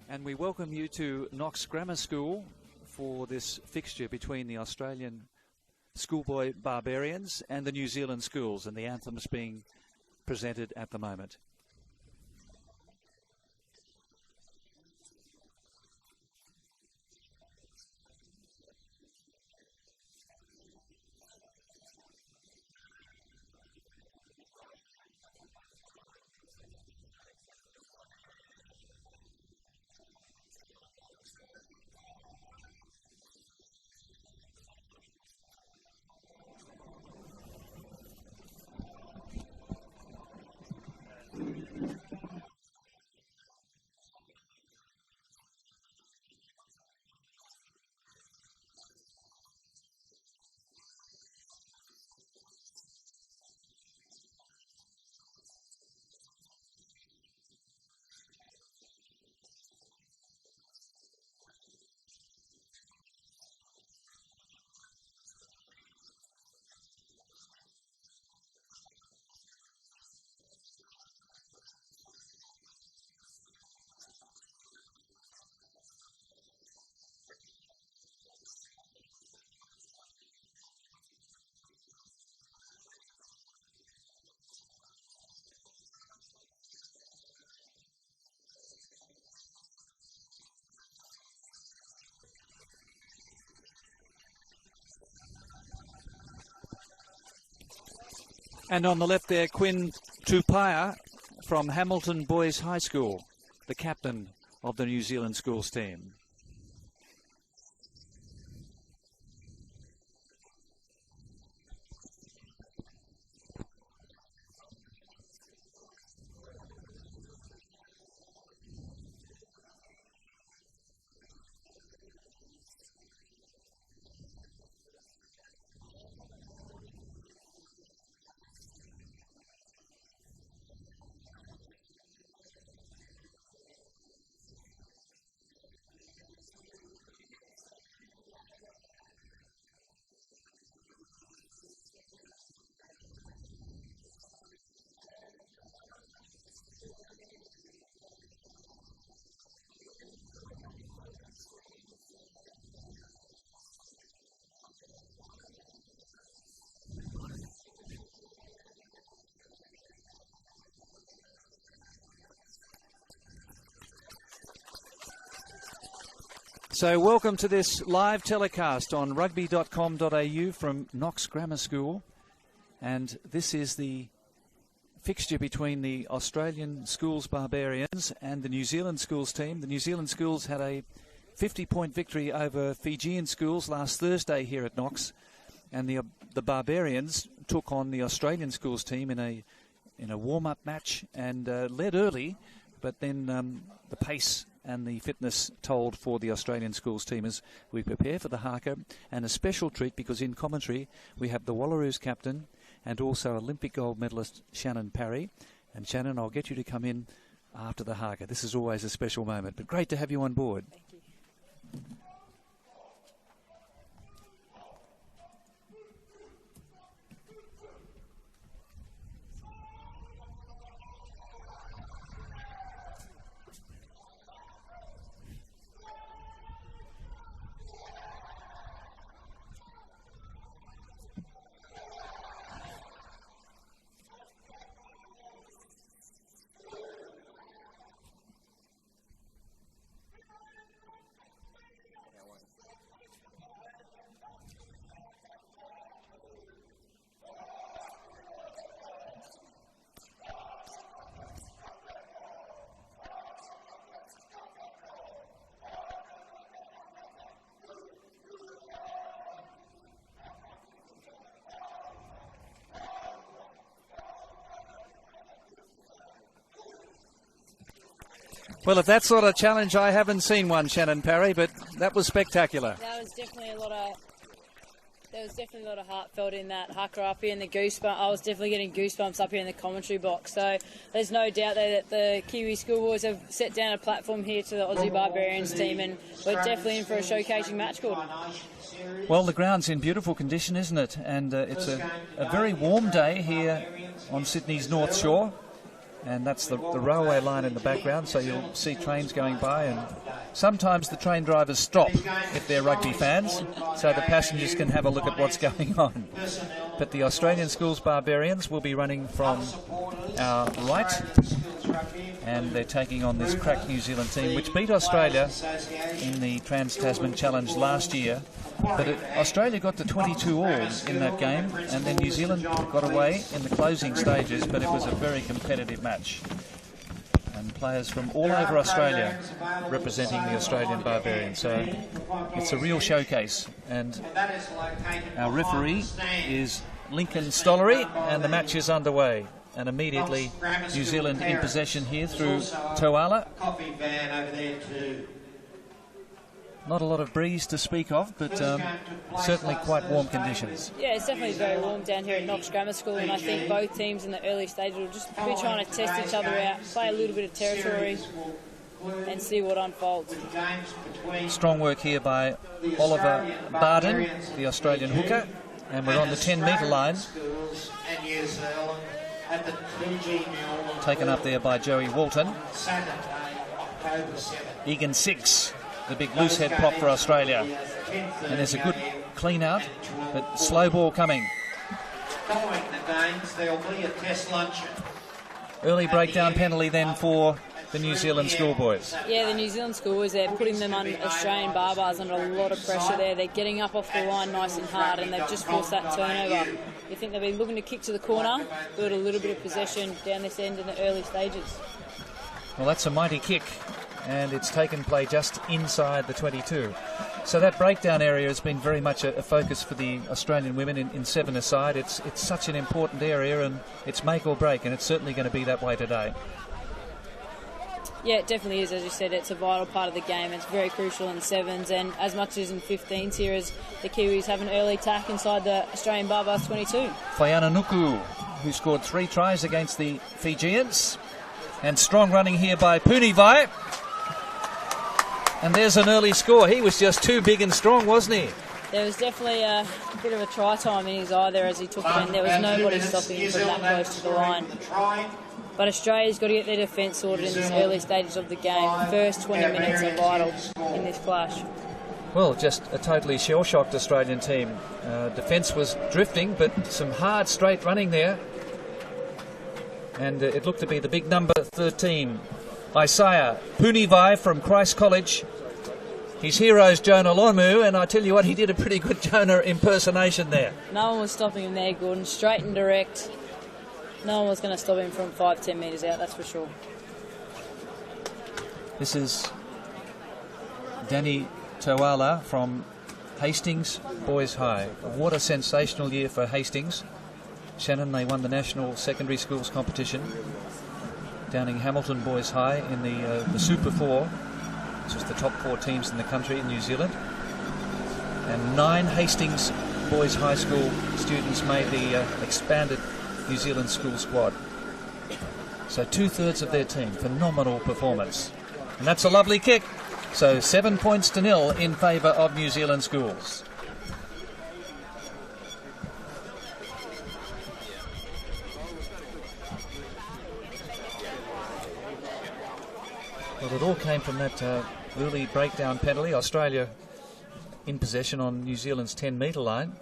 And we welcome you to Knox Grammar School for this fixture between the Australian Schoolboy Barbarians and the New Zealand Schools, and the anthems being presented at the moment. And on the left there, Quinn Tupaya from Hamilton Boys High School, the captain of the New Zealand Schools team. So welcome to this live telecast on Rugby.com.au from Knox Grammar School. And this is the fixture between the Australian Schools Barbarians and the New Zealand Schools team. The New Zealand Schools had a 50-point victory over Fijian Schools last Thursday here at Knox. And the Barbarians took on the Australian Schools team in a warm-up match and led early, but then the pace and the fitness told for the Australian Schools team as we prepare for the haka. And a special treat, because in commentary we have the Wallaroos captain and also Olympic gold medalist Shannon Parry. And Shannon, I'll get you to come in after the haka. This is always a special moment, but great to have you on board. Thank you. Well, if that's not a challenge, I haven't seen one, Shannon Parry, but that was spectacular. There was definitely a lot of heartfelt in that haka up here, and the goosebumps. I was definitely getting goosebumps up here in the commentary box. So there's no doubt that the Kiwi Schoolboys have set down a platform here to the Aussie Barbarians team, and we're definitely in for a showcasing match called. Well, the ground's in beautiful condition, isn't it? And it's a very warm day here on Sydney's North Shore. And that's the railway line in the background, so you'll see trains going by, and sometimes the train drivers stop if they're rugby fans, so the passengers can have a look at what's going on. But the Australian Schools Barbarians will be running from our right, and they're taking on this crack New Zealand team, which beat Australia in the Trans-Tasman Challenge last year. But Australia got to 22 all in that game, and then New Zealand got away in the closing stages, but it was a very competitive match. And players from all over Australia representing the Australian Barbarians. So it's a real showcase. And our referee is Lincoln Stollery, and the match is underway. And immediately New Zealand in possession here through Toala. Not a lot of breeze to speak of, but certainly quite warm conditions. Yeah, it's definitely very warm down here at Knox Grammar School, and I think both teams in the early stages will just be trying to test each other out, play a little bit of territory, and see what unfolds. Strong work here by Oliver Barden, the Australian hooker, and we're on the 10-metre line. Taken up there by Joey Walton. Egan 6. The big loose head prop for Australia. And there's a good clean out, but slow ball coming. Following the games, there'll be a test luncheon. Early breakdown penalty then for the New Zealand Schoolboys. Yeah, the New Zealand Schoolboys, they're putting them on Australian Barbars under a lot of pressure there. They're getting up off the line nice and hard, and they've just forced that turnover. You think they've been looking to kick to the corner, build a little bit of possession down this end in the early stages. Well, that's a mighty kick, and it's taken play just inside the 22. So that breakdown area has been very much a focus for the Australian women in 7-a-side. It's such an important area, and it's make or break, and it's certainly going to be that way today. Yeah, it definitely is. As you said, it's a vital part of the game. It's very crucial in 7s, and as much as in 15s here, as the Kiwis have an early attack inside the Australian Barbars 22. Whaiana Nuku, who scored 3 tries against the Fijians. And strong running here by Punivai. And there's an early score. He was just too big and strong, wasn't he? There was definitely a bit of a try time in his eye there as he took it in. There was nobody stopping him from that close to the line. But Australia's got to get their defence sorted in this early stages of the game. The first 20 minutes are vital in this clash. Well, just a totally shell-shocked Australian team. Defence was drifting, but some hard straight running there. And it looked to be the big number 13, Isaiah Punivai from Christ College. His hero's Jonah Lonmu, and I tell you what, he did a pretty good Jonah impersonation there. No one was stopping him there, Gordon. Straight and direct. No one was going to stop him from 5-10 metres out, that's for sure. This is Danny Toala from Hastings Boys High. What a sensational year for Hastings. Shannon, they won the National Secondary Schools competition down in Hamilton Boys High in the Super 4, which was the top 4 teams in the country in New Zealand. And 9 Hastings Boys High School students made the expanded New Zealand school squad. So 2/3 of their team, phenomenal performance. And that's a lovely kick. So 7 points to 0 in favour of New Zealand schools. Well, it all came from that early breakdown penalty. Australia in possession on New Zealand's 10-metre line.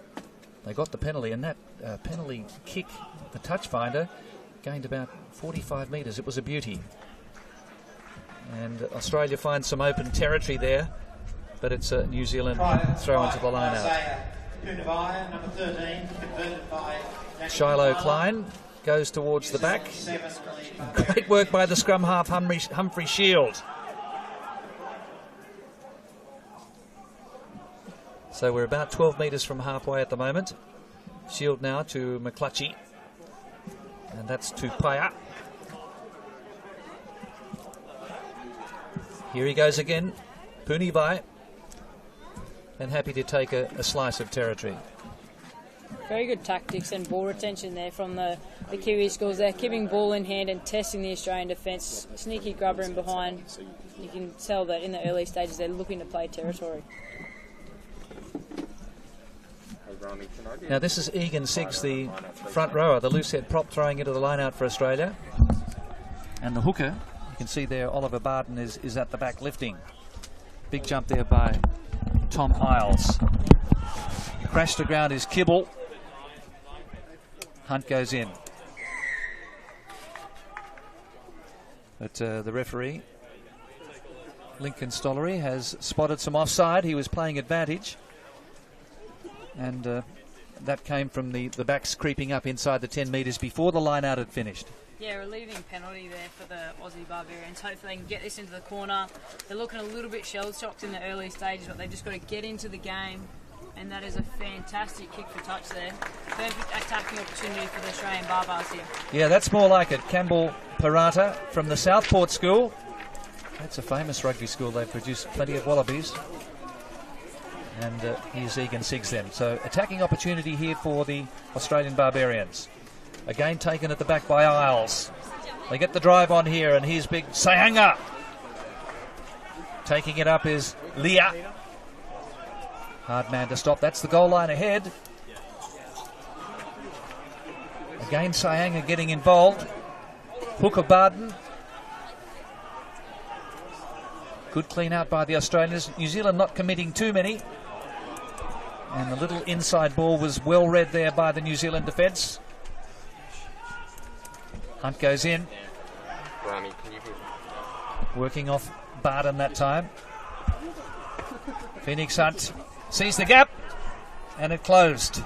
They got the penalty, and that penalty kick, the touch finder, gained about 45 metres. It was a beauty. And Australia finds some open territory there, but it's a New Zealand throw into the line out. Shiloh Klein goes towards the back. Great work by the scrum half, Humphrey Shield. So we're about 12 metres from halfway at the moment. Shield now to McClutchy. And that's to Paya. Here he goes again, Punivai. And happy to take a slice of territory. Very good tactics and ball retention there from the Kiwi schools. They're keeping ball in hand and testing the Australian defence. Sneaky grubber in behind. You can tell that in the early stages they're looking to play territory. Now this is Egan Siggs, the front rower, the loose head prop, throwing into the line out for Australia. And the hooker, you can see there Oliver Barden is at the back lifting. Big jump there by Tom Isles. Crash to ground is Kibble. Hunt goes in. But the referee, Lincoln Stollery, has spotted some offside. He was playing advantage. And that came from the backs creeping up inside the 10 metres before the line out had finished. Yeah, relieving penalty there for the Aussie Barbarians. Hopefully they can get this into the corner. They're looking a little bit shell-shocked in the early stages, but they've just got to get into the game. And that is a fantastic kick for touch there. Perfect attacking opportunity for the Australian Barbars here. Yeah, that's more like it. Campbell Parata from the Southport School. That's a famous rugby school. They've produced plenty of wallabies. And here's Egan Siggs then. So attacking opportunity here for the Australian Barbarians. Again taken at the back by Isles. They get the drive on here, and here's big Sayanga. Taking it up is Leah. Hard man to stop. That's the goal line ahead. Again Sayanga getting involved. Hooker Barden. Good clean out by the Australians. New Zealand not committing too many. And the little inside ball was well read there by the New Zealand defence. Hunt goes in. Working off Barden that time. Phoenix Hunt sees the gap, and it closed.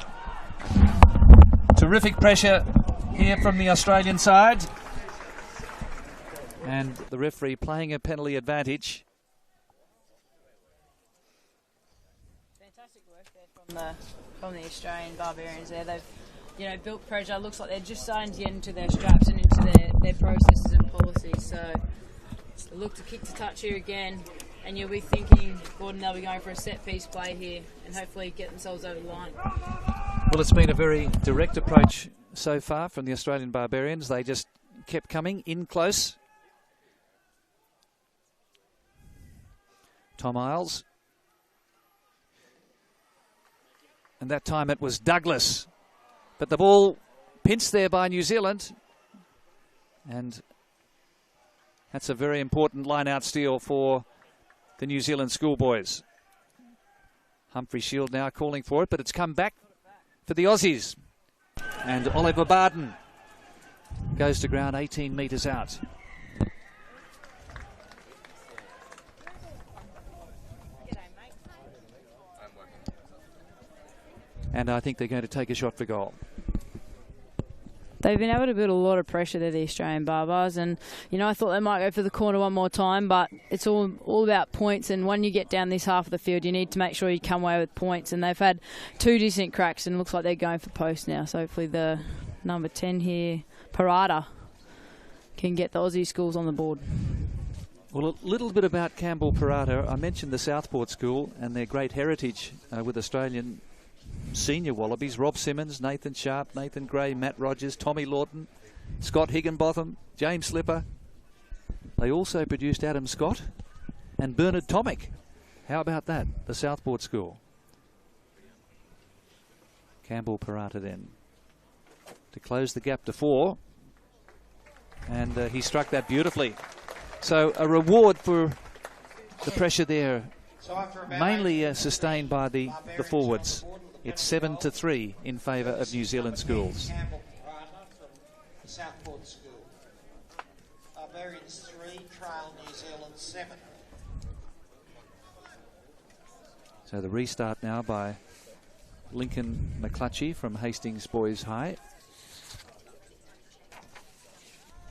Terrific pressure here from the Australian side. And the referee playing a penalty advantage. Fantastic work there from the Australian Barbarians there. They've built pressure. Looks like they're just starting to get into their straps and into their processes and policies. So look to kick to touch here again. And you'll be thinking, Gordon, they'll be going for a set-piece play here and hopefully get themselves over the line. Well, it's been a very direct approach so far from the Australian Barbarians. They just kept coming in close. Tom Isles. And that time it was Douglas. But the ball pinched there by New Zealand. And that's a very important line-out steal for the New Zealand Schoolboys. Humphrey Shield now calling for it, but it's come back for the Aussies. And Oliver Barden goes to ground 18 metres out. And I think they're going to take a shot for goal. They've been able to build a lot of pressure there, the Australian Barbars, and I thought they might go for the corner one more time, but it's all about points, and when you get down this half of the field, you need to make sure you come away with points, and they've had 2 decent cracks, and it looks like they're going for post now, so hopefully the number 10 here, Parata, can get the Aussie schools on the board. Well, a little bit about Campbell Parata. I mentioned the Southport School and their great heritage with Australian senior Wallabies. Rob Simmons, Nathan Sharp, Nathan Gray, Matt Rogers, Tommy Lawton, Scott Higginbotham, James Slipper. They also produced Adam Scott and Bernard Tomic. How about that? The Southport School. Campbell Parata then to close the gap to 4. And he struck that beautifully. So a reward for the pressure there, mainly sustained by the forwards. It's 7-3 in favour of New Zealand Schools. Southport School. Barbarians 3, trail New Zealand 7. So the restart now by Lincoln McClutchie from Hastings Boys High.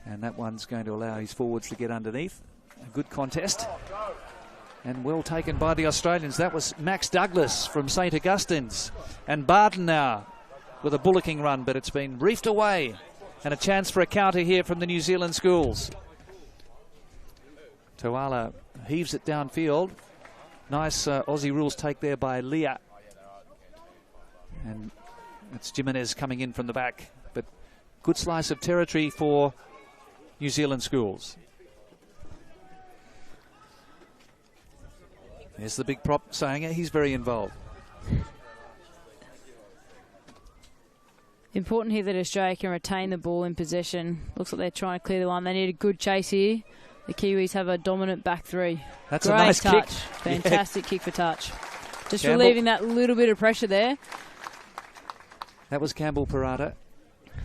And that one's going to allow his forwards to get underneath. A good contest. And well taken by the Australians. That was Max Douglas from St Augustine's. And Barden now with a bullocking run, but it's been reefed away. And a chance for a counter here from the New Zealand Schools. Toala heaves it downfield. Nice Aussie rules take there by Leah. And it's Jimenez coming in from the back. But good slice of territory for New Zealand Schools. There's the big prop saying it. He's very involved. Important here that Australia can retain the ball in possession. Looks like they're trying to clear the line. They need a good chase here. The Kiwis have a dominant back three. That's Great a nice touch. kick. Fantastic kick for touch. Just Campbell. relieving that little bit of pressure there. That was Campbell Parata.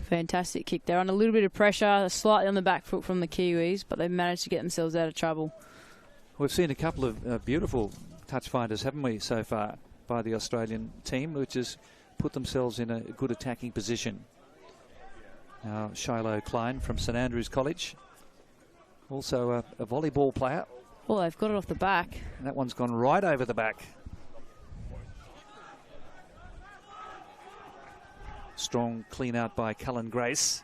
Fantastic kick there. On a little bit of pressure, slightly on the back foot from the Kiwis, but they've managed to get themselves out of trouble. We've seen a couple of beautiful touch finders, haven't we, so far, by the Australian team, which has put themselves in a good attacking position. Now, Shiloh Klein from St Andrews College, also a volleyball player. Oh, they've got it off the back. And that one's gone right over the back. Strong clean out by Cullen Grace.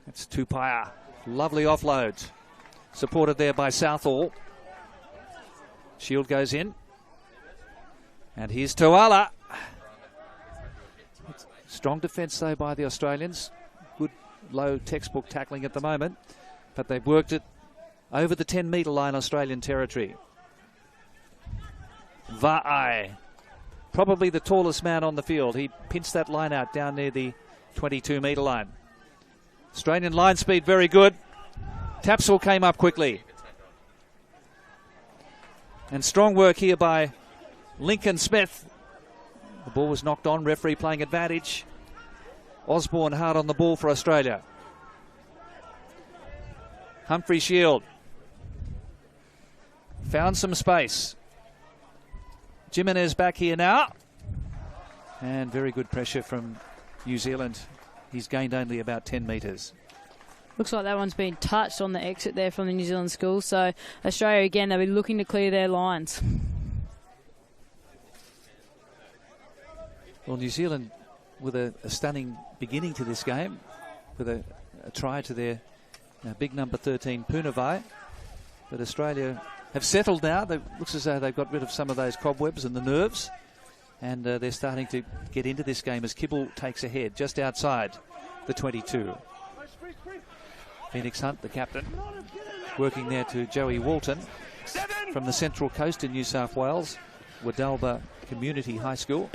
That's Tupaya. Lovely offload. Supported there by Southall. Shield goes in. And here's Toala. Strong defence though by the Australians. Good low textbook tackling at the moment. But they've worked it over the 10-metre line, Australian territory. Va'ai. Probably the tallest man on the field. He pinched that line out down near the 22-metre line. Australian line speed very good. Tapsell came up quickly. And strong work here by Lincoln Smith. The ball was knocked on. Referee playing advantage. Osborne hard on the ball for Australia. Humphrey Shield. Found some space. Jimenez back here now. And very good pressure from New Zealand. He's gained only about 10 metres. Looks like that one's been touched on the exit there from the New Zealand Schools. So Australia, again, they'll be looking to clear their lines. Well, New Zealand with a stunning beginning to this game, with a try to their big number 13, Punavai. But Australia have settled now. It looks as though they've got rid of some of those cobwebs and the nerves. And they're starting to get into this game as Kibble takes ahead just outside the 22. Phoenix Hunt, the captain, working there to Joey Walton from the Central Coast in New South Wales, Wadalba Community High School.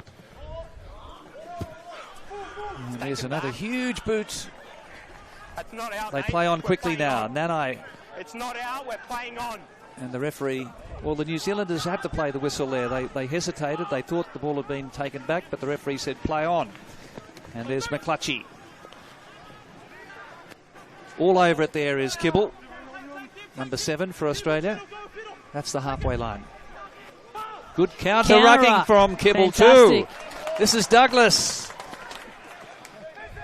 And there's another huge boot. They play on quickly now. Nanai. It's not out, we're playing on. And the referee, well, the New Zealanders had to play the whistle there. They hesitated. They thought the ball had been taken back, but the referee said play on. And there's McClutchy. All over it there is Kibble, number 7 for Australia. That's the halfway line. Good counter-rucking from Kibble too. This is Douglas.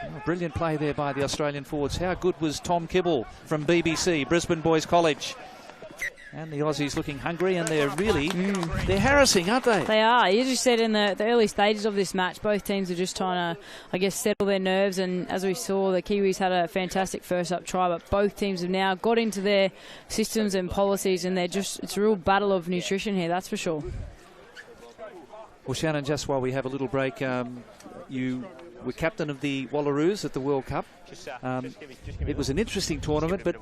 Oh, brilliant play there by the Australian forwards. How good was Tom Kibble from BBC, Brisbane Boys College? And the Aussies looking hungry, and they're really, they're harassing, aren't they? They are. You just said in the early stages of this match, both teams are just trying to, I guess, settle their nerves. And as we saw, the Kiwis had a fantastic first up try, but both teams have now got into their systems and policies, and it's a real battle of nutrition here, that's for sure. Well, Shannon, just while we have a little break, you were captain of the Wallaroos at the World Cup. It was an interesting tournament, but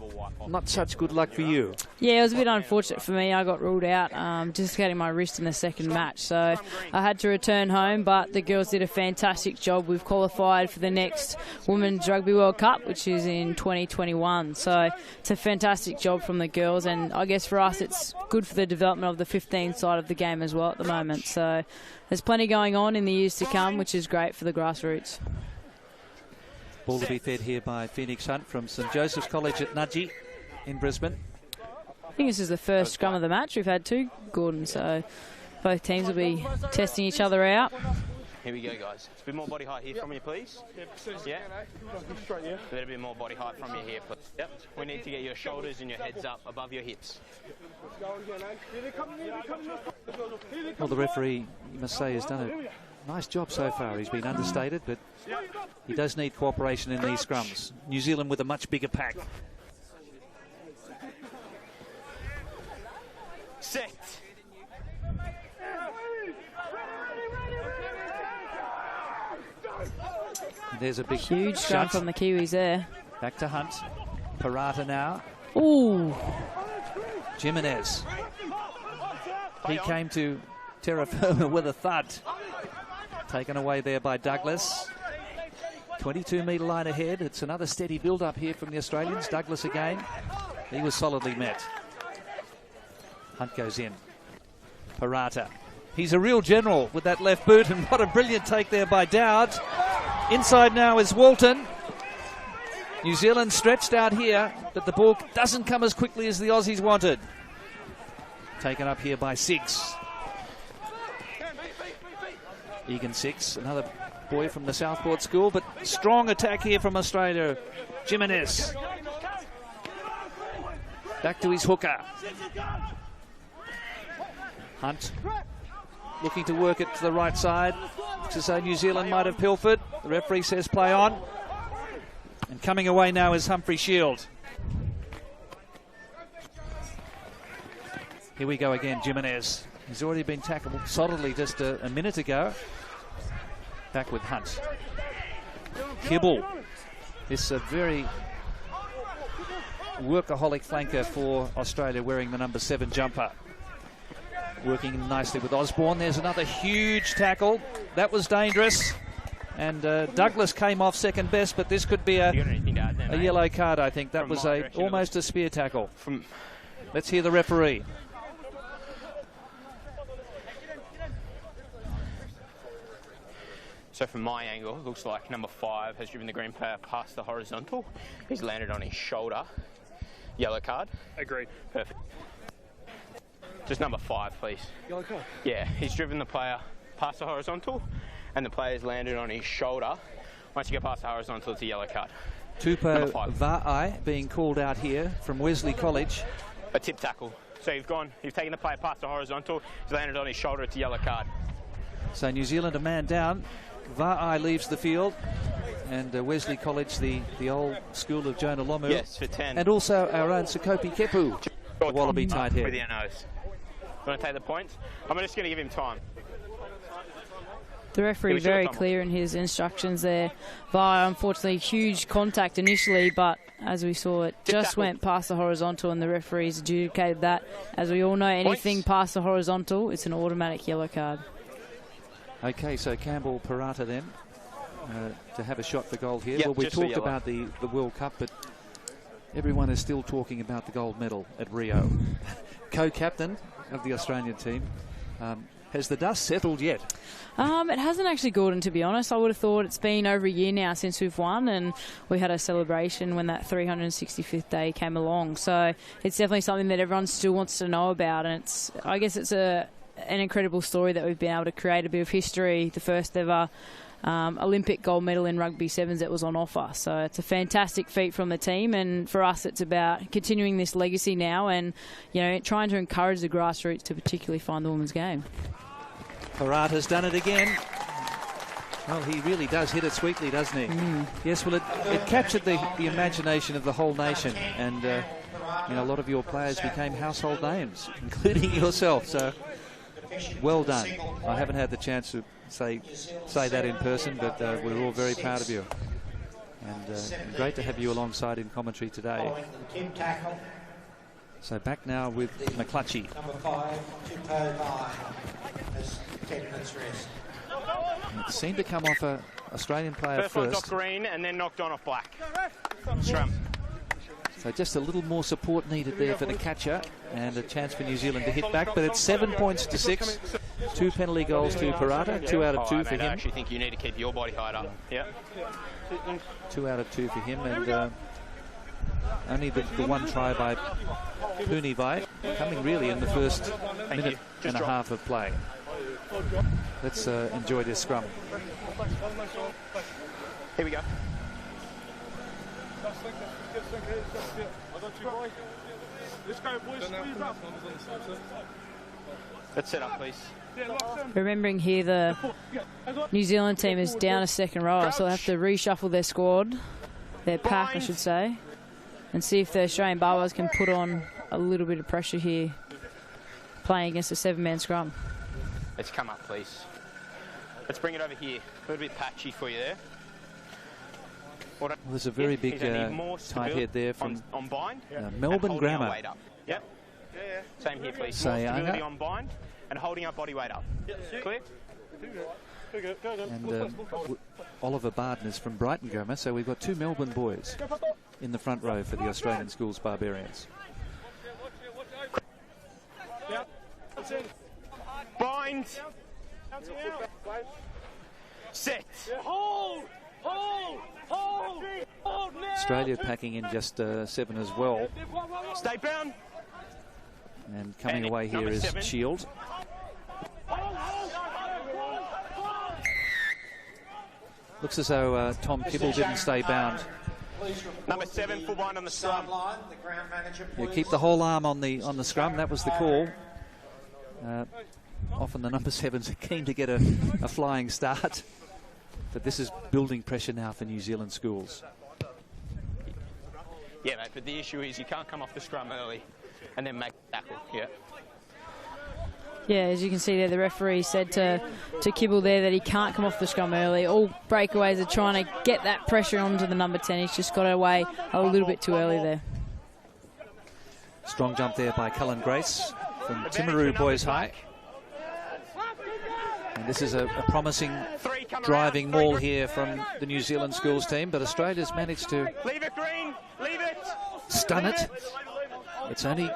not such good luck for you. Yeah, it was a bit unfortunate for me. I got ruled out, dislocating my wrist in the second match. So I had to return home, but the girls did a fantastic job. We've qualified for the next Women's Rugby World Cup, which is in 2021. So it's a fantastic job from the girls, and I guess for us it's good for the development of the 15 side of the game as well at the moment. So there's plenty going on in the years to come, which is great for the grassroots. Ball to be fed here by Phoenix Hunt from St Joseph's College at Nudgee in Brisbane. I think this is the first scrum of the match. We've had 2, Gordon, so both teams will be testing each other out. Here we go, guys. A bit more body height here from you, please. Yeah? A little bit more body height from you here, please. Yep. We need to get your shoulders and your heads up above your hips. Well, the referee, you must say, has done a nice job so far. He's been understated, but he does need cooperation in these scrums. New Zealand with a much bigger pack. Set. There's a big huge scrum from the Kiwis there. Back to Hunt. Parata now. Ooh. Jimenez. He came to terra firma with a thud. Taken away there by Douglas. 22-metre line ahead. It's another steady build-up here from the Australians. Douglas again. He was solidly met. Hunt goes in. Parata. He's a real general with that left boot, and what a brilliant take there by Dowd. Inside now is Walton. New Zealand stretched out here, but the ball doesn't come as quickly as the Aussies wanted. Taken up here by Six. Egan Six, another boy from the Southport school, but strong attack here from Australia. Jimenez. Back to his hooker. Hunt looking to work it to the right side, to say New Zealand might have pilfered. The referee says play on. And coming away now is Humphrey Shield. Here we go again, Jimenez. He's already been tackled solidly just a minute ago. Back with Hunt. Kibble. This is a very workaholic flanker for Australia, wearing the number 7 jumper. Working nicely with Osborne. There's another huge tackle. That was dangerous. And Douglas came off second best, but this could be a yellow card, I think. That was almost a spear tackle. Let's hear the referee. So from my angle, it looks like number 5 has driven the green player past the horizontal. He's landed on his shoulder. Yellow card. Agreed. Perfect. Just number 5, please. Yellow card? Yeah, he's driven the player past the horizontal, and the player's landed on his shoulder. Once you go past the horizontal, it's a yellow card. Tupo Va'ai being called out here from Wesley College. A tip tackle. So you've taken the player past the horizontal, he's landed on his shoulder, it's a yellow card. So New Zealand a man down. Va'ai leaves the field, and Wesley College, the old school of Jonah Lomu. Yes, for 10. And also our own Sakopi Kepu, the Wallaby tight head. With your nose. You want to take the points? I'm just going to give him time. The referee very clear in his instructions there. Via, unfortunately, huge contact initially, but as we saw, it just went past the horizontal, and the referees adjudicated that. As we all know, anything past the horizontal, it's an automatic yellow card. Okay, so Campbell Parata then to have a shot for gold here. Yep, well, we talked about the World Cup, but everyone is still talking about the gold medal at Rio. Co-captain of the Australian team. Has the dust settled yet? It hasn't actually, Gordon, to be honest. I would have thought it's been over a year now since we've won, and we had a celebration when that 365th day came along. So it's definitely something that everyone still wants to know about, and I guess it's an incredible story that we've been able to create a bit of history, the first ever Olympic gold medal in rugby sevens that was on offer. So it's a fantastic feat from the team, and for us it's about continuing this legacy now and, you know, trying to encourage the grassroots to particularly find the women's game. Parata's done it again. Well, he really does hit it sweetly, doesn't he? Yes, well, it captured the imagination of the whole nation, and you know, a lot of your players became household names, including yourself, so well done. I haven't had the chance to say that in person, but we're all very proud of you, and great to have you alongside in commentary today. So back now with McClutchie. Number 5, Tupo Va'ai, has 10 minutes rest. It seemed to come off a Australian player first. One's off green and then knocked on off black. Scrum. So just a little more support needed there for the catcher, and a chance for New Zealand to hit back, but it's 7 points to 6. 2 penalty goals to Parata, 2 out of 2 for him. I actually think you need to keep your body height up. Yeah. 2 out of 2 for him, and only the one try by Punivai, coming really in the first minute and a half of play. Let's enjoy this scrum. Here we go. Let's set up, please. Remembering here, the New Zealand team is down a second rower, so they'll have to reshuffle their squad, their pack, I should say, and see if the Australian Barbarians can put on a little bit of pressure here, playing against a 7-man scrum. Let's come up, please. Let's bring it over here. A little bit patchy for you there. Well, there's a very big tight head there from on bind. Melbourne Grammar. Yep. Same here, please. More stability on bind and holding our body weight up. Clear? And Oliver Barden is from Brighton Grammar, so we've got 2 Melbourne boys in the front row for the Australian Schools Barbarians. Bind. Set. Australia packing in just 7 as well. Stay bound. And coming away here is 7. Shield. Looks as though Tom Kibble didn't stay bound. Number 7, full bind on the scrum. Yeah, keep the whole arm on the scrum. That was the call. Often the number 7s are keen to get a flying start, but this is building pressure now for New Zealand Schools. Yeah, mate, but the issue is you can't come off the scrum early and then make a tackle. Yeah. Yeah, as you can see there, the referee said to Kibble there that he can't come off the scrum early. All breakaways are trying to get that pressure onto the number 10. He's just got away a little bit too early there. Strong jump there by Cullen Grace from Timaru Boys High. And this is a promising driving maul here from the New Zealand Schools team, but Australia's managed to stun it. It's only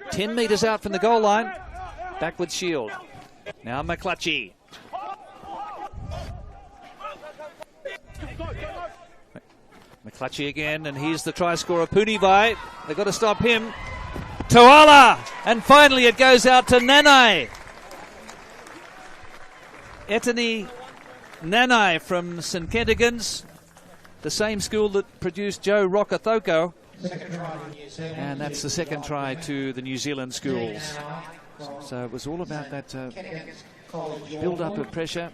10 metres out from the goal line. Backward Shield. Now McClutchy. McClutchy again, and here's the try scorer, Punivai. They've got to stop him. Toala! And finally it goes out to Nanai. Etani Nanai from St Kentigans, the same school that produced Joe Rokathoko. And that's the second try to the New Zealand Schools. So it was all about that build-up of pressure,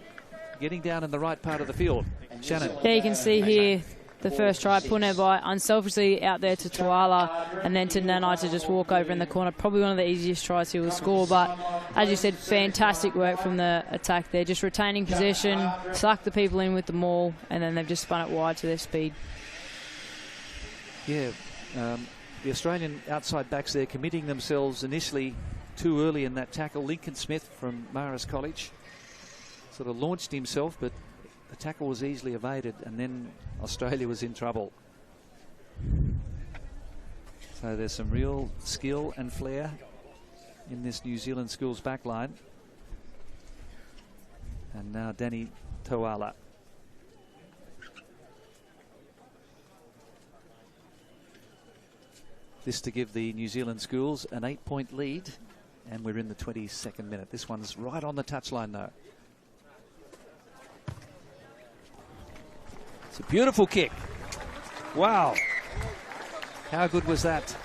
getting down in the right part of the field. Shannon. There you can see here the first try, Punevai unselfishly out there to Toala and then to Nanai to just walk over in the corner. Probably one of the easiest tries he will score, but as you said, fantastic work from the attack there. Just retaining possession, suck the people in with the maul, and then they've just spun it wide to their speed. Yeah, the Australian outside backs there committing themselves initially too early in that tackle. Lincoln Smith from Marist College sort of launched himself, but the tackle was easily evaded, and then Australia was in trouble. So there's some real skill and flair in this New Zealand Schools backline. And now Danny Toala. This to give the New Zealand Schools an 8-point lead, and we're in the 22nd minute. This one's right on the touchline though. It's a beautiful kick. Wow. How good was that?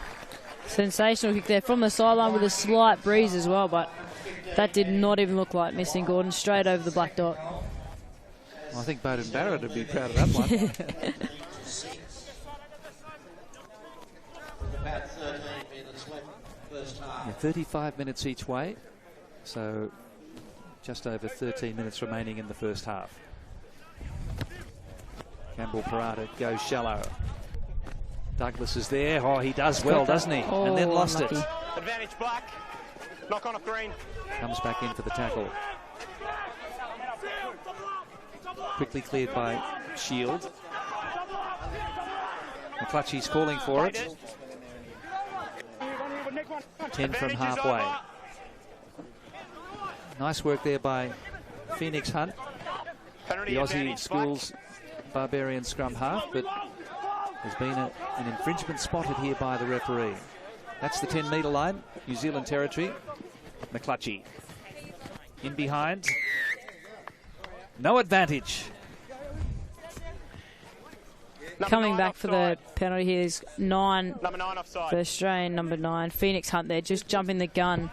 Sensational kick there from the sideline with a slight breeze as well, but that did not even look like missing, Gordon. Straight over the black dot. Well, I think Bowden Barrett would be proud of that one. About 13 minutes left, first half. Yeah, 35 minutes each way, so just over 13 minutes remaining in the first half. Campbell Parada goes shallow. Douglas is there. Oh, he does well, doesn't he? Oh, and then lost lucky. it. Advantage black. Knock on off green. Comes back in for the tackle. Quickly cleared by Shield. McClutchy's calling for it. 10 from halfway. Nice work there by Phoenix Hunt, the Aussie Schools Barbarian scrum half, but there's been an infringement spotted here by the referee. That's the 10-metre line, New Zealand territory. McClutchy in behind. No advantage. Coming back for the penalty here is 9 Number 9 offside. for Australian, number 9. Phoenix Hunt there, just jumping the gun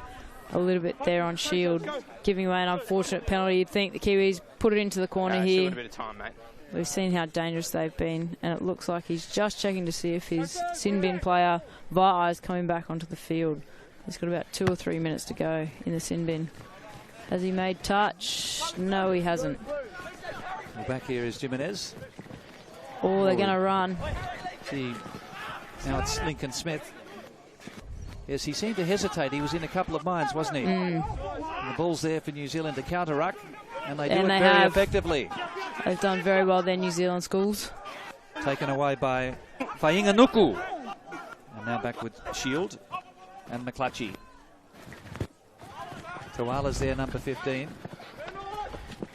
a little bit there on Shield, giving away an unfortunate penalty. You'd think the Kiwis put it into the corner here. A bit of time, mate. We've seen how dangerous they've been, and it looks like he's just checking to see if his sin bin player, Vai'ai, is coming back onto the field. He's got about 2 or 3 minutes to go in the sin bin. Has he made touch? No, he hasn't. Well, back here is Jimenez. Oh, they're going to run. See, now it's Lincoln Smith. Yes, he seemed to hesitate. He was in a couple of minds, wasn't he? And the ball's there for New Zealand to counter-ruck. And they do it very effectively. They've done very well there, New Zealand Schools. Taken away by Whainganuku. And now back with Shield and McClutchy. Koala's there, number 15.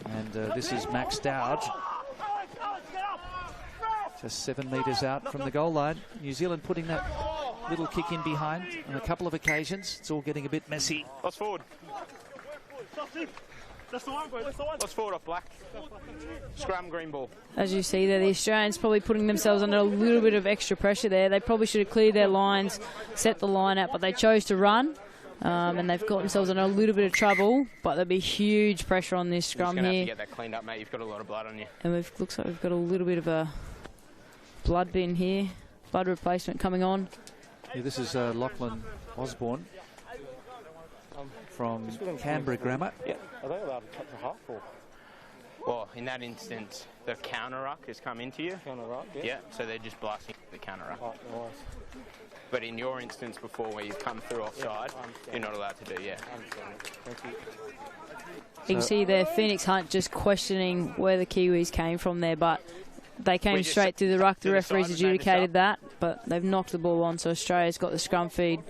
And this is Max Dowd. Just 7 metres out from the goal line. New Zealand putting that little kick in behind on a couple of occasions. It's all getting a bit messy. Lost forward. Lost forward off black. Scrum, green ball. As you see there, the Australians probably putting themselves under a little bit of extra pressure there. They probably should have cleared their lines, set the line out, but they chose to run. And they've got themselves in a little bit of trouble, but there'll be huge pressure on this scrum here. You're going to have to get that cleaned up, mate. You've got a lot of blood on you. And looks like we've got a little bit of a blood bin here. Blood replacement coming on. Yeah, this is Lachlan Osborne from Canberra Grammar. Yeah. Are they allowed to touch a half? Or? Well, in that instance, the counter ruck has come into you. Counter ruck, yeah. Yeah, so they're just blasting the counter ruck. Oh, nice. But in your instance before, where you've come through offside, you're not allowed to do, yeah. Thank you. You can see there Phoenix Hunt just questioning where the Kiwis came from there, but they came straight through the ruck. The referees adjudicated that, but they've knocked the ball on, so Australia's got the scrum feed.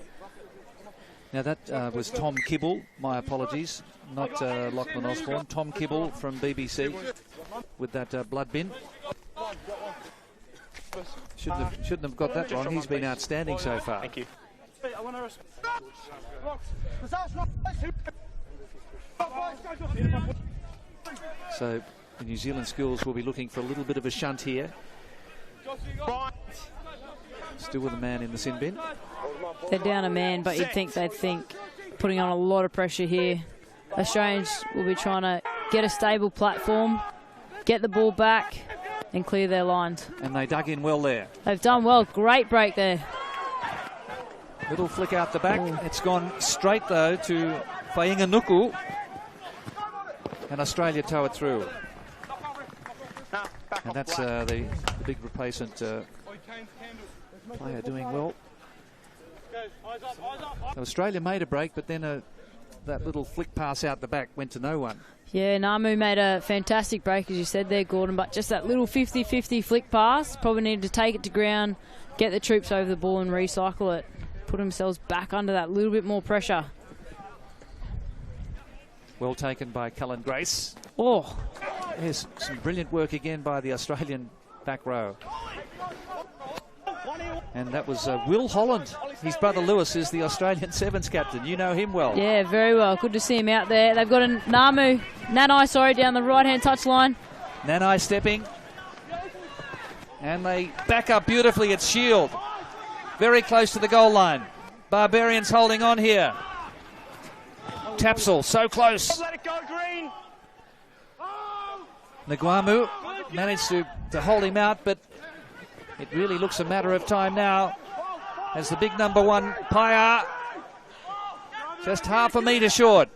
Now that was Tom Kibble, my apologies, not Lachlan Osborne. Tom Kibble from BBC with that blood bin. Shouldn't have got that wrong. He's been outstanding so far. Thank you. So the New Zealand Schools will be looking for a little bit of a shunt here. Still with a man in the sin bin. They're down a man, but you'd think they'd think putting on a lot of pressure here. Australians will be trying to get a stable platform, get the ball back and clear their lines. And they dug in well there. They've done well. Great break there. Little flick out the back. Ooh. It's gone straight, though, to Whainganuku. And Australia tow it through. And that's the big replacement player doing well. So Australia made a break, but then that little flick pass out the back went to no one. Yeah, Namu made a fantastic break, as you said there, Gordon, but just that little 50-50 flick pass, probably needed to take it to ground, get the troops over the ball and recycle it, put themselves back under that little bit more pressure. Well taken by Cullen Grace. Oh, there's some brilliant work again by the Australian back row. And that was Will Holland. His brother Lewis is the Australian Sevens captain. You know him well. Yeah, very well. Good to see him out there. They've got a Nanai, down the right-hand touchline. Nanai stepping. And they back up beautifully at Shield. Very close to the goal line. Barbarians holding on here. Tapsell, so close. Let it go, Green. Nguamu managed to hold him out, but it really looks a matter of time now as the big number one, Pattaya, just half a metre short.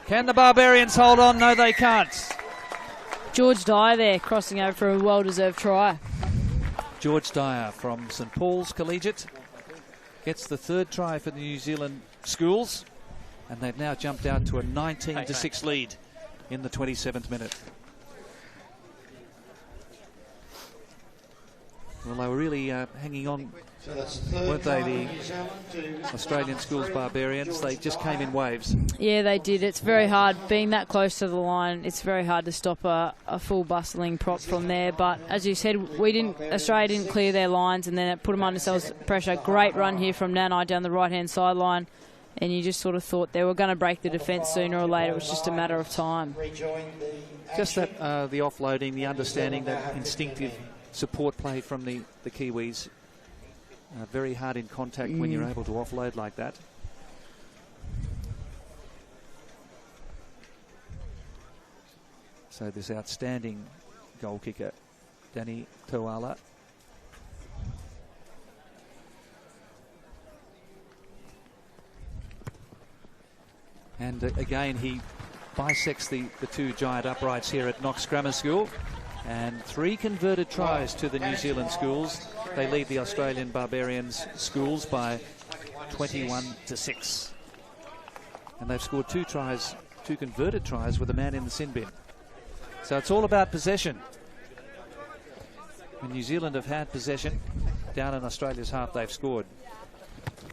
Can the Barbarians hold on? No, they can't. George Dyer there, crossing over for a well-deserved try. George Dyer from St Paul's Collegiate gets the third try for the New Zealand Schools, and they've now jumped out to a 19-6 lead in the 27th minute. Well, they were really hanging on, weren't they, the Australian Schools Barbarians? They just came in waves. Yeah, they did. It's very hard, being that close to the line, it's very hard to stop a full bustling prop from there. But as you said, Australia didn't clear their lines, and then it put them under pressure. Great run here from Nanai down the right-hand sideline. And you just sort of thought they were going to break the defence sooner or later. It was just a matter of time. Just that the offloading, the understanding, that instinctive support play from the Kiwis. Very hard in contact when you're able to offload like that. So this outstanding goal kicker, Danny Tuala. And again, he bisects the two giant uprights here at Knox Grammar School. And 3 converted tries to the New Zealand Schools. They lead the Australian Barbarians Schools by 21-6. And they've scored 2 tries 2 converted tries with a man in the sin bin. So it's all about possession. When New Zealand have had possession down in Australia's half, they've scored.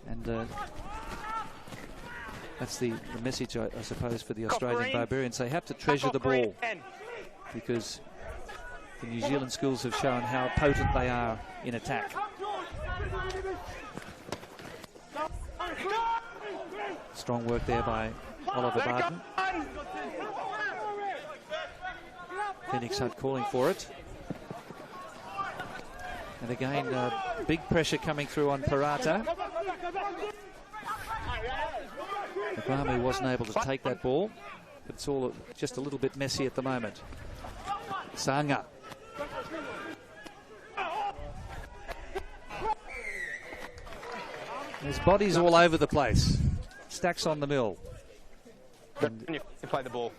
And that's the message, I suppose, for the Australian Barbarians. They have to treasure the ball, because the New Zealand schools have shown how potent they are in attack. Strong work there by Oliver Barton. Phoenix Hunt calling for it. And again, big pressure coming through on Parata. Grammar wasn't able to take that ball, but it's all just a little bit messy at the moment. Sanga. There's bodies all over the place. Stacks on the mill. And you play the ball.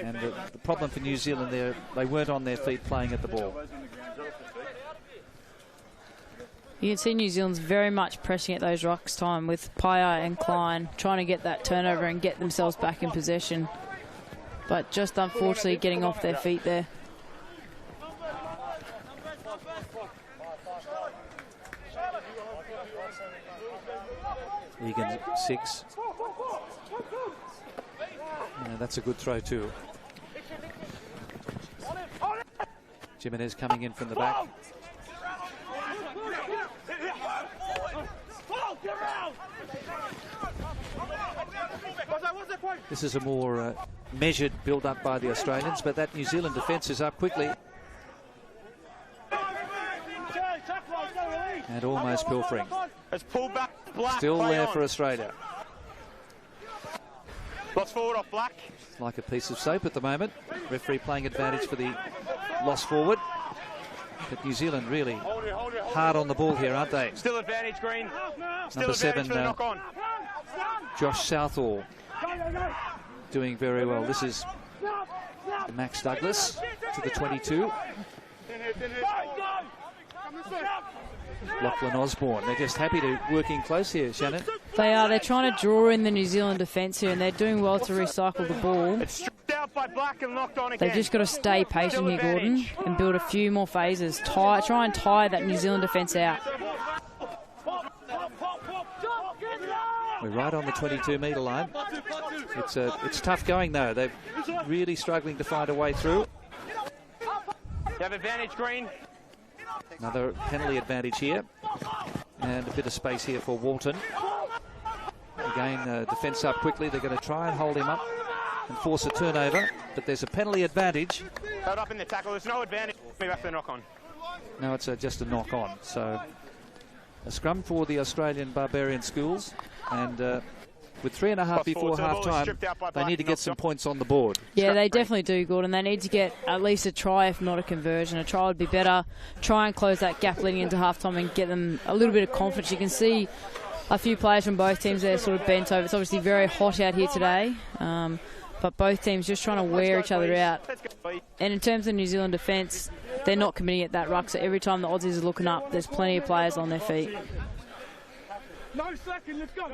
And the problem for New Zealand there, they weren't on their feet playing at the ball. You can see New Zealand's very much pressing at those rocks time with Pattaya and Klein trying to get that turnover and get themselves back in possession. But just unfortunately getting off their feet there. Egan 6. Yeah, that's a good throw too. Jimenez coming in from the back. This is a more measured build-up by the Australians, but that New Zealand defence is up quickly. And almost pilfering. Still there for Australia. Lost forward off Black. Like a piece of soap at the moment. Referee playing advantage for the loss forward. But New Zealand really hard on the ball here, aren't they? Still advantage, Green. Still Number 7, for the knock on. Josh Southall doing very well. This is Max Douglas to the 22. Lachlan Osborne. They're just happy to work in close here, Shannon. They are. They're trying to draw in the New Zealand defence here, and they're doing well to recycle the ball. It's stripped out by Black and knocked on again. They've just got to stay patient here, Gordon, and build a few more phases. Try and tire that New Zealand defence out. We're right on the 22-metre line. It's tough going, though. They're really struggling to find a way through. You have advantage, Green. Another penalty advantage here. And a bit of space here for Walton. Again, defence up quickly. They're going to try and hold him up and force a turnover. But there's a penalty advantage. Held up in the tackle. There's no advantage. Back to the knock on. No, it's just a knock on. So a scrum for the Australian Barbarian schools. And with 3.5 before half-time, they need to get some points on the board. Yeah, they definitely do, Gordon. They need to get at least a try, if not a conversion. A try would be better. Try and close that gap leading into half-time and get them a little bit of confidence. You can see a few players from both teams there sort of bent over. It's obviously very hot out here today, but both teams just trying to wear each other out. And in terms of New Zealand defence, they're not committing at that ruck, so every time the Aussies are looking up, there's plenty of players on their feet. No second, let's go.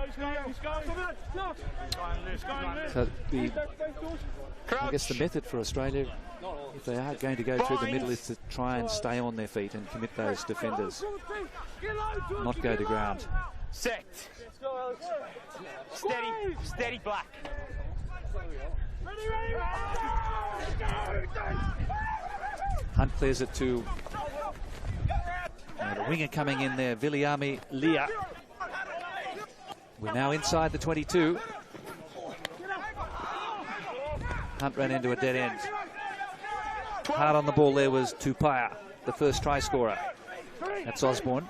So I guess the method for Australia, if they are going to go through the middle, is to try and stay on their feet and commit those defenders, not go to ground. Set. Steady Black. Hunt clears it to the winger coming in there, Viliami Lia. We're now inside the 22. Hunt ran into a dead end. Hard on the ball there was Tupaya, the first try scorer. That's Osborne.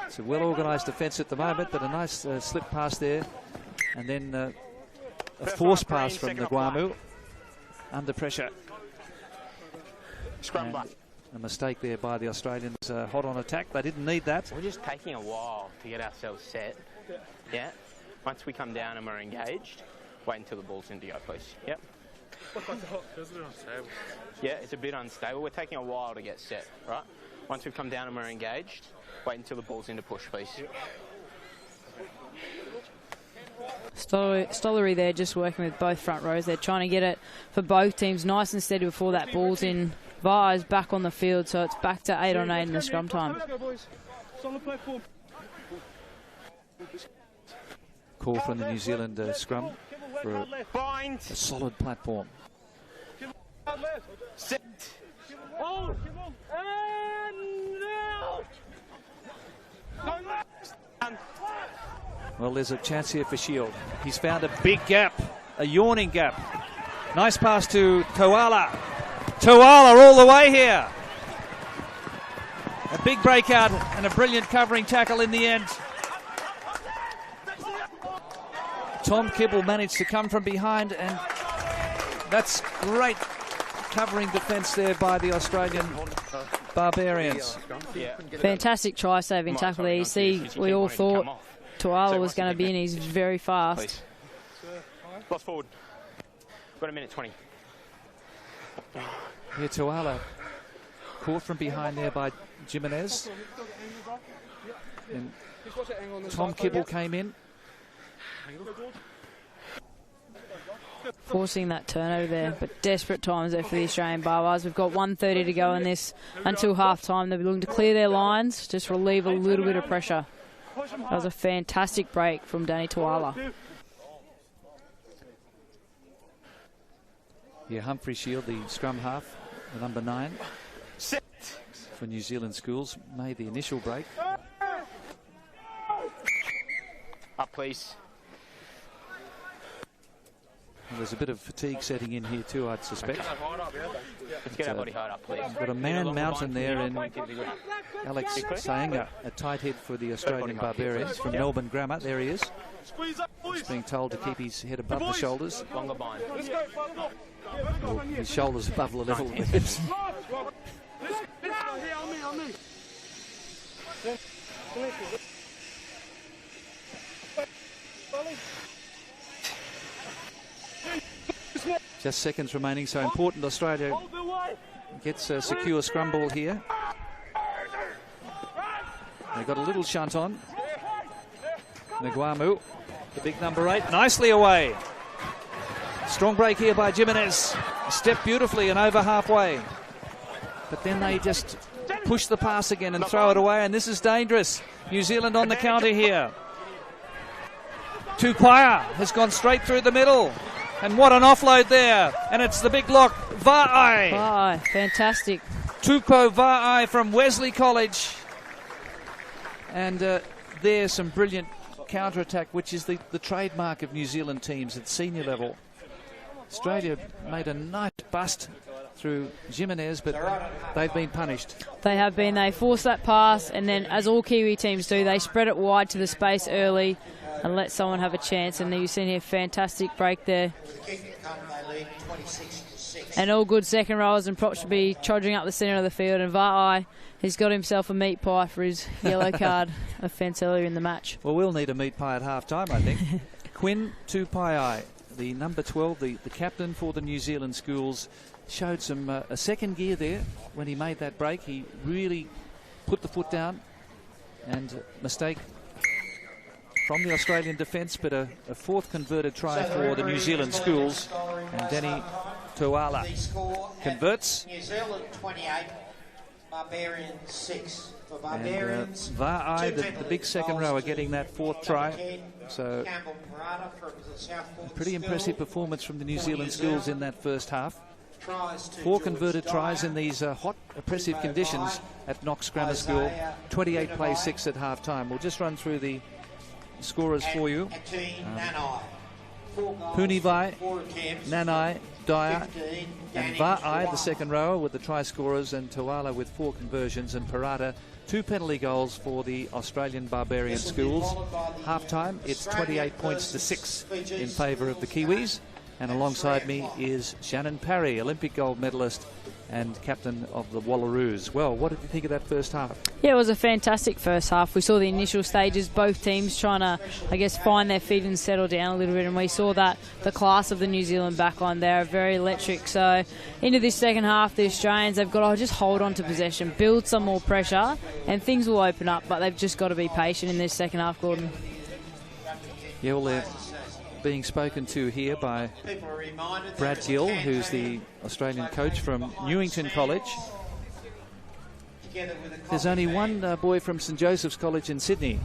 It's a well-organised defence at the moment, but a nice slip pass there. And then a force pass from the Guamu. Under pressure. Scrum back. A mistake there by the Australians. Hot on attack. They didn't need that. We're just taking a while to get ourselves set. Yeah. Once we come down and we're engaged, wait until the ball's in to go, please. Yep. Yeah, it's a bit unstable. We're taking a while to get set, right? Once we come down and we're engaged, wait until the ball's in to push, please. Stollery there just working with both front rows. They're trying to get it for both teams nice and steady before that ball's in. Vai's back on the field, so it's back to 8 on 8 in the scrum time. Call from the New Zealand scrum for a solid platform. Well, there's a chance here for Shield. He's found a big gap, a yawning gap. Nice pass to Toala. Toala all the way here. A big breakout and a brilliant covering tackle in the end. Tom Kibble managed to come from behind, and that's great covering defence there by the Australian Barbarians. Fantastic try-saving tackle there. You see, we all thought Toala was going to be in. He's very fast. Lost forward. Got a minute 20. Here, Toala caught from behind there by Jimenez. And Tom Kibble came in. Forcing that turnover there, but desperate times there for the Australian Barbars. We've got 1:30 to go in this until half-time. They'll be looking to clear their lines, just relieve a little bit of pressure. That was a fantastic break from Danny Toala. Yeah, Humphrey Shield, the scrum half, the number 9 for New Zealand Schools, made the initial break. Up, please. Well, there's a bit of fatigue setting in here too, I'd suspect. Let's get our body hard up, please. Got a man mountain there in Alex Saenga, a tight head for the Australian Barbarians from Melbourne Grammar. There he is. He's being told to keep his head above the shoulders. Longer bind. Well, his shoulders above the level of the hips. Just seconds remaining, so important Australia gets a secure scrum ball here. They've got a little shunt on. Nguamu, the big number 8, nicely away. Strong break here by Jimenez. Stepped beautifully and over halfway. But then they just push the pass again and throw it away, and this is dangerous. New Zealand on the counter here. Tupaia has gone straight through the middle. And what an offload there. And it's the big lock, Va'ai. Va'ai, fantastic. Tuko Va'ai from Wesley College. And there's some brilliant counter-attack, which is the trademark of New Zealand teams at senior level. Australia made a nice bust through Jimenez, but they've been punished. They have been. They forced that pass, and then, as all Kiwi teams do, they spread it wide to the space early and let someone have a chance. And you've seen here, fantastic break there. And all good second rowers, and Prop should be trudging up the centre of the field. And Va'ai, he's got himself a meat pie for his yellow card offence earlier in the match. Well, we'll need a meat pie at half-time, I think. Quinn Tupaia, the number 12, the captain for the New Zealand Schools, showed some a second gear there when he made that break. He really put the foot down, and mistake from the Australian defence, but a fourth converted try for the New Zealand Schools, and Danny Toala converts. New Zealand 28, Barbarians 6. For Barbarians, and Va'ai, the big second rower, getting that fourth try. So a pretty impressive performance from the New Zealand Schools in that first half. 4 converted tries in these hot, oppressive conditions at Knox Grammar School. 28 plays 6 at half-time. We'll just run through the scorers for you. Punivai, Nanai, Dyer, and Va'ai, the second rower, with the try scorers, and Toala with 4 conversions, and Parata, 2 penalty goals for the Australian Barbarian Schools. Half-time, it's 28 points to 6 in favour of the Kiwis. And alongside me is Shannon Parry, Olympic gold medalist and captain of the Wallaroos. Well, what did you think of that first half? Yeah, it was a fantastic first half. We saw the initial stages, both teams trying to, I guess, find their feet and settle down a little bit. And we saw that the class of the New Zealand backline, they're very electric. So into this second half, the Australians, they've got to just hold on to possession, build some more pressure, and things will open up. But they've just got to be patient in this second half, Gordon. Yeah, well, they're being spoken to here by Brad Gill, who's the Australian coach from Newington College. There's only one boy from St Joseph's College in Sydney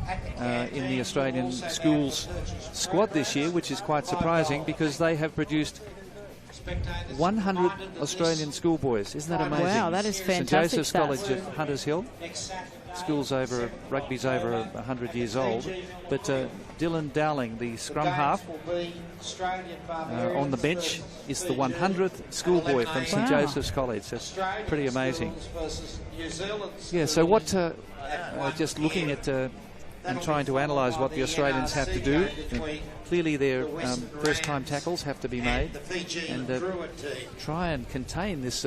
in the Australian Schools squad this year, which is quite surprising because they have produced 100 Australian schoolboys. Isn't that amazing? Wow, that is fantastic. St Joseph's stats. College at Hunters Hill. Rugby's over 100 years old. But Dylan Dowling, the scrum half, on the bench, is the 100th schoolboy from St Joseph's College. That's pretty amazing. Yeah, so what, just looking at and trying to analyse what the Australians have to do, clearly their first-time tackles have to be made and try and contain this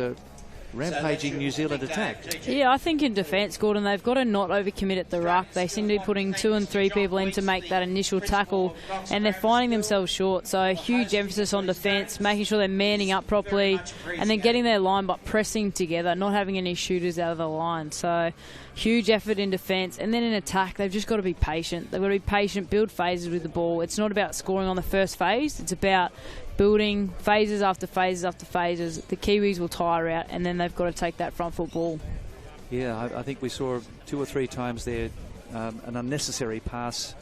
rampaging New Zealand attack. Yeah, I think in defence, Gordon, they've got to not overcommit at the ruck. They seem to be putting 2 and 3 people in to make that initial tackle, and they're finding themselves short. So huge emphasis on defence, making sure they're manning up properly, and then getting their line but pressing together, not having any shooters out of the line. So huge effort in defence, and then in attack, they've just got to be patient. They've got to be patient, build phases with the ball. It's not about scoring on the first phase. It's about building phases after phases after phases. The Kiwis will tire out, and then they've got to take that front foot ball. Yeah, I think we saw 2 or 3 times there an unnecessary pass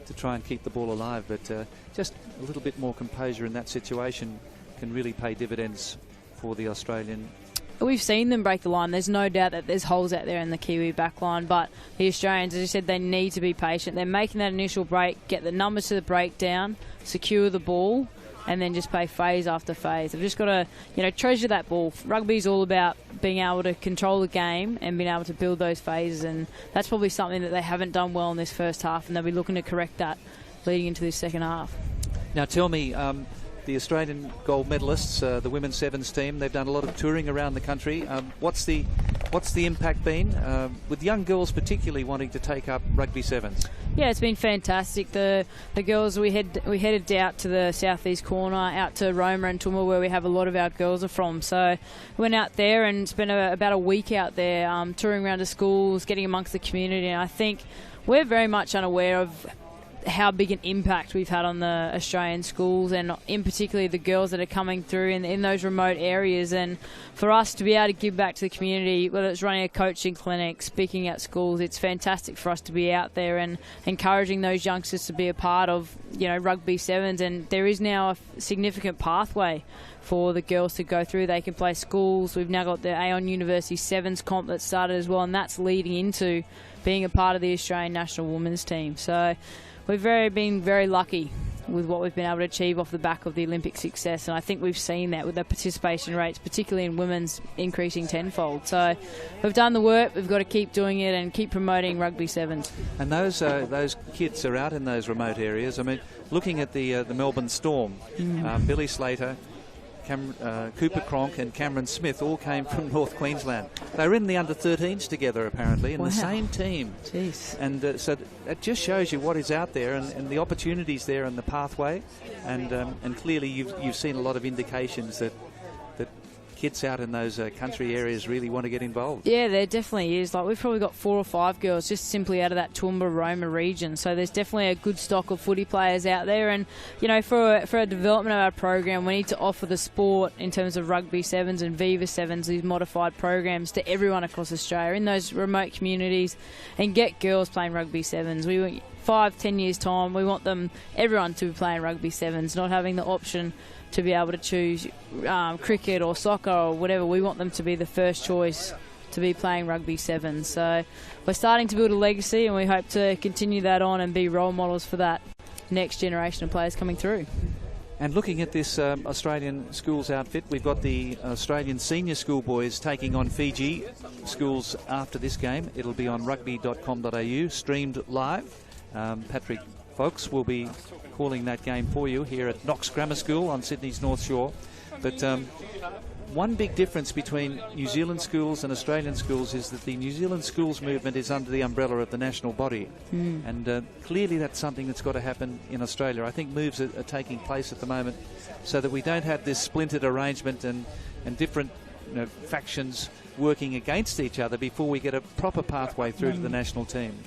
to try and keep the ball alive, but just a little bit more composure in that situation can really pay dividends for the Australian. We've seen them break the line. There's no doubt that there's holes out there in the Kiwi back line, but the Australians, as you said, they need to be patient. They're making that initial break, get the numbers to the breakdown, secure the ball, and then just play phase after phase. They've just got to, treasure that ball. Rugby's all about being able to control the game and being able to build those phases, and that's probably something that they haven't done well in this first half, and they'll be looking to correct that leading into this second half. Now tell me, the Australian gold medalists, the women's sevens team, they've done a lot of touring around the country. What's the impact been, with young girls particularly wanting to take up rugby sevens? Yeah, it's been fantastic. The girls, we headed out to the southeast corner, out to Roma and Toowoomba, where we have a lot of our girls are from. So we went out there and spent about a week out there touring around to schools, getting amongst the community. And I think we're very much unaware of how big an impact we've had on the Australian schools, and in particular the girls that are coming through in those remote areas. And for us to be able to give back to the community, whether it's running a coaching clinic, speaking at schools, it's fantastic for us to be out there and encouraging those youngsters to be a part of rugby sevens. And there is now a significant pathway for the girls to go through. They can play schools. We've now got the Aon University Sevens comp that started as well, and that's leading into being a part of the Australian national women's team. So we've been very lucky with what we've been able to achieve off the back of the Olympic success, and I think we've seen that with the participation rates, particularly in women's, increasing tenfold. So we've done the work, we've got to keep doing it and keep promoting rugby sevens. And those kids are out in those remote areas. I mean, looking at the Melbourne Storm, Billy Slater, Cooper Cronk and Cameron Smith all came from North Queensland. They were in the under-13s together, apparently, in the same team. Jeez. And so it just shows you what is out there and the opportunities there and the pathway. And clearly you've seen a lot of indications that kids out in those country areas really want to get involved. Yeah, there definitely is. We've probably got 4 or 5 girls just simply out of that Toowoomba Roma region. So there's definitely a good stock of footy players out there. And for a development of our program, we need to offer the sport in terms of rugby sevens and Viva sevens, these modified programs, to everyone across Australia in those remote communities, and get girls playing rugby sevens. We want 5-10 years time, we want everyone to be playing rugby sevens, not having the option to be able to choose cricket or soccer or whatever. We want them to be the first choice to be playing rugby sevens. So we're starting to build a legacy, and we hope to continue that on and be role models for that next generation of players coming through. And looking at this Australian schools outfit, we've got the Australian senior schoolboys taking on Fiji Schools after this game. It'll be on Rugby.com.au, streamed live. Patrick Folks will be calling that game for you here at Knox Grammar School on Sydney's North Shore. But one big difference between New Zealand schools and Australian schools is that the New Zealand schools movement is under the umbrella of the national body. And clearly that's something that's got to happen in Australia. I think moves are taking place at the moment so that we don't have this splintered arrangement and different factions working against each other before we get a proper pathway through to the national team.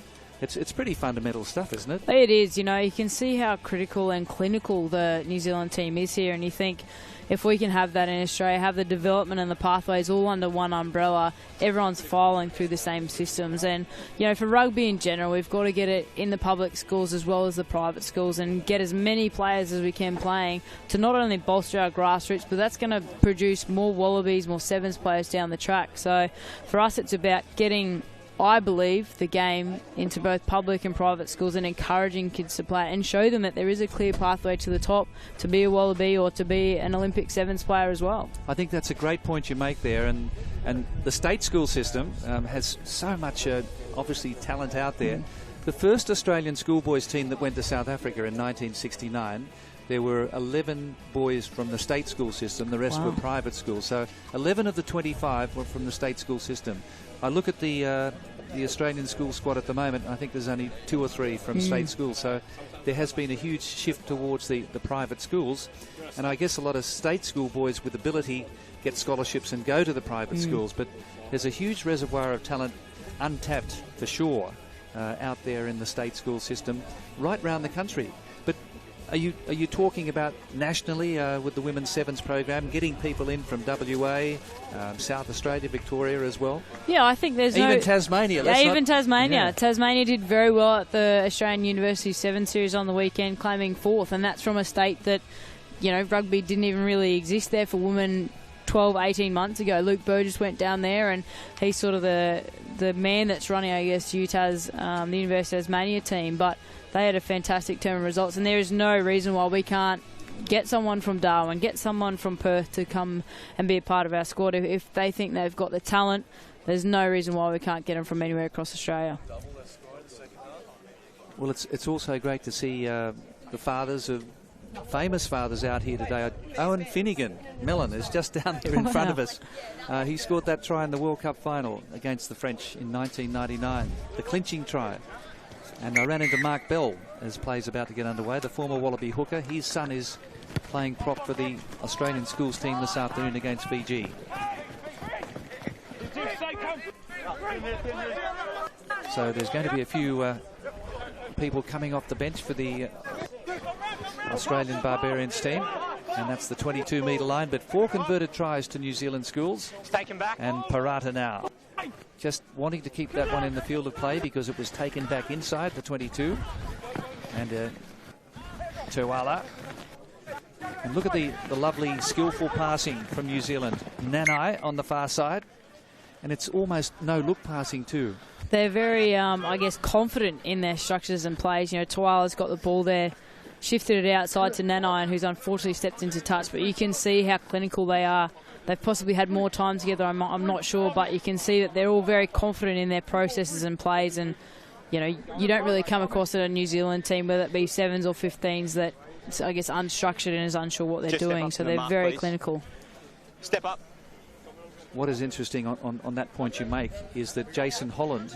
It's pretty fundamental stuff, isn't it? It is. You know, you can see how critical and clinical the New Zealand team is here, and you think if we can have that in Australia, have the development and the pathways all under one umbrella, everyone's filing through the same systems. And, you know, for rugby in general, we've got to get it in the public schools as well as the private schools and get as many players as we can playing to not only bolster our grassroots, but that's going to produce more Wallabies, more Sevens players down the track. So for us, it's about getting, I believe, the game into both public and private schools and encouraging kids to play and show them that there is a clear pathway to the top to be a Wallaby or to be an Olympic Sevens player as well. I think that's a great point you make there, and the state school system has so much, obviously, talent out there. The first Australian schoolboys team that went to South Africa in 1969, there were 11 boys from the state school system, the rest were private schools. So 11 of the 25 were from the state school system. I look at the Australian school squad at the moment, I think there's only 2 or 3 from state schools. So there has been a huge shift towards the private schools. And I guess a lot of state school boys with ability get scholarships and go to the private schools. But there's a huge reservoir of talent, untapped for sure, out there in the state school system right around the country. But are you talking about nationally with the Women's Sevens program, getting people in from WA, South Australia, Victoria as well? Yeah, I think there's even Tasmania. Yeah, even Tasmania. Yeah. Tasmania did very well at the Australian University Sevens Series on the weekend, claiming 4th, and that's from a state that, you know, rugby didn't even really exist there for women 12, 18 months ago. Luke Burgess went down there, and he's sort of the man that's running, I guess, UTAS, the University of Tasmania team. But they had a fantastic term of results, and there is no reason why we can't get someone from Darwin, get someone from Perth to come and be a part of our squad. If they think they've got the talent, there's no reason why we can't get them from anywhere across Australia. Well, it's also great to see the fathers of famous fathers out here today. Owen Finnegan, Mellon, is just down there in front of us. He scored that try in the World Cup final against the French in 1999, the clinching try. And I ran into Mark Bell as play's about to get underway, the former Wallaby hooker. His son is playing prop for the Australian schools team this afternoon against Fiji. So there's going to be a few people coming off the bench for the Australian Barbarians team, and that's the 22-metre line, but 4 converted tries to New Zealand schools. And Parata now just wanting to keep that one in the field of play because it was taken back inside the 22. And Tuala. And look at the lovely skillful passing from New Zealand. Nanai on the far side, and it's almost no-look passing too. They're very, I guess, confident in their structures and plays. You know, Tuala's got the ball there, shifted it outside to Nanai, who's unfortunately stepped into touch, but you can see how clinical they are. They've possibly had more time together, I'm not sure, but you can see that they're all very confident in their processes and plays, and, you know, you don't really come across at a New Zealand team, whether it be 7s or 15s, that, I guess, unstructured and is unsure what they're doing, so they're very clinical. Step up. What is interesting on that point you make is that Jason Holland,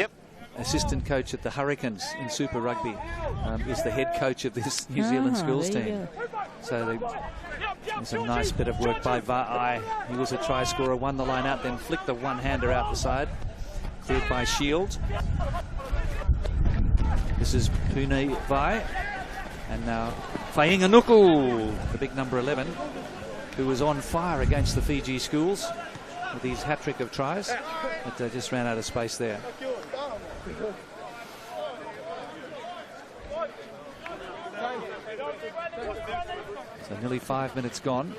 assistant coach at the Hurricanes in Super Rugby, is the head coach of this New Zealand schools team. So there's a nice bit of work by Va'ai. He was a try scorer, won the line out, then flicked the one-hander out the side. Cleared by Shield. This is Pune Vai. And now Fainganuku, the big number 11, who was on fire against the Fiji schools with his hat-trick of tries, but just ran out of space there. So nearly 5 minutes gone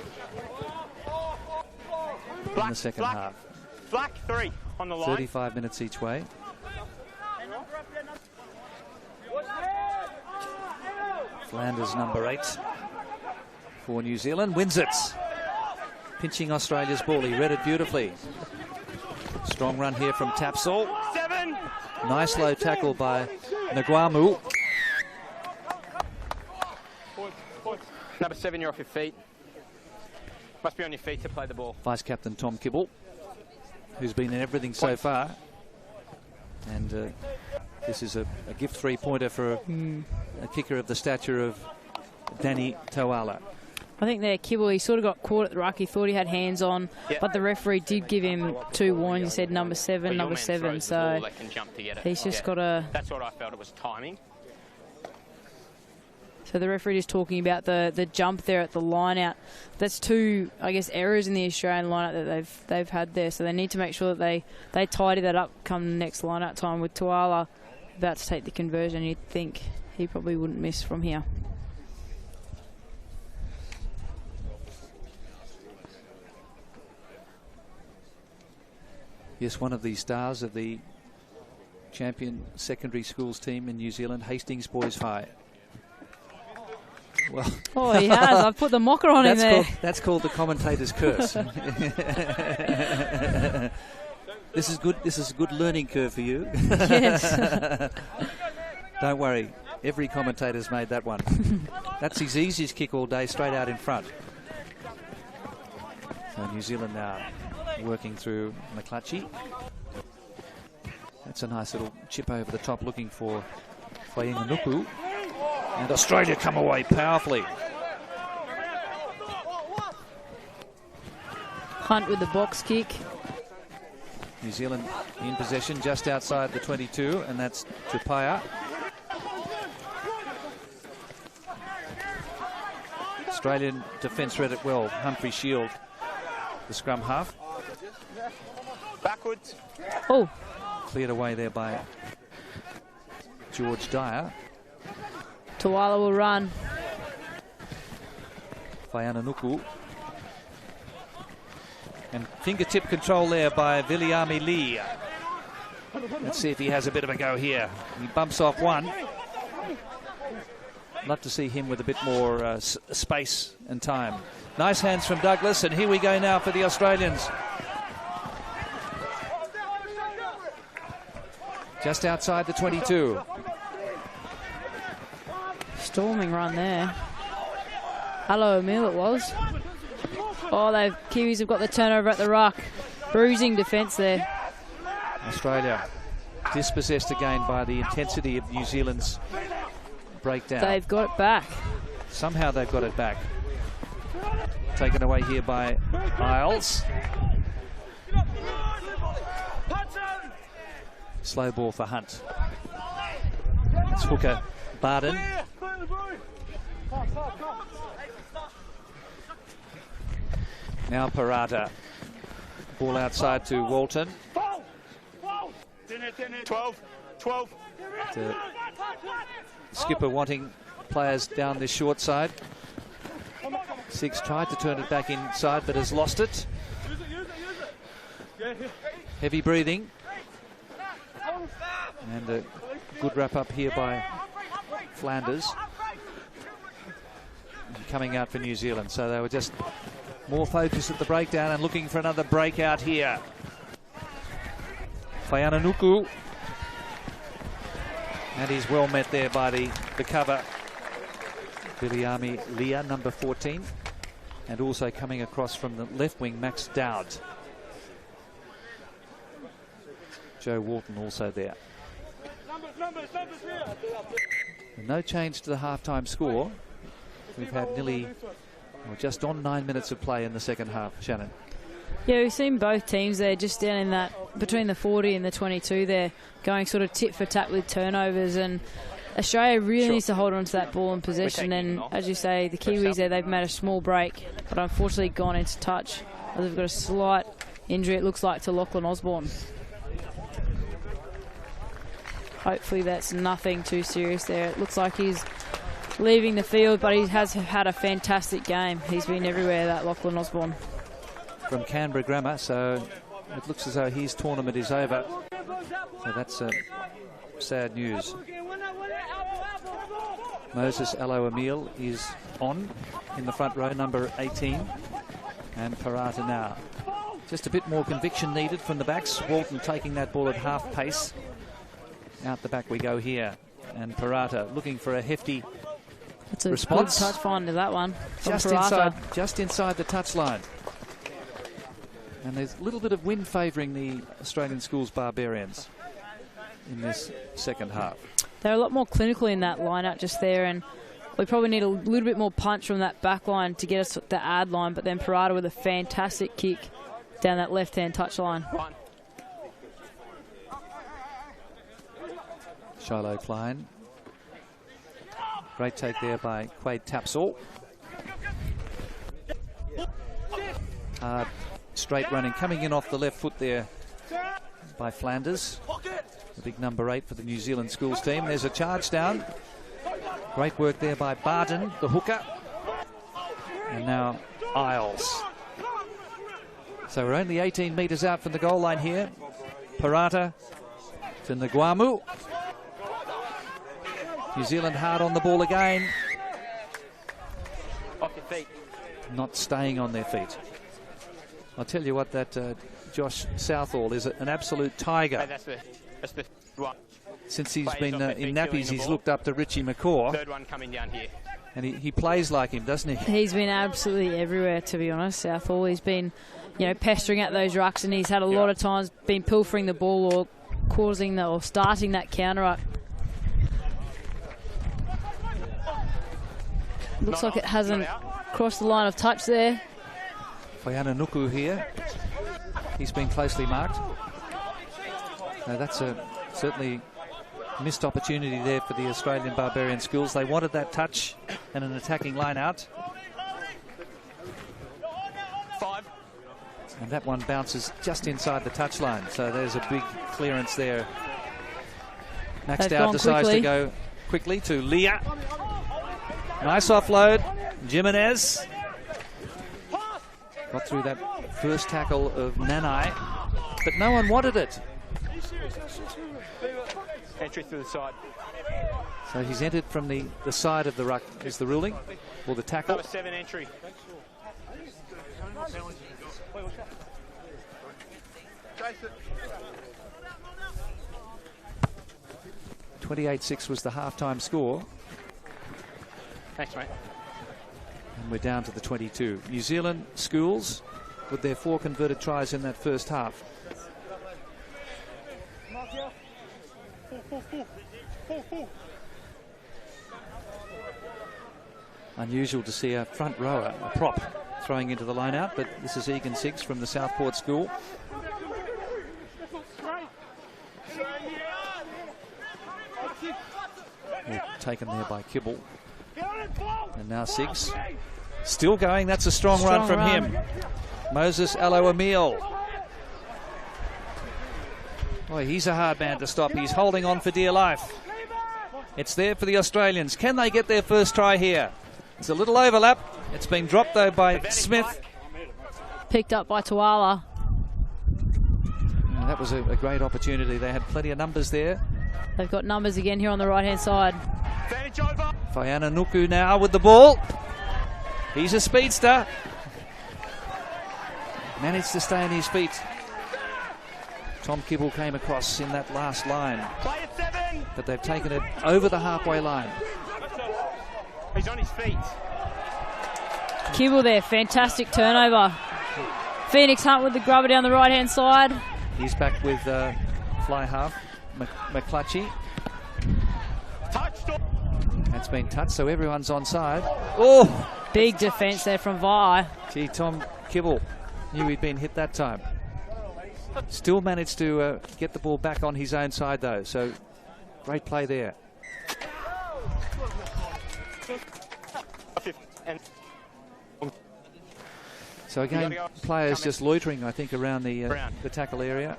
in the second half. Black 3 on the line. 35 minutes each way. Flanders, number 8 for New Zealand, wins it. Pinching Australia's ball, he read it beautifully. Strong run here from Tapsall. 7. Nice low tackle by Nguamu. Number 7, you're off your feet. Must be on your feet to play the ball. Vice Captain Tom Kibble, who's been in everything so far. And this is a gift 3-pointer for a kicker of the stature of Danny Tuala. I think there, Kibble, he sort of got caught at the ruck. He thought he had hands on, but the referee did give him 2 warnings. He said number 7, number 7. So he's just got to... That's what I felt, it was timing. So the referee is talking about the jump there at the line out. That's 2, I guess, errors in the Australian line out that they've had there. So they need to make sure that they tidy that up come the next line out time with Tuala about to take the conversion. You'd think he probably wouldn't miss from here. Yes, one of the stars of the champion secondary schools team in New Zealand, Hastings Boys High. Well, oh, he has. I've put the mocker on him there. That's called the commentator's curse. This is good. This is a good learning curve for you. Yes. Don't worry. Every commentator's made that one. That's his easiest kick all day, straight out in front. So New Zealand now working through McClutchy. That's a nice little chip over the top, looking for Whainganuku. And Australia come away powerfully. Hunt with the box kick. New Zealand in possession just outside the 22, and that's Tupaya. Australian defence read it well. Humphrey Shield, the scrum half. Backwards. Oh. Cleared away there by George Dyer. Tuala will run. Whainganuku. And fingertip control there by Viliami Lee. Let's see if he has a bit of a go here. He bumps off one. Love to see him with a bit more space and time. Nice hands from Douglas, and here we go now for the Australians. Just outside the 22. Storming run there. Hello, Emil, it was. Oh, Kiwis have got the turnover at the ruck. Bruising defence there. Australia dispossessed again by the intensity of New Zealand's breakdown. They've got it back. Somehow they've got it back. Taken away here by Isles. Slow ball for Hunt. It's hooker Barden. Now Parata. Ball outside to Walton. 12. Skipper wanting players down this short side. Six tried to turn it back inside but has lost it. Heavy breathing. And a good wrap up here by Flanders. Coming out for New Zealand. So they were just more focused at the breakdown and looking for another breakout here. Whainganuku. And he's well met there by the cover. Viliami Leah, number 14. And also coming across from the left wing, Max Dowd. Joe Walton also there. No change to the halftime score. We've had nearly, just on 9 minutes of play in the second half. Shannon. Yeah, we've seen both teams there just down in that, between the 40 and the 22 there, going sort of tit for tat with turnovers, and Australia really needs to hold on to that ball in possession. And as you say, the Kiwis there, they've made a small break, but unfortunately gone into touch. They've got a slight injury, it looks like, to Lachlan Osborne. Hopefully that's nothing too serious there. It looks like he's leaving the field, but he has had a fantastic game. He's been everywhere, that Lachlan Osborne. From Canberra Grammar, so it looks as though his tournament is over. So that's sad news. Moses Alo Emil is on in the front row, number 18. And Parata now. Just a bit more conviction needed from the backs. Walton taking that ball at half pace. Out the back we go here. And Parata looking for a hefty That's a response. Good touch find to that one. Just inside the touchline. And there's a little bit of wind favouring the Australian Schools Barbarians in this second half. They're a lot more clinical in that lineup just there, and We probably need a little bit more punch from that back line to get us the ad line, but then Parata with a fantastic kick down that left-hand touch line. Shiloh Klein. Great take there by Quade Tapsall. Hard, straight running, coming in off the left foot there by Flanders. The big number 8 for the New Zealand Schools team. There's a charge down. Great work there by Barton, the hooker. And now Isles. So we're only 18 metres out from the goal line here. Parata to Nguamu. New Zealand hard on the ball again. Off your feet. Not staying on their feet. I'll tell you what, that Josh Southall is an absolute tiger. Hey, that's the one. Since he's been in nappies, he's looked up to Richie McCaw. Third one coming down here. And he plays like him, doesn't he? He's been absolutely everywhere, to be honest, Southall. He's been, pestering at those rucks, and he's had a lot of times been pilfering the ball or causing or starting that counter-up. Looks like it hasn't crossed the line of touch there. Waiana Nuku here. He's been closely marked. Now that's a certainly missed opportunity there for the Australian Barbarian Schools. They wanted that touch and an attacking line out. 5. And that one bounces just inside the touchline. So there's a big clearance there. Max Dowd decides to go quickly to Leah. Nice offload. Jimenez got through that first tackle of Nanai, but no one wanted it. Entry through the side. So he's entered from the side of the ruck is the ruling, or the tackle. Number 7 entry. 28-6 was the halftime score. Thanks, mate. And we're down to the 22. New Zealand Schools with their 4 converted tries in that first half. Unusual to see a front rower, a prop, throwing into the line out, but this is Egan Siggs from the Southport school. Taken there by Kibble. And now Siggs still going. That's a strong run from him. Moses Aloha-Emile. Boy, he's a hard man to stop. He's holding on for dear life. It's there for the Australians. Can they get their first try here? It's a little overlap. It's been dropped though by Smith. Picked up by Tuala. That was a great opportunity. They had plenty of numbers there. They've got numbers again here on the right-hand side. Waiana Nuku now with the ball. He's a speedster. Managed to stay on his feet. Tom Kibble came across in that last line. But they've taken it over the halfway line. He's on his feet. Kibble there, fantastic turnover. Phoenix Hunt with the grubber down the right-hand side. He's back with fly half, McClutchy. That's been touched, so everyone's onside. Oh! Big defence there from Vi. Gee, Tom Kibble knew he'd been hit that time. Still managed to get the ball back on his own side, though, so great play there. So again, players just loitering, I think, around the tackle area.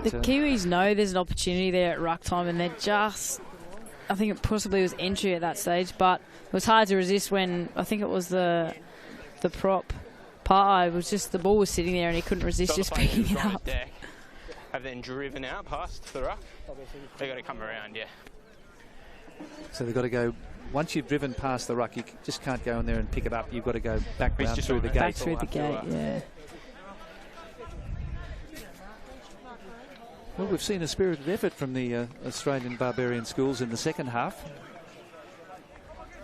The Kiwis know there's an opportunity there at ruck time, and they're just... I think it possibly was entry at that stage, but it was hard to resist when I think it was the prop. It was just the ball was sitting there and he couldn't resist just picking it up. Have then driven out past the ruck. They got to come around, yeah. So they've got to go. Once you've driven past the ruck, you just can't go in there and pick it up. You've got to go back round through the gate. Back through the gate, yeah. Well, we've seen a spirited effort from the Australian Barbarian Schools in the second half.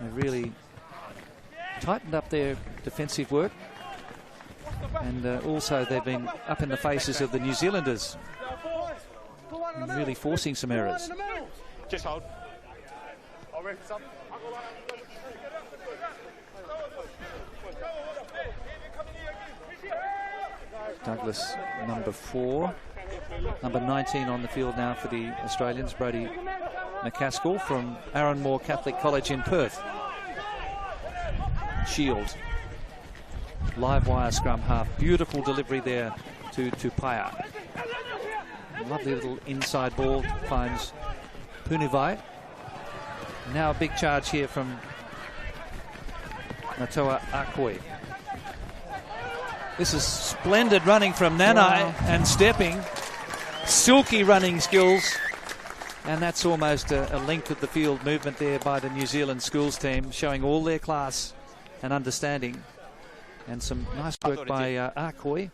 They really tightened up their defensive work. And also they've been up in the faces of the New Zealanders, and really forcing some errors. Just hold. Douglas, number 4. Number 19 on the field now for the Australians, Brodie McCaskill from Arranmore Catholic College in Perth. Shield. Live wire scrum half. Beautiful delivery there to Pattaya. Lovely little inside ball finds Punivai. Now a big charge here from Natoa Akoi. This is splendid running from Nanai and stepping. Silky running skills. And that's almost a length of the field movement there by the New Zealand schools team, showing all their class and understanding. And some nice work by Akoi,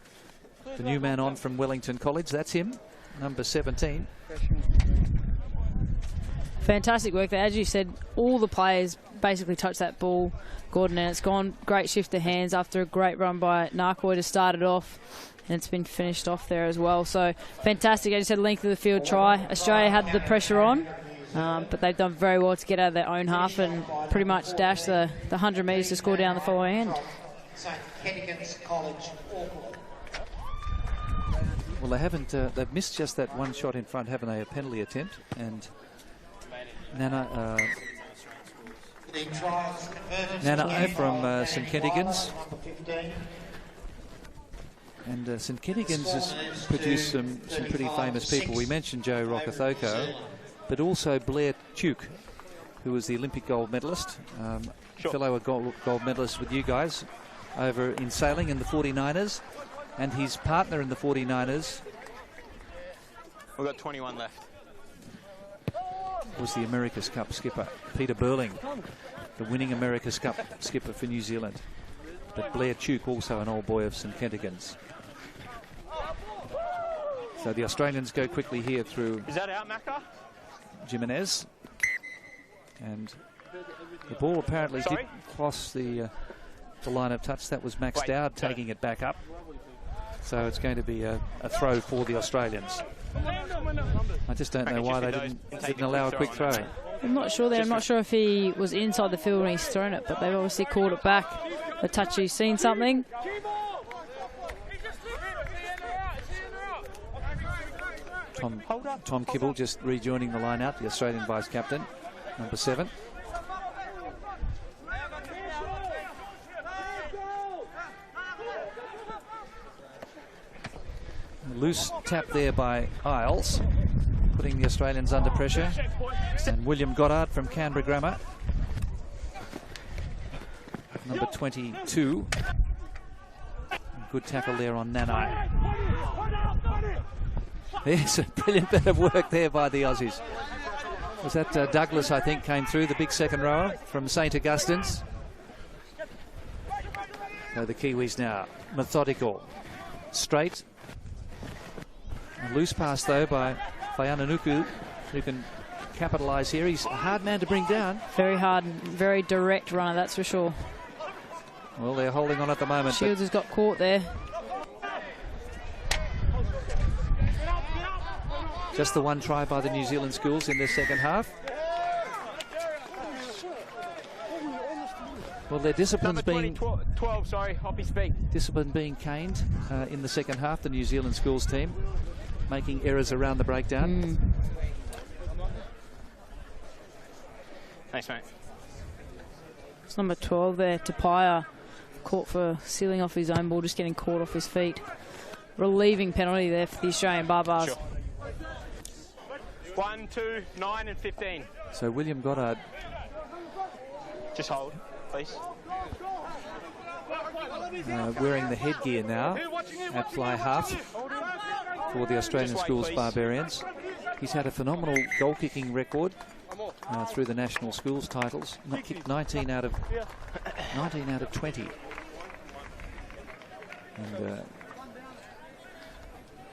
the new man on from Wellington College. That's him, number 17. Fantastic work there. As you said, all the players basically touched that ball, Gordon, and it's gone. Great shift of hands after a great run by Narkoi to start it off, and it's been finished off there as well. So fantastic. As you said, length of the field try. Australia had the pressure on, but they've done very well to get out of their own half and pretty much dash the 100 metres to score down the following end. Well, they haven't. They've missed just that one shot in front, haven't they? A penalty attempt, and Nana from St Kentigans. And St Kentigans has produced some pretty famous people. We mentioned Joe Rokothoko, but also Blair Tuke, who was the Olympic gold medalist, fellow gold medalist with you guys over in sailing in the 49ers, and his partner in the 49ers. We've got 21 left. Was the America's Cup skipper, Peter Burling, the winning America's Cup skipper for New Zealand. But Blair Tuke, also an old boy of St Kentigans. So the Australians go quickly here through. Is that out, Macca? Jimenez. And the ball apparently did cross the line of touch. That was Max Dowd taking it back up. So it's going to be a throw for the Australians. I just don't know why they didn't allow a quick throw. I'm not sure there. I'm not sure if he was inside the field when he's thrown it, but they've obviously called it back. The touchy's seen something. Tom Kibble just rejoining the line out, the Australian vice captain, number 7. Loose tap there by Isles, putting the Australians under pressure. And William Goddard from Canberra Grammar, number 22. Good tackle there on Nanai. There's a brilliant bit of work there by the Aussies. Was that Douglas, I think, came through, the big second rower from St Augustine's. So the Kiwis now, methodical, straight. A loose pass, though, by Whaiananuku, who can capitalise here. He's a hard man to bring down. Very hard and very direct runner, that's for sure. Well, they're holding on at the moment. Shields has got caught there. Just the one try by the New Zealand schools in their second half. Well, their discipline's being 12, sorry, Hoppy speak. Discipline being caned in the second half. The New Zealand schools team making errors around the breakdown. Thanks, mate. It's number 12 there, Tapia, caught for sealing off his own ball, just getting caught off his feet. Relieving penalty there for the Australian Barbars. Sure. 1, 2, 9 and 15. So William Goddard. Just hold, please. Wearing the headgear now at fly half for the Australian Schools Barbarians. He's had a phenomenal goal kicking record through the national schools titles. Kicked 19 out of 20. And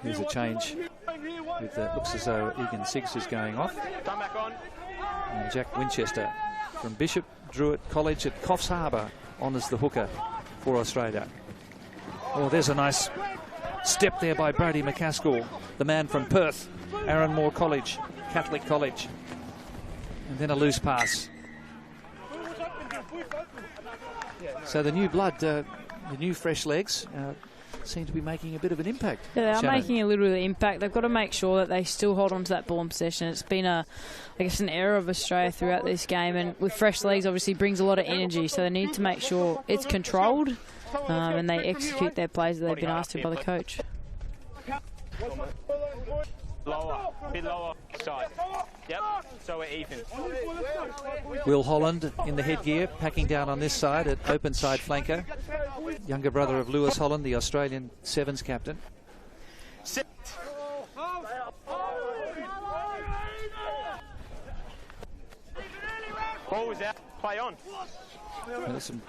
here's a change. With looks as though Egan Siggs is going off. And Jack Winchester from Bishop Druitt College at Coffs Harbour honours the hooker for Australia. Oh, there's a nice step there by Brodie McCaskill, the man from Perth, Arranmore College, Catholic College. And then a loose pass So the new blood, the new fresh legs seem to be making a bit of an impact. Yeah, they are Shannon. making a little bit of impact. They've got to make sure that they still hold on to that ball in possession. It's been I guess, an error of Australia throughout this game, and with fresh legs, obviously brings a lot of energy. So they need to make sure it's controlled, and they execute their plays that they've been asked to by the coach. Lower, bit lower side. Yep, so we're even. Will Holland in the headgear, packing down on this side at open side flanker. Younger brother of Lewis Holland, the Australian Sevens captain. Sit. Ball was out, play on. Well, there's some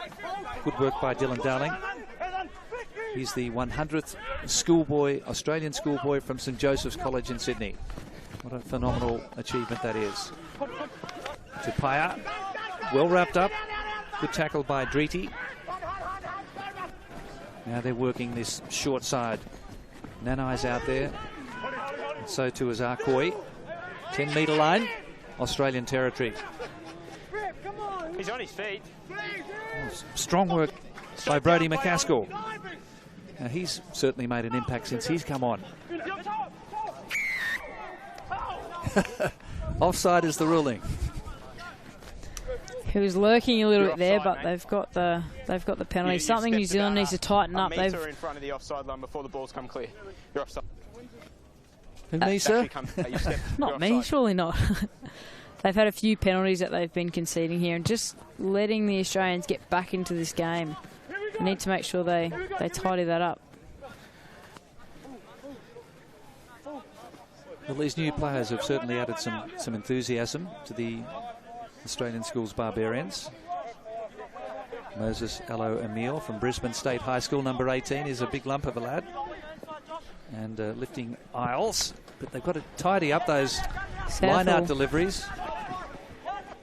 good work by Dylan Darling. He's the 100th Australian schoolboy from St Joseph's College in Sydney. What a phenomenal achievement that is. Pattaya, well wrapped up. Good tackle by Driti. Now they're working this short side. Nanai's out there. And so too is Arkoi. 10-metre line, Australian territory. He's on his feet. Oh, strong work by Brodie McCaskill. Now he's certainly made an impact since he's come on. Offside is the ruling. He was lurking a little bit there, but they've got the penalty. Something New Zealand needs to tighten up. They've in front of the offside line before the ball's come clear. You're offside. Who, me, sir? Not me, surely not. They've had a few penalties that they've been conceding here, and just letting the Australians get back into this game. They need to make sure they tidy that up. Well, these new players have certainly added some enthusiasm to the Australian Schools Barbarians. Moses Alo Emile from Brisbane State High School, number 18, is a big lump of a lad. And lifting aisles, but they've got to tidy up those line-out deliveries.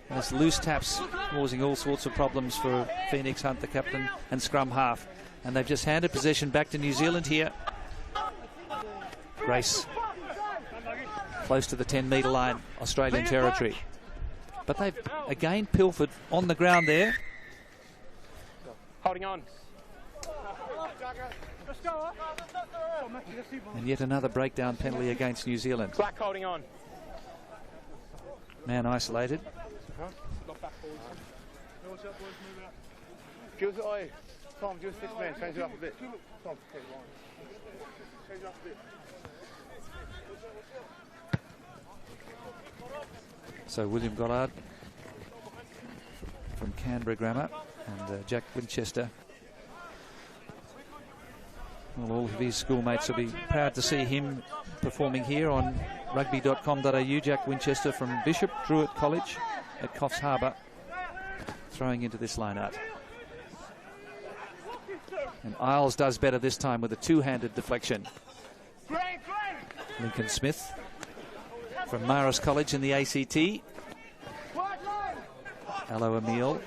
Those loose taps causing all sorts of problems for Phoenix Hunt, the captain, and scrum half. And they've just handed possession back to New Zealand here. Grace close to the 10-metre line, Australian territory. But they've again pilfered on the ground there. Holding on. And yet another breakdown penalty against New Zealand. Black holding on. Man isolated. Give us, oi, Tom, give us 6 men, change it up a bit. Tom, change it up a bit. So William Goddard from Canberra Grammar and Jack Winchester. Well, all of his schoolmates will be proud to see him performing here on Rugby.com.au. Jack Winchester from Bishop Druitt College at Coffs Harbour, throwing into this line-out. And Isles does better this time with a two-handed deflection. Lincoln Smith from Marist College in the ACT. Alo Emile.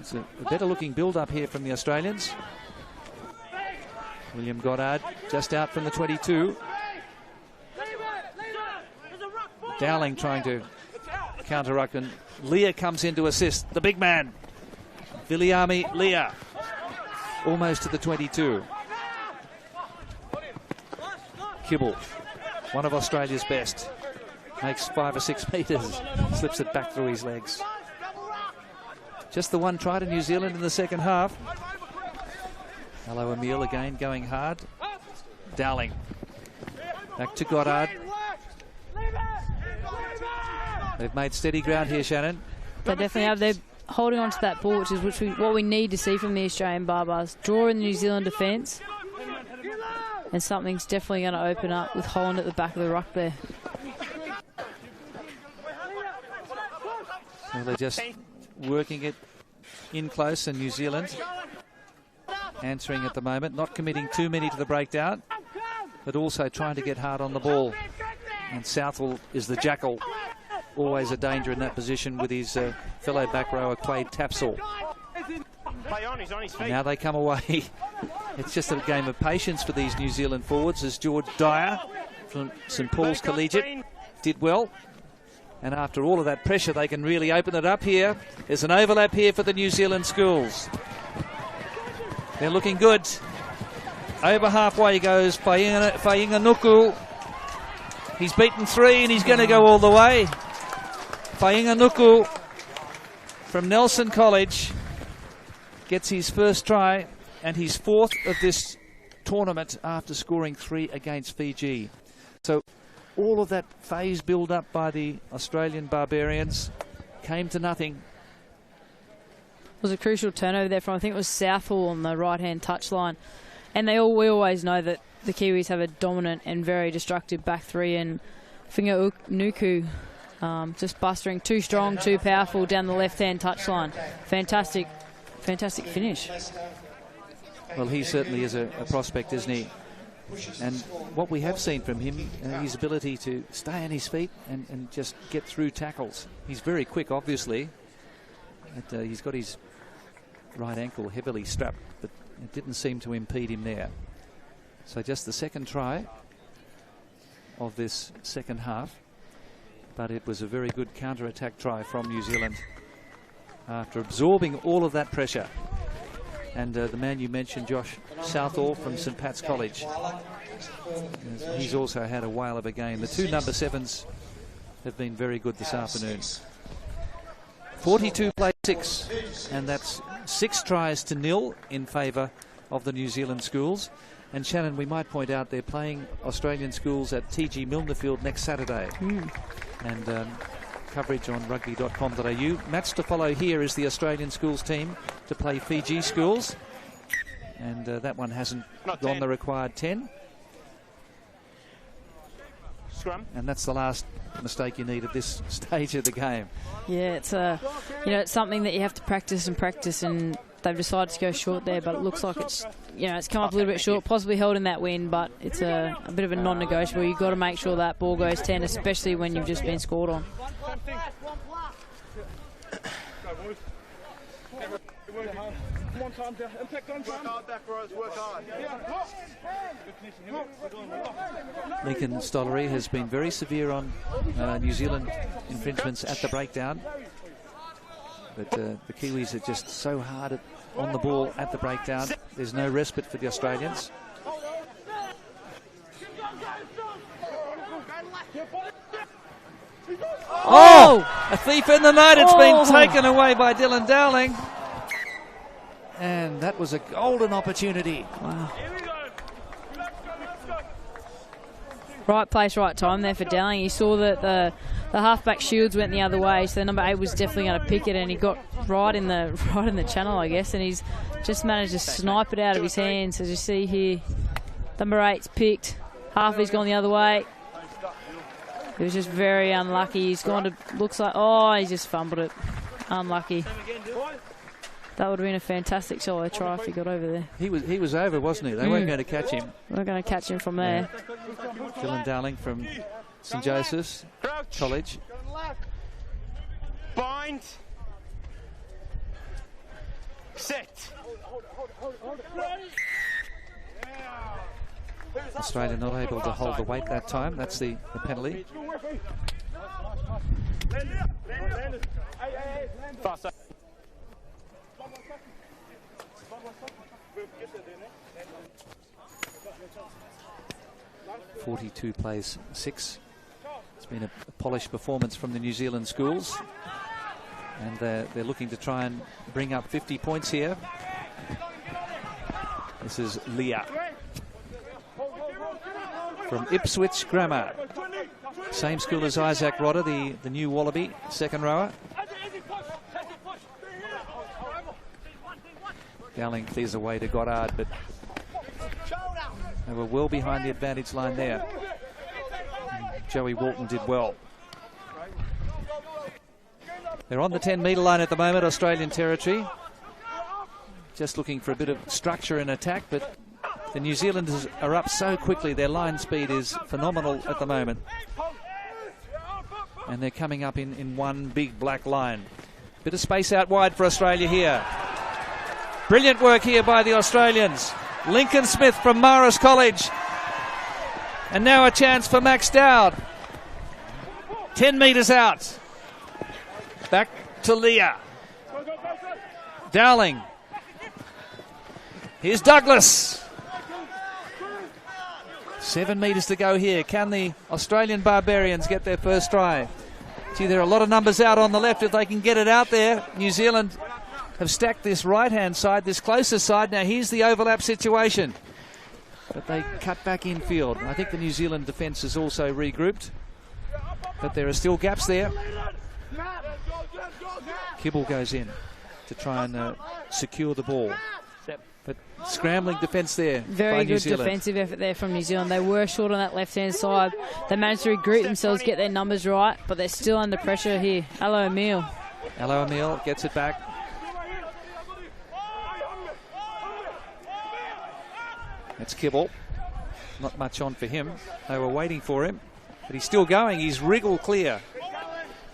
It's a better looking build-up here from the Australians. William Goddard just out from the 22. Dowling trying to counter-ruck, and Leah comes in to assist. The big man, Viliami Leah, almost to the 22. Kibble, one of Australia's best, makes 5 or 6 metres, slips it back through his legs. Just the one try to New Zealand in the second half. Alo Emile again going hard. Dowling back to Goddard. They've made steady ground here, Shannon. They definitely have. They're holding on to that ball, which is what we need to see from the Australian Barbars. Draw in the New Zealand defence, and something's definitely going to open up with Holland at the back of the ruck there. Well, they're just working it in close, and New Zealand answering at the moment, not committing too many to the breakdown, but also trying to get hard on the ball. And Southwell is the jackal, always a danger in that position with his fellow back rower Quade Tapsell. And now they come away. It's just a game of patience for these New Zealand forwards, as George Dyer from St Paul's Collegiate did well. And after all of that pressure, they can really open it up here. There's an overlap here for the New Zealand Schools. They're looking good. Over halfway goes Fainganuku. He's beaten 3 and he's going to go all the way. Fainganuku from Nelson College gets his first try and his 4th of this tournament after scoring 3 against Fiji. So all of that phase build up by the Australian Barbarians came to nothing. It was a crucial turnover there from, I think it was Southport on the right-hand touchline. And we always know that the Kiwis have a dominant and very destructive back 3, and Fainganuku just bustering, too strong, too powerful down the left-hand touchline. Fantastic finish. Well, he certainly is a prospect, isn't he? And what we have seen from him, his ability to stay on his feet and just get through tackles. He's very quick, obviously. But, he's got his right ankle heavily strapped, but it didn't seem to impede him there. So just the second try of this second half, but it was a very good counter-attack try from New Zealand after absorbing all of that pressure. And the man you mentioned, Josh Southall from St Pat's College, he's also had a whale of a game. The 2 number 7s have been very good this afternoon. 42 plays 6, and that's 6 tries to 0 in favour of the New Zealand Schools. And Shannon, we might point out they're playing Australian Schools at TG Milnerfield next Saturday. And coverage on Rugby.com.au. Match to follow here is the Australian Schools team to play Fiji Schools. And that one hasn't gone the required 10. Scrum. And that's the last mistake you need at this stage of the game. Yeah, it's it's something that you have to practice, and they've decided to go short there, but it looks like it's come up a little bit short, possibly held in that win, but it's a bit of a non-negotiable. You've got to make sure that ball goes 10, especially when you've just been scored on. Lincoln Stollery has been very severe on New Zealand infringements at the breakdown. But the Kiwis are just so hard on the ball at the breakdown. There's no respite for the Australians. Oh! A thief in the night. It's been taken away by Dylan Dowling. And that was a golden opportunity. Wow. Right place, right time there for Dowling. He saw that the halfback shields went the other way, so number 8 was definitely going to pick it, and he got right in the channel, I guess, and he's just managed to snipe it out of his hands. As you see here, number 8's picked. Half-he's gone the other way. He was just very unlucky. He's gone to, looks like, he just fumbled it. Unlucky. That would have been a fantastic solo try if he got over there. He was over, wasn't he? They weren't going to catch him. They weren't going to catch him from there. Dylan Dowling from St Joseph's College. Bind. Set. Australia not able to hold the weight that time. That's the penalty. Faster. 42 plays 6. It's been a polished performance from the New Zealand Schools, and they're looking to try and bring up 50 points here. This is Leah from Ipswich Grammar, same school as Isaac Rodder, the new Wallaby second rower. Dowling clears away to Goddard, but they were well behind the advantage line there. Joey Walton did well. They're on the 10-metre line at the moment, Australian territory. Just looking for a bit of structure in attack, but the New Zealanders are up so quickly. Their line speed is phenomenal at the moment. And they're coming up in one big black line. Bit of space out wide for Australia here. Brilliant work here by the Australians. Lincoln Smith from Marist College. And now a chance for Max Dowd. 10 metres out. Back to Leah. Dowling. Here's Douglas. 7 metres to go here. Can the Australian Barbarians get their first try? Gee, there are a lot of numbers out on the left if they can get it out there. New Zealand have stacked this right-hand side, this closer side. Now here's the overlap situation. But they cut back infield. I think the New Zealand defence is also regrouped. But there are still gaps there. Kibble goes in to try and secure the ball. But scrambling defence there. Very good defensive effort there from New Zealand. They were short on that left-hand side. They managed to regroup themselves, get their numbers right, but they're still under pressure here. Aloha Emil. Aloha Emil gets it back. That's Kibble. Not much on for him. They were waiting for him, but he's still going. He's wriggled clear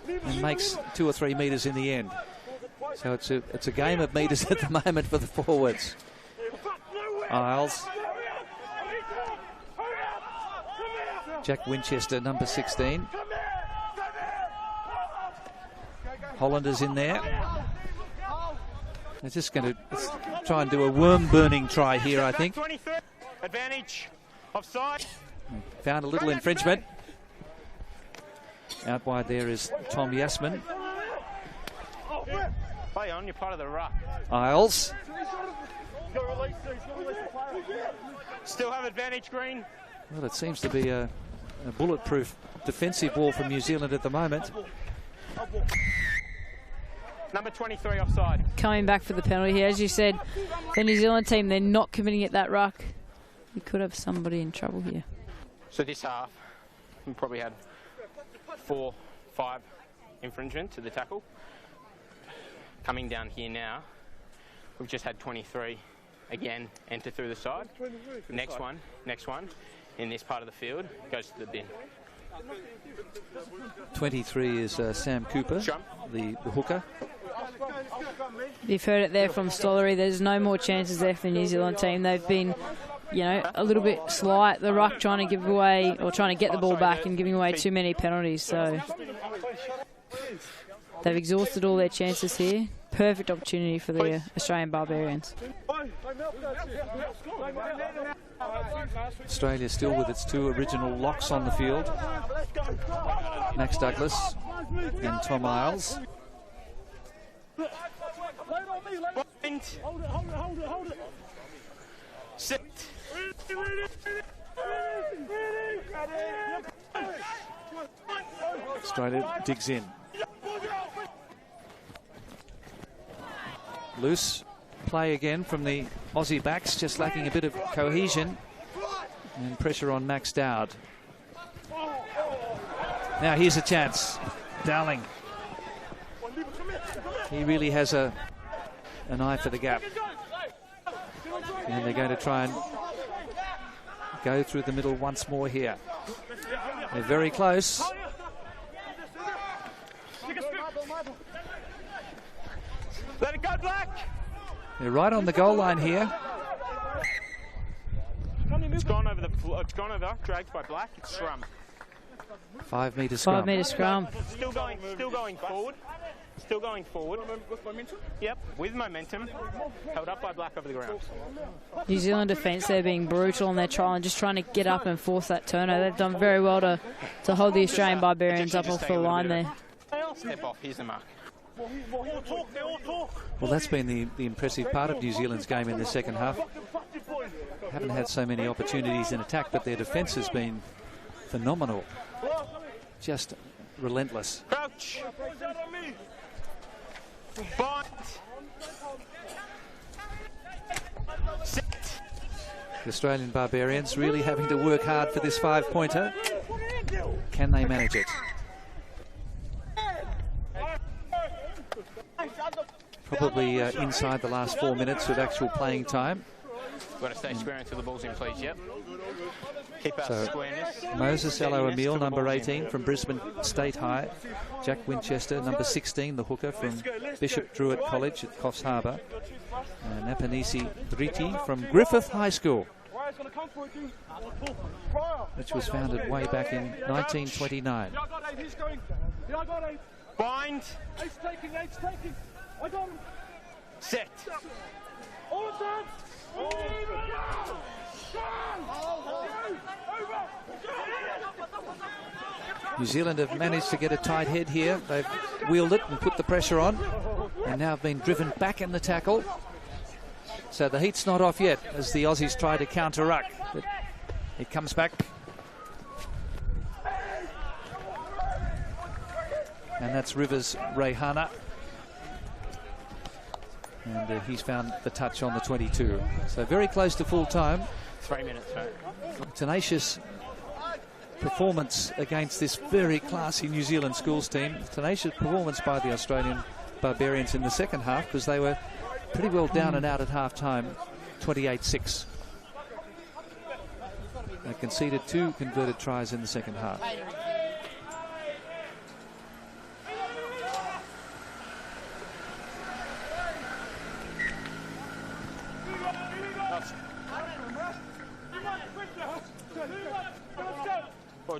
and makes 2 or 3 metres in the end. So it's a game of metres at the moment for the forwards. Isles. Jack Winchester, number 16. Hollander's in there. They're just going to try and do a worm-burning try here, I think. Advantage. Offside. Found a little infringement. Out wide there is Tom Yasmin. Play on, you're part of the ruck. Isles. Still have advantage, Green. Well, it seems to be a bulletproof defensive ball from New Zealand at the moment. Number 23 offside. Coming back for the penalty here. As you said, the New Zealand team, they're not committing at that ruck. You could have somebody in trouble here. So this half, we probably had 4, 5 infringements to the tackle. Coming down here now, we've just had 23 again enter through the side. Next one in this part of the field goes to the bin. 23 is Sam Cooper, the hooker. You've heard it there from Stollery. There's no more chances there for the New Zealand team. They've been, you know, a little bit sly at the ruck, trying to give away or trying to get the ball back and giving away too many penalties. So they've exhausted all their chances here. Perfect opportunity for the Australian Barbarians. Australia still with its 2 original locks on the field. Max Douglas and Tom Isles. Sit. Australia digs in. Loose play again from the Aussie backs, just lacking a bit of cohesion. And pressure on Max Dowd. Now here's a chance. Dowling. He really has an eye for the gap. And they're going to try and go through the middle once more here. They're very close. Let it go, Black. They're right on the goal line here. It's gone over dragged by Black. It's scrum. 5 metre scrum. 5 metre scrum. Still going forward. Still going forward. With momentum? Yep, with momentum. Held up by Black over the ground. New Zealand defence, they're being brutal on their trial and just trying to get up and force that turnover. They've done very well to hold the Australian Barbarians up off the line there. Step off, here's the mark. Well, that's been the impressive part of New Zealand's game in the second half. Haven't had so many opportunities in attack, but their defence has been phenomenal. Just relentless. Crouch. Bind. Sit. The Australian Barbarians really having to work hard for this 5-pointer. Can they manage it? Probably inside the last 4 minutes of actual playing time. We've got to stay square until the ball's in, please. Yep. Keep our squareness. Moses Aloha Emil, number 18 from Brisbane State High. Jack Winchester, number 16, the hooker from Bishop Druitt College at Coffs Harbour. And Apanisi Driti from Griffith High School. which was founded way back in 1929. Bind. Set. New Zealand have managed to get a tight head here. They've wheeled it and put the pressure on, and now have been driven back in the tackle. So the heat's not off yet as the Aussies try to counter-ruck. But it comes back. And that's Rivers Reihana. And he's found the touch on the 22. So very close to full time. 3 minutes, mate. Tenacious performance against this very classy New Zealand Schools team. Tenacious performance by the Australian Barbarians in the second half, because they were pretty well down and out at half-time, 28-6. They conceded 2 converted tries in the second half.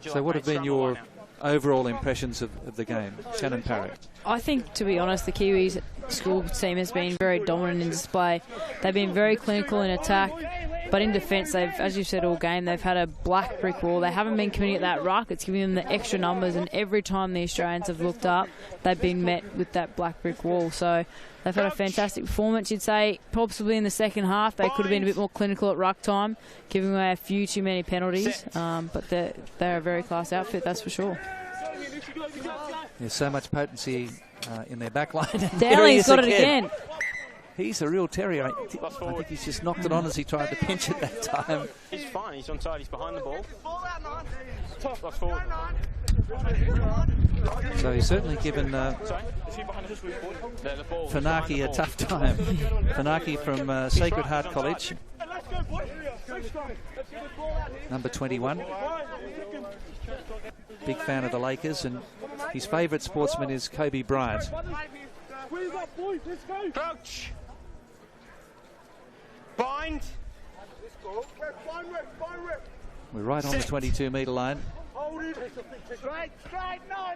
So what have been your overall impressions of the game? Shannon Parry. I think, to be honest, the Kiwis school team has been very dominant in display. They've been very clinical in attack, but in defence, they've, as you've said all game, they've had a black brick wall. They haven't been committing at that ruck. It's giving them the extra numbers, and every time the Australians have looked up, they've been met with that black brick wall. So they've had a fantastic performance. You'd say possibly in the second half they could have been a bit more clinical at ruck time, giving away a few too many penalties. But they're a very class outfit, that's for sure. There's so much potency in their back line. Dowling's got it again. He's a real terrier. I think he's just knocked it on as he tried to pinch it that time. He's fine. He's onside. He's behind the ball. Lost forward. So he's certainly given Funaki a tough time. Funaki from Sacred Heart College, number 21. Big fan of the Lakers, and his favourite sportsman is Kobe Bryant. Crouch. Bind. We're right on the 22-metre line. Straight, no.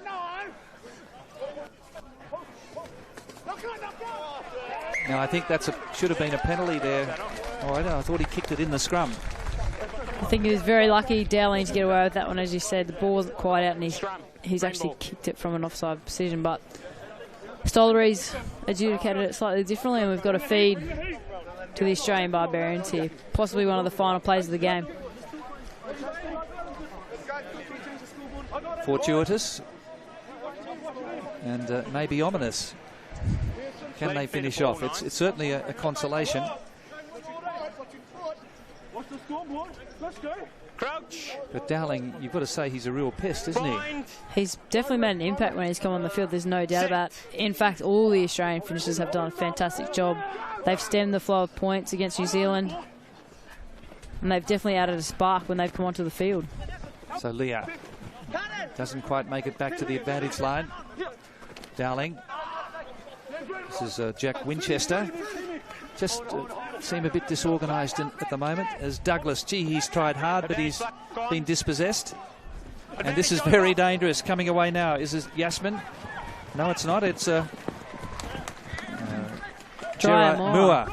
Now I think that's should have been a penalty there. Oh, I thought he kicked it in the scrum. I think he was very lucky, Dowling, to get away with that one. As you said, the ball wasn't quite out, and he's actually kicked it from an offside position. But Stollery's adjudicated it slightly differently, and we've got a feed to the Australian Barbarians here. Possibly one of the final plays of the game. Fortuitous and maybe ominous. Can they finish off? It's certainly a consolation. Crouch. But Dowling, you've got to say he's a real pest, isn't he? He's definitely made an impact when he's come on the field, there's no doubt about it. In fact, all the Australian finishers have done a fantastic job. They've stemmed the flow of points against New Zealand, and they've definitely added a spark when they've come onto the field. So Leah doesn't quite make it back to the advantage line. Dowling. This is Jack Winchester. Just seem a bit disorganised at the moment as Douglas. Gee, he's tried hard, but he's been dispossessed. And this is very dangerous. Coming away now. Is it Yasmin? No, it's not. It's Gerard Moore.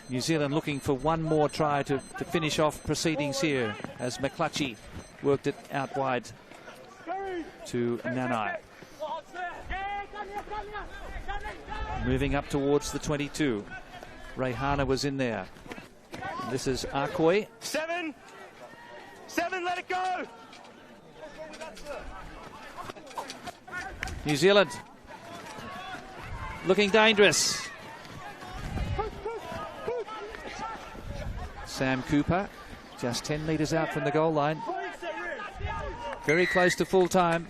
New Zealand looking for one more try to finish off proceedings here as McClutchy worked it out wide to Nanai. Moving up towards the 22. Reihana was in there. And this is Akoi. 7, let it go. New Zealand looking dangerous. Sam Cooper just 10 metres out from the goal line. Very close to full time.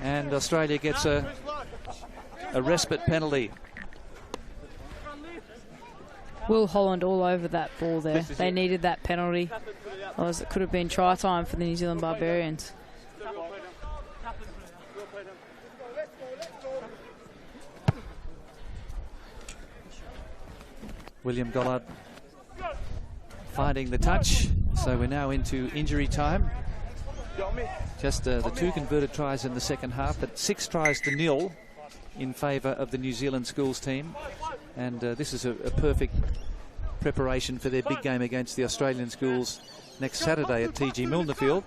And Australia gets a respite penalty. Will Holland all over that ball there. They needed that penalty. Otherwise it could have been try time for the New Zealand Barbarians. William Gollard finding the touch. So we're now into injury time. Just the 2 converted tries in the second half, but 6 tries to 0 in favour of the New Zealand Schools team. And this is a perfect preparation for their big game against the Australian Schools next Saturday at TG Milnerfield.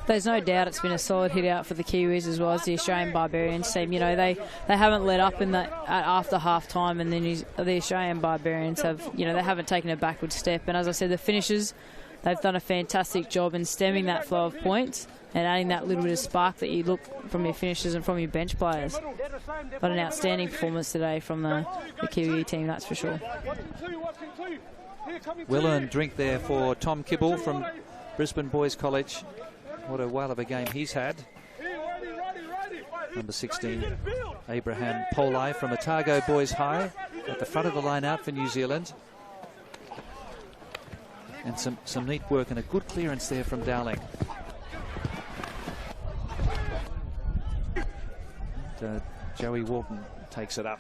There's no doubt it's been a solid hit out for the Kiwis as well as the Australian Barbarians team. You know, they haven't let up in that after half time, and then the Australian Barbarians have, you know, they haven't taken a backward step. And as I said, the finishers, they've done a fantastic job in stemming that flow of points and adding that little bit of spark that you look from your finishers and from your bench players. But an outstanding performance today from the Kiwi team, that's for sure. Well-earned drink there for Tom Kibble from Brisbane Boys College. What a whale of a game he's had. Number 16, Abraham Polai from Otago Boys High at the front of the line out for New Zealand. And some neat work and a good clearance there from Dowling. And, Joey Walton takes it up.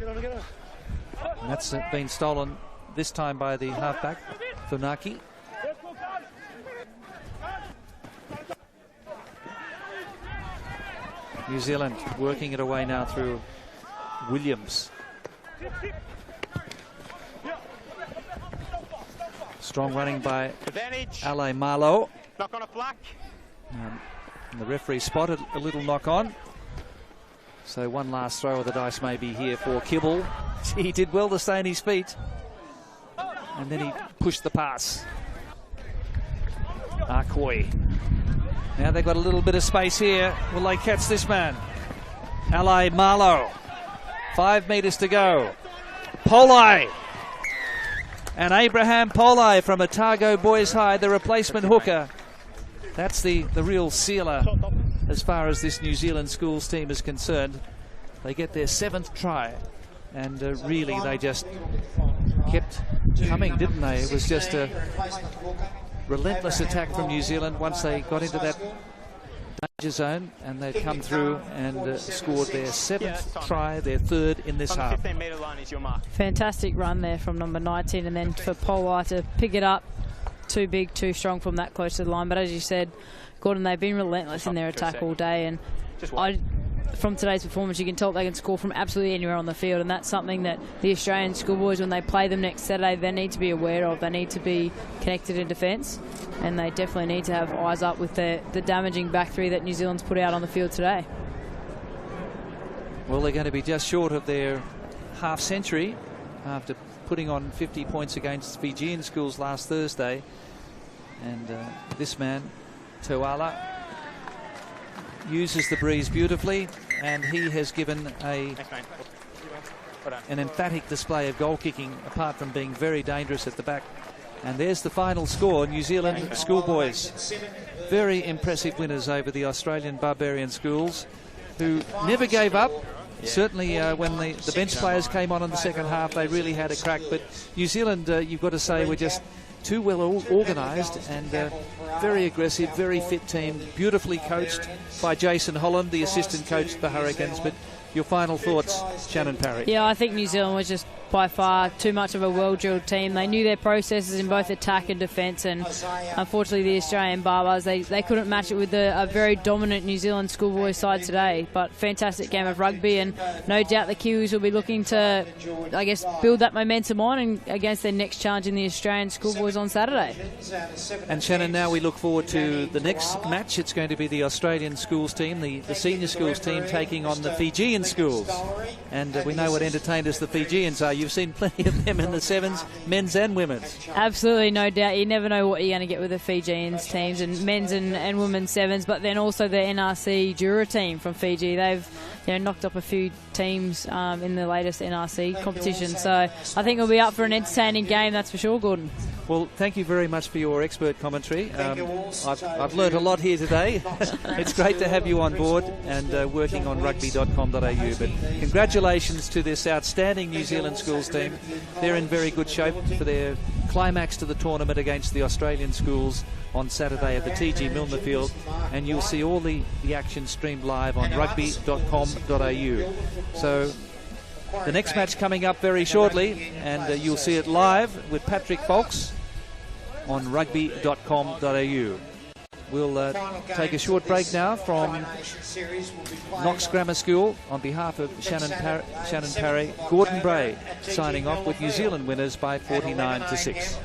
And that's been stolen this time by the halfback, Funaki. New Zealand working it away now through Williams. Strong running by Ale Marlow. Knock on a flack. And the referee spotted a little knock on. So one last throw of the dice may be here for Kibble. He did well to stay on his feet. And then he pushed the pass. Arkoi. Now they've got a little bit of space here. Will they catch this man? Ale Marlow. 5 metres to go. Polai. And Abraham Polai from Otago Boys High, the replacement hooker. That's the real sealer as far as this New Zealand Schools team is concerned. They get their 7th try. And really, they just kept coming, didn't they? It was just a relentless attack from New Zealand once they got into that danger zone, and they'd come through and scored their 7th try, their 3rd in this half. 15-metre line is your mark. Fantastic run there from number 19, and then for Polai to pick it up. Too big, too strong from that close to the line. But as you said, Gordon, they've been relentless in their attack all day, and from today's performance, you can tell they can score from absolutely anywhere on the field, and that's something that the Australian Schoolboys, when they play them next Saturday, they need to be aware of. They need to be connected in defence, and they definitely need to have eyes up with the damaging back three that New Zealand's put out on the field today. Well, they're going to be just short of their half century after putting on 50 points against Fijian Schools last Thursday. And this man, Tuala, uses the breeze beautifully, and he has given an emphatic display of goal kicking, apart from being very dangerous at the back. And there's the final score. New Zealand Schoolboys, very impressive winners over the Australian Barbarian Schools, who never gave up. Certainly when the bench players came on in the second half, they really had a crack. But New Zealand, you've got to say, were just too well organised and very aggressive, very fit team, beautifully coached by Jason Holland, the assistant coach of the Hurricanes. But your final thoughts, Shannon Parry? Yeah, I think New Zealand was just by far too much of a well-drilled team. They knew their processes in both attack and defence, and unfortunately the Australian Barbars, they couldn't match it with a very dominant New Zealand Schoolboy side today. But fantastic game of rugby, and no doubt the Kiwis will be looking to, I guess, build that momentum on and against their next challenge in the Australian Schoolboys on Saturday. And Shannon, now we look forward to the next match. It's going to be the Australian Schools team, the senior schools team, taking on the Fijian Schools. And we know what entertainers the Fijians are. You've seen plenty of them in the sevens, men's and women's. Absolutely, no doubt. You never know what you're going to get with the Fijians teams, and men's and women's sevens, but then also the NRC Jura team from Fiji. They've knocked up a few teams in the latest NRC competition. So I think we'll be up for an entertaining game, that's for sure, Gordon. Well, thank you very much for your expert commentary. I've learnt a lot here today. It's great to have you on board and working on Rugby.com.au. But congratulations to this outstanding New Zealand Schools team. They're in very good shape for their climax to the tournament against the Australian Schools on Saturday at the TG Milnerfield, and you'll see all the action streamed live on Rugby.com.au. So The next match coming up very shortly, and you'll see it live with Patrick Foulkes on Rugby.com.au. We'll take a short break now from Knox Grammar School. On behalf of Shannon Parry, Gordon Bray signing off with New Zealand winners by 49-6.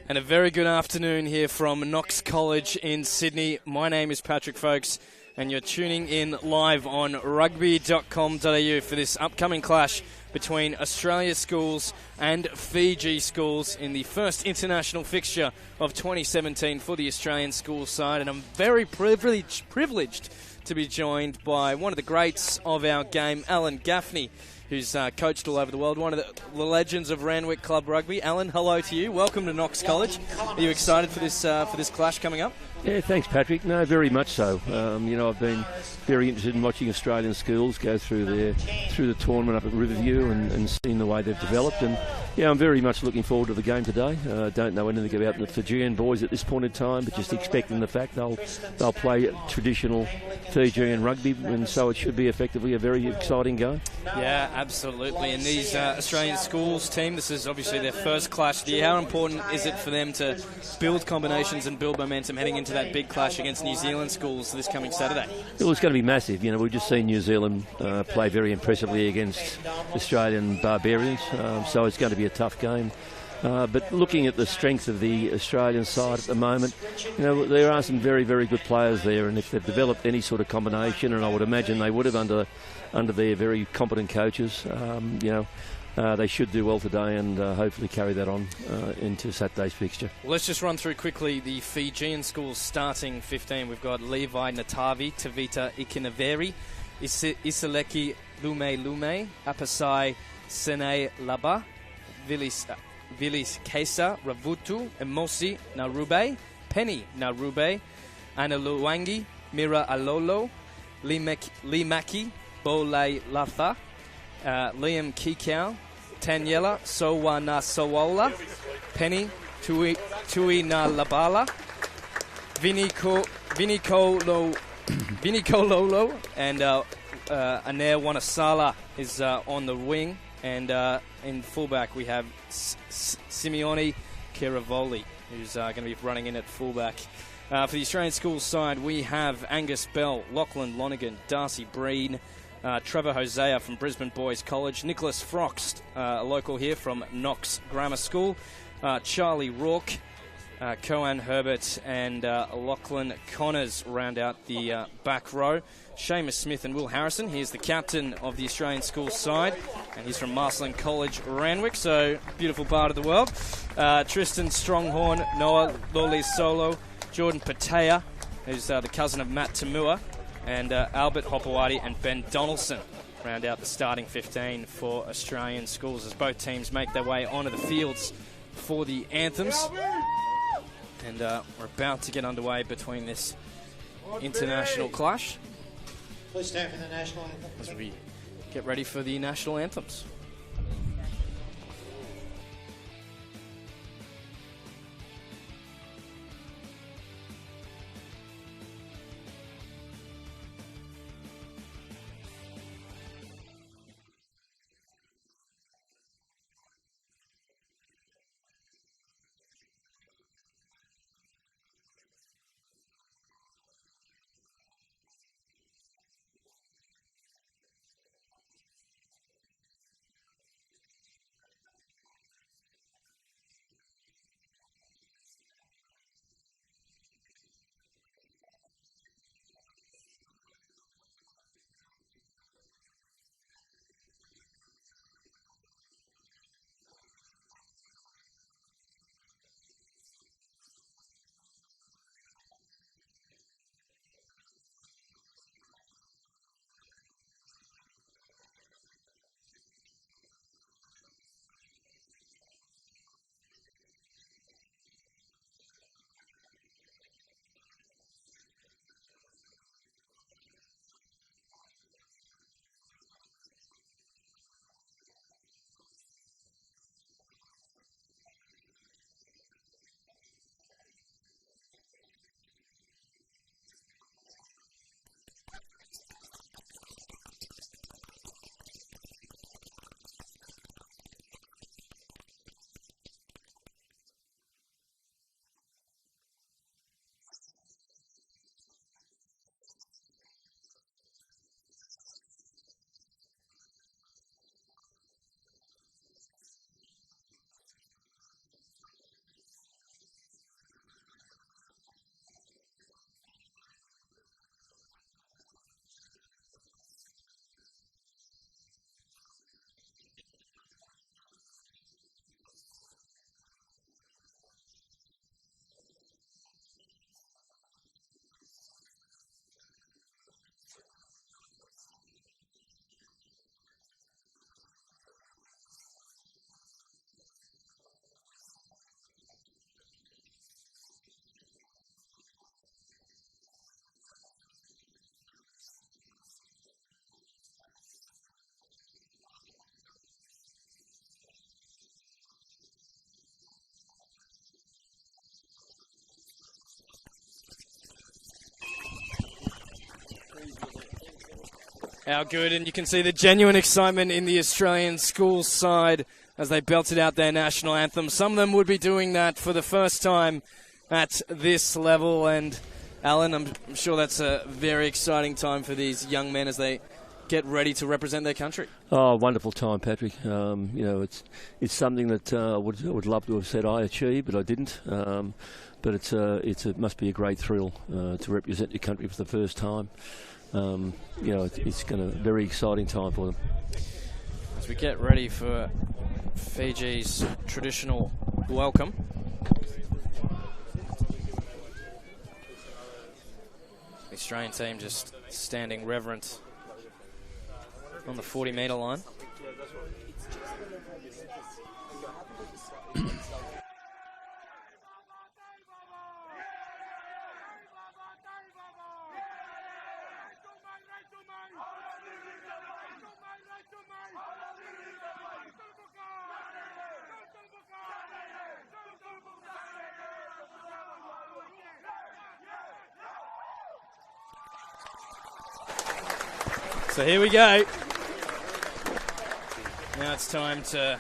And a very good afternoon here from Knox College in Sydney. My name is Patrick Folkes, and you're tuning in live on Rugby.com.au for this upcoming clash between Australia Schools and Fiji Schools in the first international fixture of 2017 for the Australian Schools side. And I'm very privileged to be joined by one of the greats of our game, Alan Gaffney, who's coached all over the world, one of the legends of Randwick Club Rugby. Alan, hello to you. Welcome to Knox College. Are you excited for this clash coming up? Yeah, thanks, Patrick. No, very much so. I've been very interested in watching Australian schools go through the tournament up at Riverview and seeing the way they've developed. And yeah, I'm very much looking forward to the game today. Don't know anything about the Fijian boys at this point in time, but just expecting the fact they'll play traditional Fijian rugby, and so it should be effectively a very exciting game. Yeah, absolutely. And these Australian Schools team, this is obviously their first clash of the year. How important is it for them to build combinations and build momentum heading into that big clash against New Zealand Schools this coming Saturday? Well, it's going to be massive. We've just seen New Zealand play very impressively against Australian Barbarians, so it's going to be a tough game. But looking at the strength of the Australian side at the moment, there are some very, very good players there, and if they've developed any sort of combination, and I would imagine they would have under their very competent coaches, they should do well today and hopefully carry that on into Saturday's fixture. Well, let's just run through quickly the Fijian Schools starting 15. We've got Levi Natavi, Tavita Ikinaveri, Isaleki Lume, Apasai Sene Laba, Vilis Kesa Ravutu, Emosi Narube, Penny Narube, Analuangi, Mira Alolo, Limaki, Bole Latha, Liam Kikau, Tanyela Sowana Sowola, Penny Tui Na Labala, Vinico Lolo, and Anair Wanasala is on the wing. And in fullback, we have Simeone Chiravoli, who's going to be running in at fullback. For the Australian Schools side, we have Angus Bell, Lachlan Lonnegan, Darcy Breen, Trevor Hosea from Brisbane Boys College, Nicholas Frost, a local here from Knox Grammar School, Charlie Rourke, Coan Herbert, and Lachlan Connors round out the back row. Seamus Smith and Will Harrison. He's the captain of the Australian Schools side, and he's from Marceline College, Randwick, so beautiful part of the world. Tristan Stronghorn, Noah Loli Solo, Jordan Pattaya, who's the cousin of Matt Tamua, and Albert Hopewadi and Ben Donaldson round out the starting 15 for Australian Schools as both teams make their way onto the fields for the anthems. And we're about to get underway between this international clash. Please stand for the national anthem. As we get ready for the national anthems. How good, and you can see the genuine excitement in the Australian Schools side as they belted out their national anthem. Some of them would be doing that for the first time at this level, and Alan, I'm sure that's a very exciting time for these young men as they get ready to represent their country. Oh, wonderful time, Patrick. It's something that I would love to have said I achieved, but I didn't. But it must be a great thrill to represent your country for the first time. It's going to very exciting time for them. As we get ready for Fiji's traditional welcome. The Australian team just standing reverent on the 40-metre line. So here we go. Now it's time to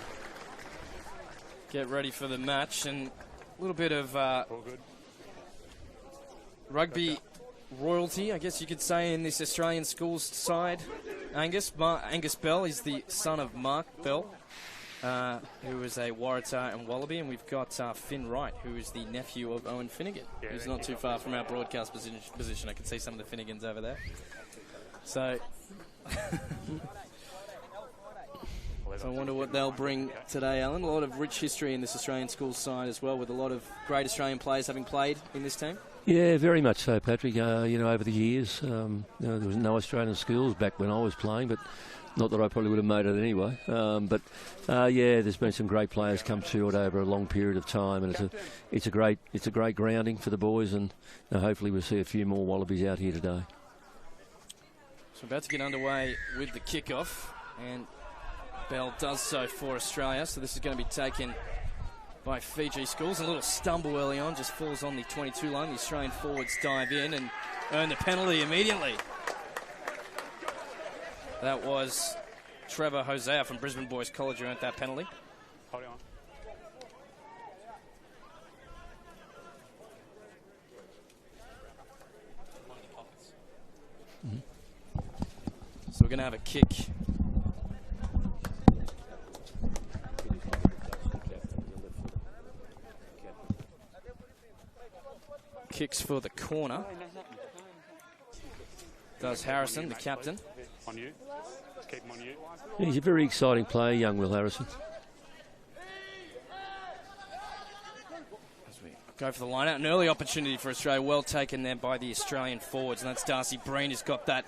get ready for the match, and a little bit of rugby royalty, I guess you could say, in this Australian Schools side. Angus Bell is the son of Mark Bell, who is a Waratah and Wallaby, and we've got Finn Wright, who is the nephew of Owen Finnegan, who's not too far from our broadcast position. I can see some of the Finnegans over there. So I wonder what they'll bring today, Alan. A lot of rich history in this Australian Schools side as well, with a lot of great Australian players having played in this team. Yeah, very much so, Patrick. Over the years, there was no Australian Schools back when I was playing, but not that I probably would have made it anyway. There's been some great players come through it over a long period of time, and it's a great grounding for the boys, and hopefully we'll see a few more Wallabies out here today. So we're about to get underway with the kickoff, and Bell does so for Australia. So this is going to be taken by Fiji Schools. A little stumble early on, just falls on the 22 line. The Australian forwards dive in and earn the penalty immediately. That was Trevor Hosea from Brisbane Boys College who earned that penalty. Hold on. So we're going to have a kick. Kicks for the corner. Does Harrison, the captain. On you. Keep him on you. He's a very exciting player, young Will Harrison. As we go for the line out, an early opportunity for Australia, well taken there by the Australian forwards, and that's Darcy Breen who's got that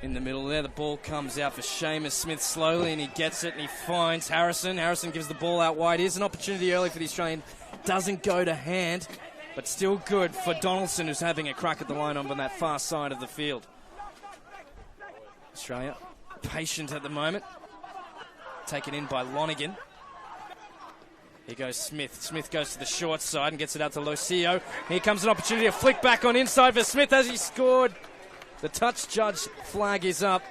in the middle there. The ball comes out for Seamus Smith slowly, and he gets it, and he finds Harrison. Harrison gives the ball out wide. Here's an opportunity early for the Australian. Doesn't go to hand, but still good for Donaldson, who's having a crack at the line on that far side of the field. Australia patient at the moment. Taken in by Lonnegan. Here goes Smith. Smith goes to the short side and gets it out to Lucio. Here comes an opportunity, a flick back on inside for Smith as he scored. The touch judge flag is up.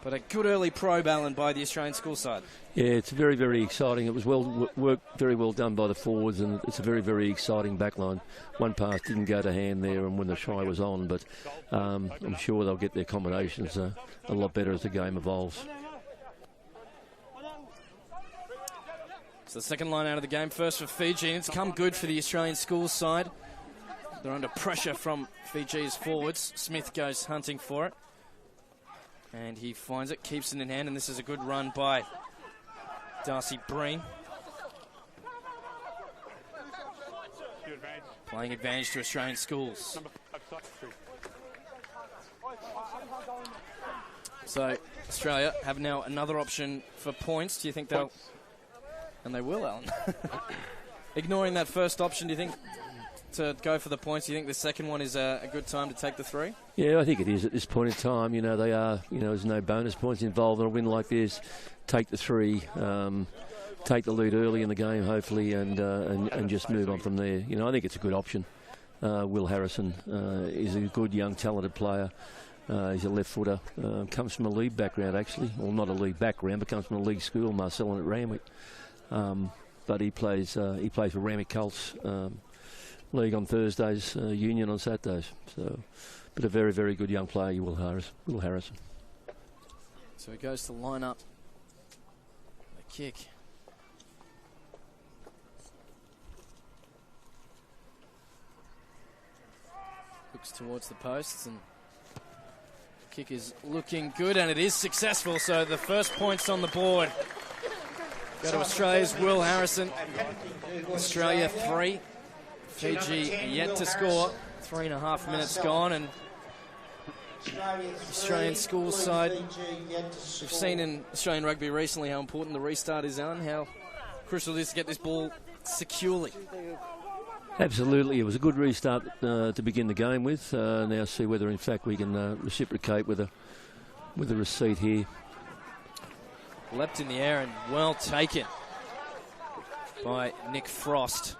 But a good early probe, Alan, by the Australian School side. Yeah, it's very, very exciting. It was very well done by the forwards, and it's a very, very exciting backline. One pass didn't go to hand there, and when the try was on, but I'm sure they'll get their combinations a lot better as the game evolves. So the second line out of the game, first for Fiji, and it's come good for the Australian Schools side. They're under pressure from Fiji's forwards. Smith goes hunting for it. And he finds it, keeps it in hand, and this is a good run by Darcy Breen. Playing advantage to Australian Schools. So Australia have now another option for points. Do you think they'll... And they will, Alan. Ignoring that first option, do you think to go for the points, do you think the second one is a good time to take the three? Yeah, I think it is at this point in time. They are, there's no bonus points involved in a win like this. Take the three, take the lead early in the game, hopefully, and just move on from there. I think it's a good option. Will Harrison is a good, young, talented player. He's a left footer. Comes from a league background, actually. Well, not a league background, but comes from a league school, Marcellin at Randwick. But he plays for Randwick Colts League on Thursdays, Union on Saturdays. So, but a very, very good young player, Will Harrison. So he goes to line up the kick. Looks towards the posts, and the kick is looking good, and it is successful. So the first points on the board go to Australia's Will Harrison. Australia 3, Fiji yet to score. 3.5 minutes gone, and Australian Schools side, we've seen in Australian rugby recently how important the restart is, Alan, how crucial it is to get this ball securely. Absolutely, it was a good restart to begin the game with. Now see whether in fact we can reciprocate with a receipt here. Leapt in the air and well taken by Nick Frost.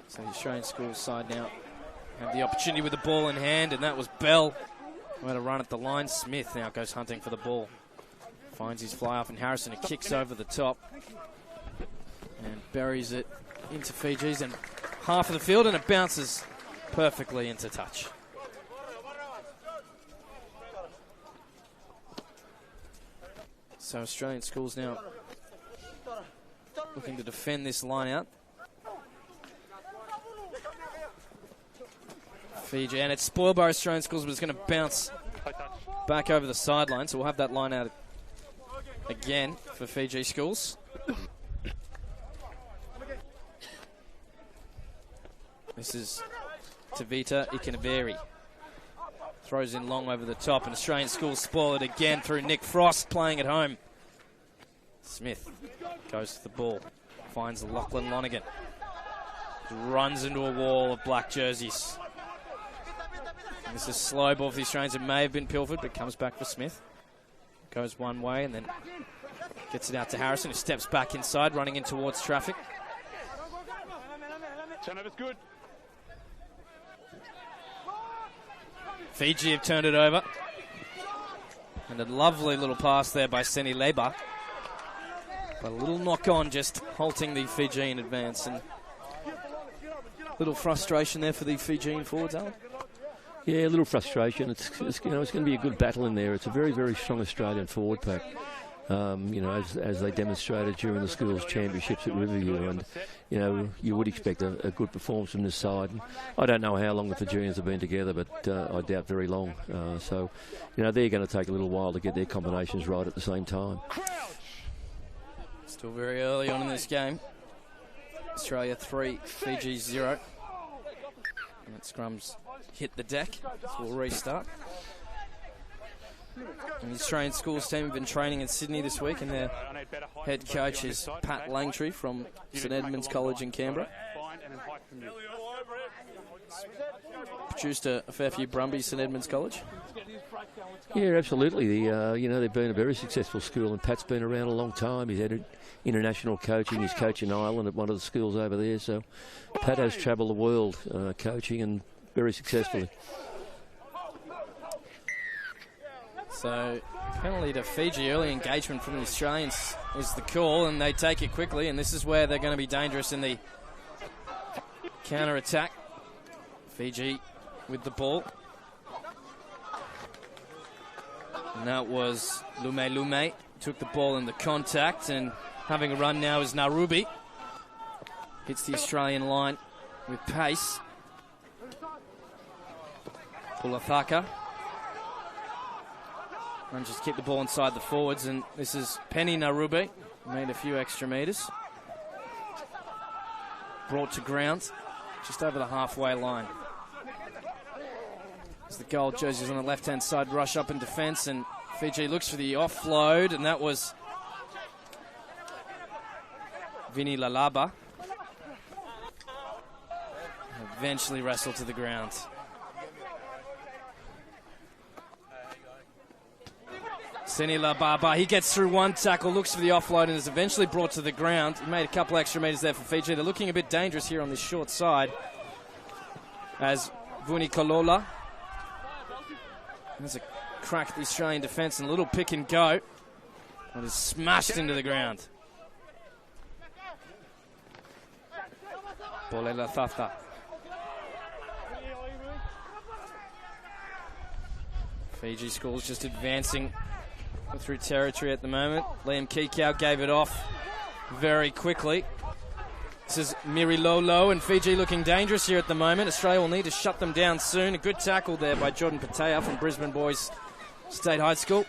So the Australian Schools side now have the opportunity with the ball in hand, and that was Bell who had a run at the line. Smith now goes hunting for the ball. Finds his fly off, and Harrison kicks over the top and buries it into Fiji's and half of the field, and it bounces perfectly into touch. So Australian Schools now looking to defend this line out. Fiji, and it's spoiled by Australian Schools, but it's going to bounce back over the sideline, so we'll have that line out again for Fiji Schools. This is Tavita Ikanaveri. Throws in long over the top, and Australian Schools spoil it again through Nick Frost playing at home. Smith goes to the ball, finds Lachlan Lonnegan. Runs into a wall of black jerseys. And this is slow ball for the Australians. It may have been pilfered, but comes back for Smith. Goes one way and then gets it out to Harrison, who steps back inside, running in towards traffic. Turnover's good. Fiji have turned it over. And a lovely little pass there by Seni Leba. But a little knock on, just halting the Fijian advance. And a little frustration there for the Fijian forwards, Alan. Yeah, a little frustration. It's going to be a good battle in there. It's a very, very strong Australian forward pack. As they demonstrated during the schools championships at Riverview, and you would expect a good performance from this side. And I don't know how long the Fijians have been together, but I doubt very long. So they're going to take a little while to get their combinations right at the same time. Still very early on in this game. Australia 3, Fiji 0. And that scrum's hit the deck, so we'll restart. And the Australian Schools team have been training in Sydney this week, and their head coach is Pat Langtree from St Edmunds College in Canberra. Produced a fair few Brumbies, St Edmunds College. Yeah, absolutely. They've been a very successful school, and Pat's been around a long time. He's had international coaching. He's coaching Ireland at one of the schools over there. So Pat has travelled the world coaching, and very successfully. So, penalty to Fiji, early engagement from the Australians is the call, and they take it quickly, and this is where they're going to be dangerous in the counter-attack. Fiji with the ball. And that was Lume. Took the ball in the contact, and having a run now is Narubi. Hits the Australian line with pace. Pulathaka. And just keep the ball inside the forwards, and this is Penny Narubi. Made a few extra metres. Brought to ground, just over the halfway line. As the gold jerseys on the left-hand side rush up in defence, and Fiji looks for the offload, and that was Vini Lalaba. Eventually wrestled to the ground. Seni Lababa, he gets through one tackle, looks for the offload, and is eventually brought to the ground. He made a couple extra metres there for Fiji. They're looking a bit dangerous here on this short side, as Vuni Kolola There's a crack at the Australian defence and a little pick and go. It is smashed into the ground. Bolela Tata. Fiji Schools just advancing through territory at the moment. Liam Kikau gave it off very quickly. This is Miri Lolo, and Fiji looking dangerous here at the moment. Australia will need to shut them down soon. A good tackle there by Jordan Pattaya from Brisbane Boys State High School.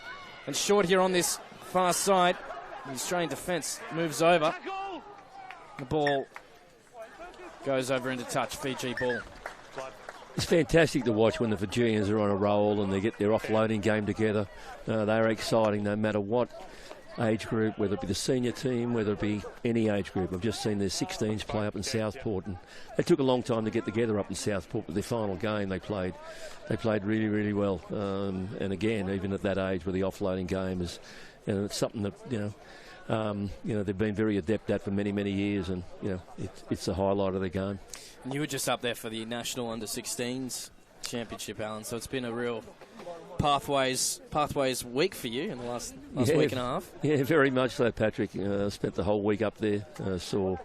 And short here on this far side. The Australian defence moves over. The ball goes over into touch. Fiji ball. It's fantastic to watch when the Fijians are on a roll and they get their offloading game together. They're exciting no matter what age group, whether it be the senior team, whether it be any age group. I've just seen their 16s play up in Southport, and they took a long time to get together up in Southport, but their final game they played really, really well. And again, even at that age, where the offloading game is, it's something that they've been very adept at for many, many years, and it's the highlight of the game. And you were just up there for the National Under-16s Championship, Alan, so it's been a real pathways week for you in the last week and a half. Yeah, very much so, Patrick. Spent the whole week up there, saw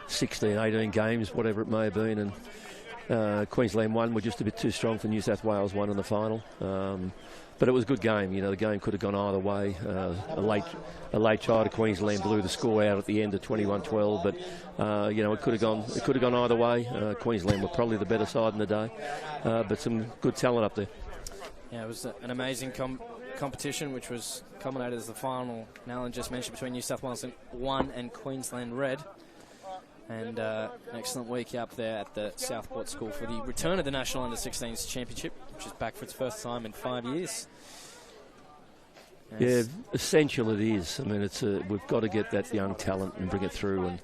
16, 18 games, whatever it may have been, and Queensland won. Were just a bit too strong for New South Wales, won in the final. But it was a good game. The game could have gone either way. A late try to Queensland blew the score out at the end of 21-12. But it could have gone either way. Queensland were probably the better side in the day. But some good talent up there. Yeah, it was an amazing competition, which was culminated as the final. Alan just mentioned between New South Wales 1 and Queensland Red. And an excellent week up there at the Southport School for the return of the National Under-16s Championship, which is back for its first time in 5 years. Yeah, essential it is. I mean, we've got to get that young talent and bring it through. And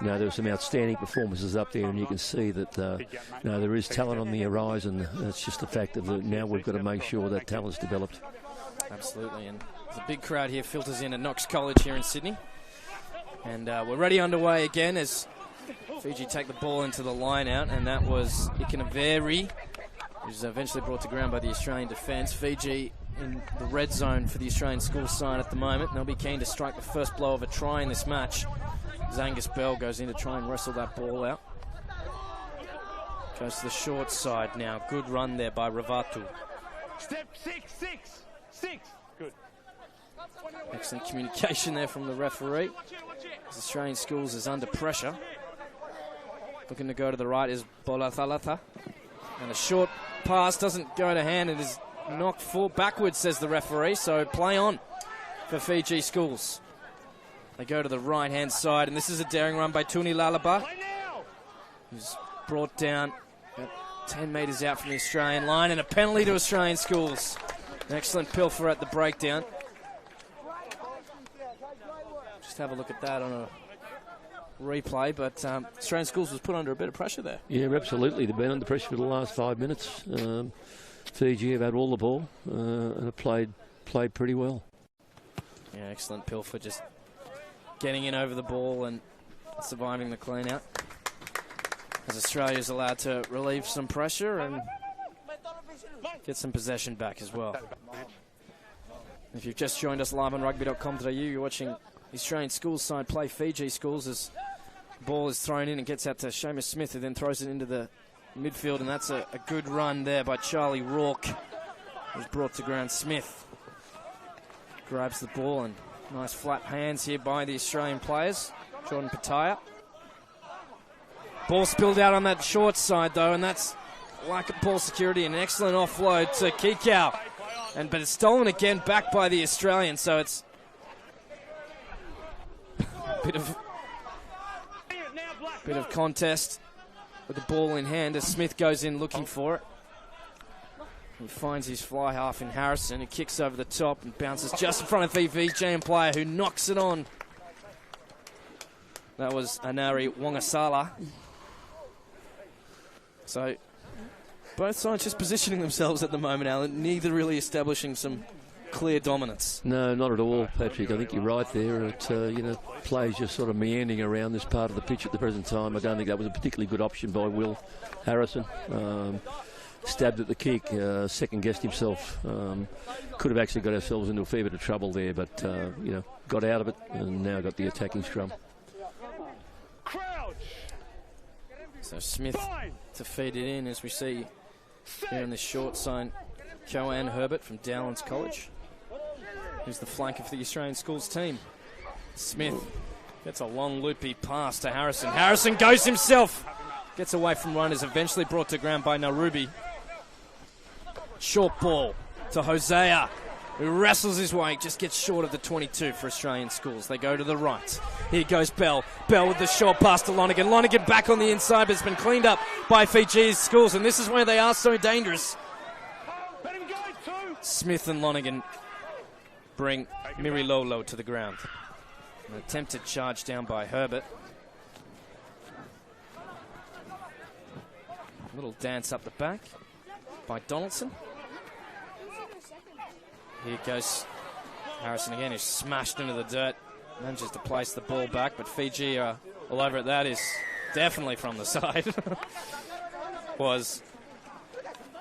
there were some outstanding performances up there, and you can see that there is talent on the horizon. It's just the fact that now we've got to make sure that talent's developed. Absolutely, and there's a big crowd here filters in at Knox College here in Sydney. And we're ready underway again as Fiji take the ball into the line out, and that was Ikanaveri, who's eventually brought to ground by the Australian defence. Fiji in the red zone for the Australian school side at the moment, and they'll be keen to strike the first blow of a try in this match. As Angus Bell goes in to try and wrestle that ball out. Goes to the short side now. Good run there by Ravatu. Step 6. Good. Excellent communication there from the referee. As Australian Schools is under pressure. Looking to go to the right is Bolathalata. And a short pass doesn't go to hand. It is knocked backwards, says the referee. So play on for Fiji Schools. They go to the right-hand side, and this is a daring run by Tuni Lalaba, who's brought down 10 metres out from the Australian line, and a penalty to Australian Schools. An excellent pilfer at the breakdown. Just have a look at that on a replay, but Australian Schools was put under a bit of pressure there. Yeah, absolutely. They've been under pressure for the last 5 minutes. Fiji have had all the ball and have played pretty well. Yeah, excellent pilfer, just getting in over the ball and surviving the clean out. As Australia is allowed to relieve some pressure and get some possession back as well. If you've just joined us live on Rugby.com.au, you're watching the Australian Schools side play Fiji Schools as the ball is thrown in and gets out to Seamus Smith, who then throws it into the midfield, and that's a good run there by Charlie Rourke, who's brought to ground. Smith grabs the ball, and nice flat hands here by the Australian players. Jordan Pattaya. Ball spilled out on that short side, though, and that's lack of ball security and an excellent offload to Kikau. But it's stolen again back by the Australian, so it's a bit of contest with the ball in hand as Smith goes in looking for it. He finds his fly half in Harrison, who kicks over the top and bounces just in front of the Fijian player, who knocks it on. That was Anari Wangasala. So both sides just positioning themselves at the moment, Alan, neither really establishing some clear dominance. No, not at all, Patrick. I think you're right there. Players just sort of meandering around this part of the pitch at the present time. I don't think that was a particularly good option by Will Harrison. stabbed at the kick, second-guessed himself. Could have actually got ourselves into a fair bit of trouble there, but, got out of it and now got the attacking scrum. So Smith to feed it in, as we see here in this short sign, Joanne Herbert from Dowlands College, who's the flanker for the Australian Schools team. Smith gets a long loopy pass to Harrison. Harrison goes himself. Gets away from runners, eventually brought to ground by Narubi. Short ball to Hosea, who wrestles his way, just gets short of the 22 for Australian Schools. They go to the right. Here goes Bell. Bell with the short pass to Lonnegan. Lonnegan back on the inside, but it's been cleaned up by Fiji's Schools, and this is where they are so dangerous. Smith and Lonnegan bring Mirilolo to the ground. An attempted charge down by Herbert. A little dance up the back by Donaldson. Here goes Harrison again, who's smashed into the dirt. Manages to place the ball back, but Fiji are all over it. That is definitely from the side. Was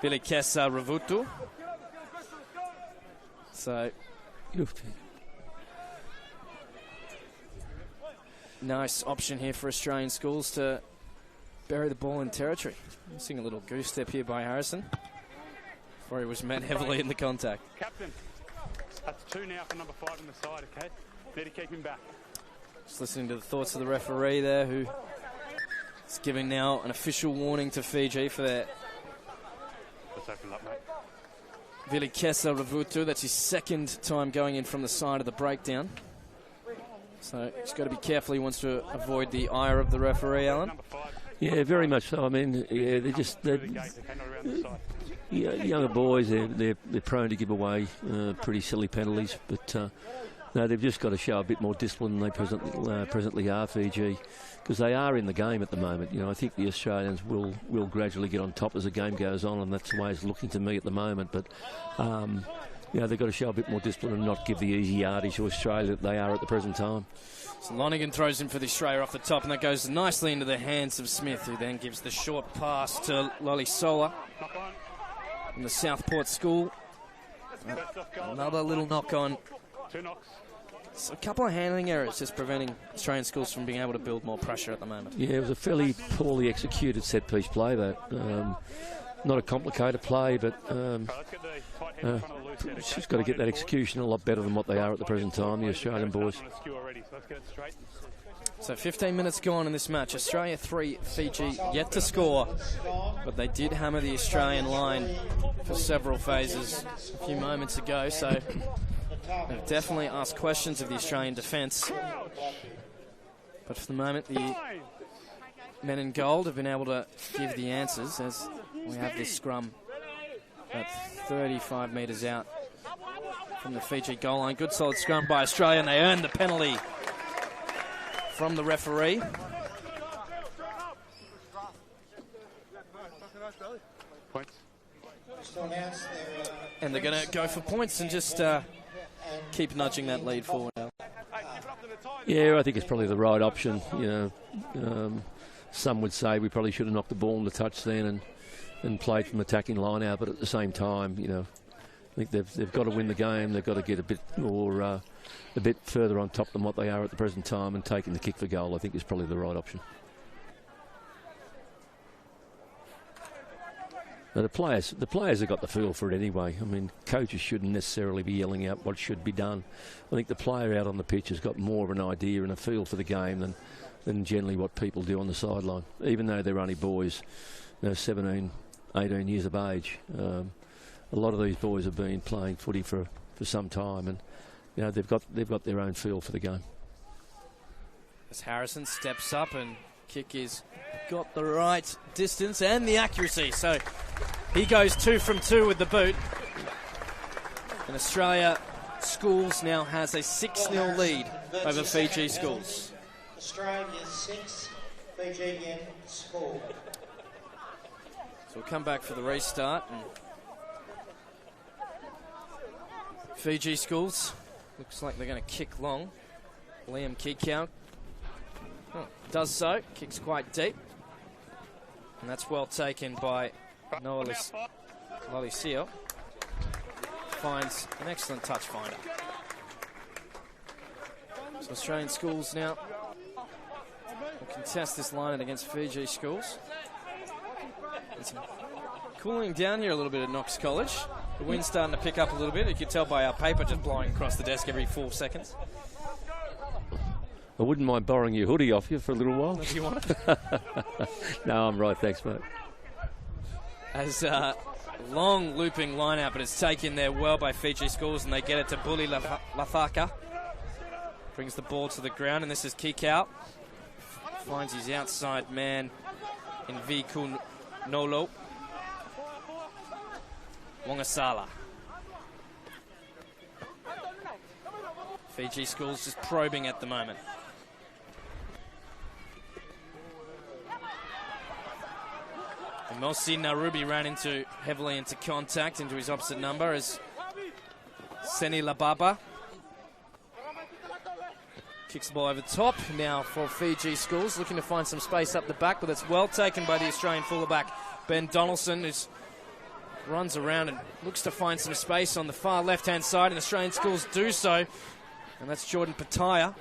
Vilikesa Ravutu. So, nice option here for Australian Schools to bury the ball in territory. I'm seeing a little goose step here by Harrison before he was met heavily in the contact. Captain, that's 2 now for number 5 on the side, okay? Need to keep him back. Just listening to the thoughts of the referee there, who is giving now an official warning to Fiji for their Let's open up, mate. Vilikesa Ravutu. That's his second time going in from the side of the breakdown. So he's got to be careful. He wants to avoid the ire of the referee, Alan. Yeah, very much so. I mean, yeah, younger boys, they're prone to give away pretty silly penalties, but no, they've just got to show a bit more discipline than they presently are, Fiji, because they are in the game at the moment. You know, I think the Australians will gradually get on top as the game goes on, and that's the way it's looking to me at the moment. But they've got to show a bit more discipline and not give the easy yardage to Australia that they are at the present time. So Lonnegan throws in for the Australia off the top, and that goes nicely into the hands of Smith, who then gives the short pass to Loli Sola from the Southport School. Another little knock-on. So a couple of handling errors just preventing Australian Schools from being able to build more pressure at the moment. Yeah, it was a fairly poorly executed set-piece play, that. Not a complicated play, but she's got to get that execution a lot better than what they are at the present time, the Australian boys. So 15 minutes gone in this match. Australia 3, Fiji yet to score, but they did hammer the Australian line for several phases a few moments ago, so they've definitely asked questions of the Australian defence. But for the moment, the men in gold have been able to give the answers as we have this scrum at 35 metres out from the Fiji goal line. Good solid scrum by Australia, and they earn the penalty from the referee. And they're going to go for points and just keep nudging that lead forward. Yeah, I think it's probably the right option. You know, some would say we probably should have knocked the ball in the touch then and played from attacking line out, but at the same time, you know, I think they've got to win the game. They've got to get a bit more, a bit further on top than what they are at the present time, and taking the kick for goal, I think, is probably the right option. Now the players have got the feel for it anyway. I mean, coaches shouldn't necessarily be yelling out what should be done. I think the player out on the pitch has got more of an idea and a feel for the game than generally what people do on the sideline, even though they're only boys, 17, 18 years of age. A lot of these boys have been playing footy for some time, and you know they've got their own feel for the game. As Harrison steps up, and kick is got the right distance and the accuracy, so he goes 2 from 2 with the boot. And Australia Schools now has a 6-0 lead over Fiji Schools. Australia 6, Fijian School. So we'll come back for the restart. And Fiji Schools, looks like they're going to kick long. Liam Kikau does so, kicks quite deep. And that's well taken by Noah Lalisio finds an excellent touch finder. So Australian Schools now will contest this line against Fiji Schools. It's cooling down here a little bit at Knox College. The wind's starting to pick up a little bit. You can tell by our paper just blowing across the desk every 4 seconds. I wouldn't mind borrowing your hoodie off you for a little while. Do you want it? No, I'm right, thanks, mate. As long looping line-out, but it's taken there well by Fiji Schools, and they get it to Bully Lathaka. Brings the ball to the ground, and this is kick out. Finds his outside man in Viku Nolo. Wongasala. Fiji Schools just probing at the moment. And Mosi Narubi ran heavily into contact, into his opposite number as Seni Lababa kicks the ball over the top. Now for Fiji Schools, looking to find some space up the back, but it's well taken by the Australian fullback, Ben Donaldson, who runs around and looks to find some space on the far left-hand side, and Australian Schools do so. And that's Jordan Pattaya.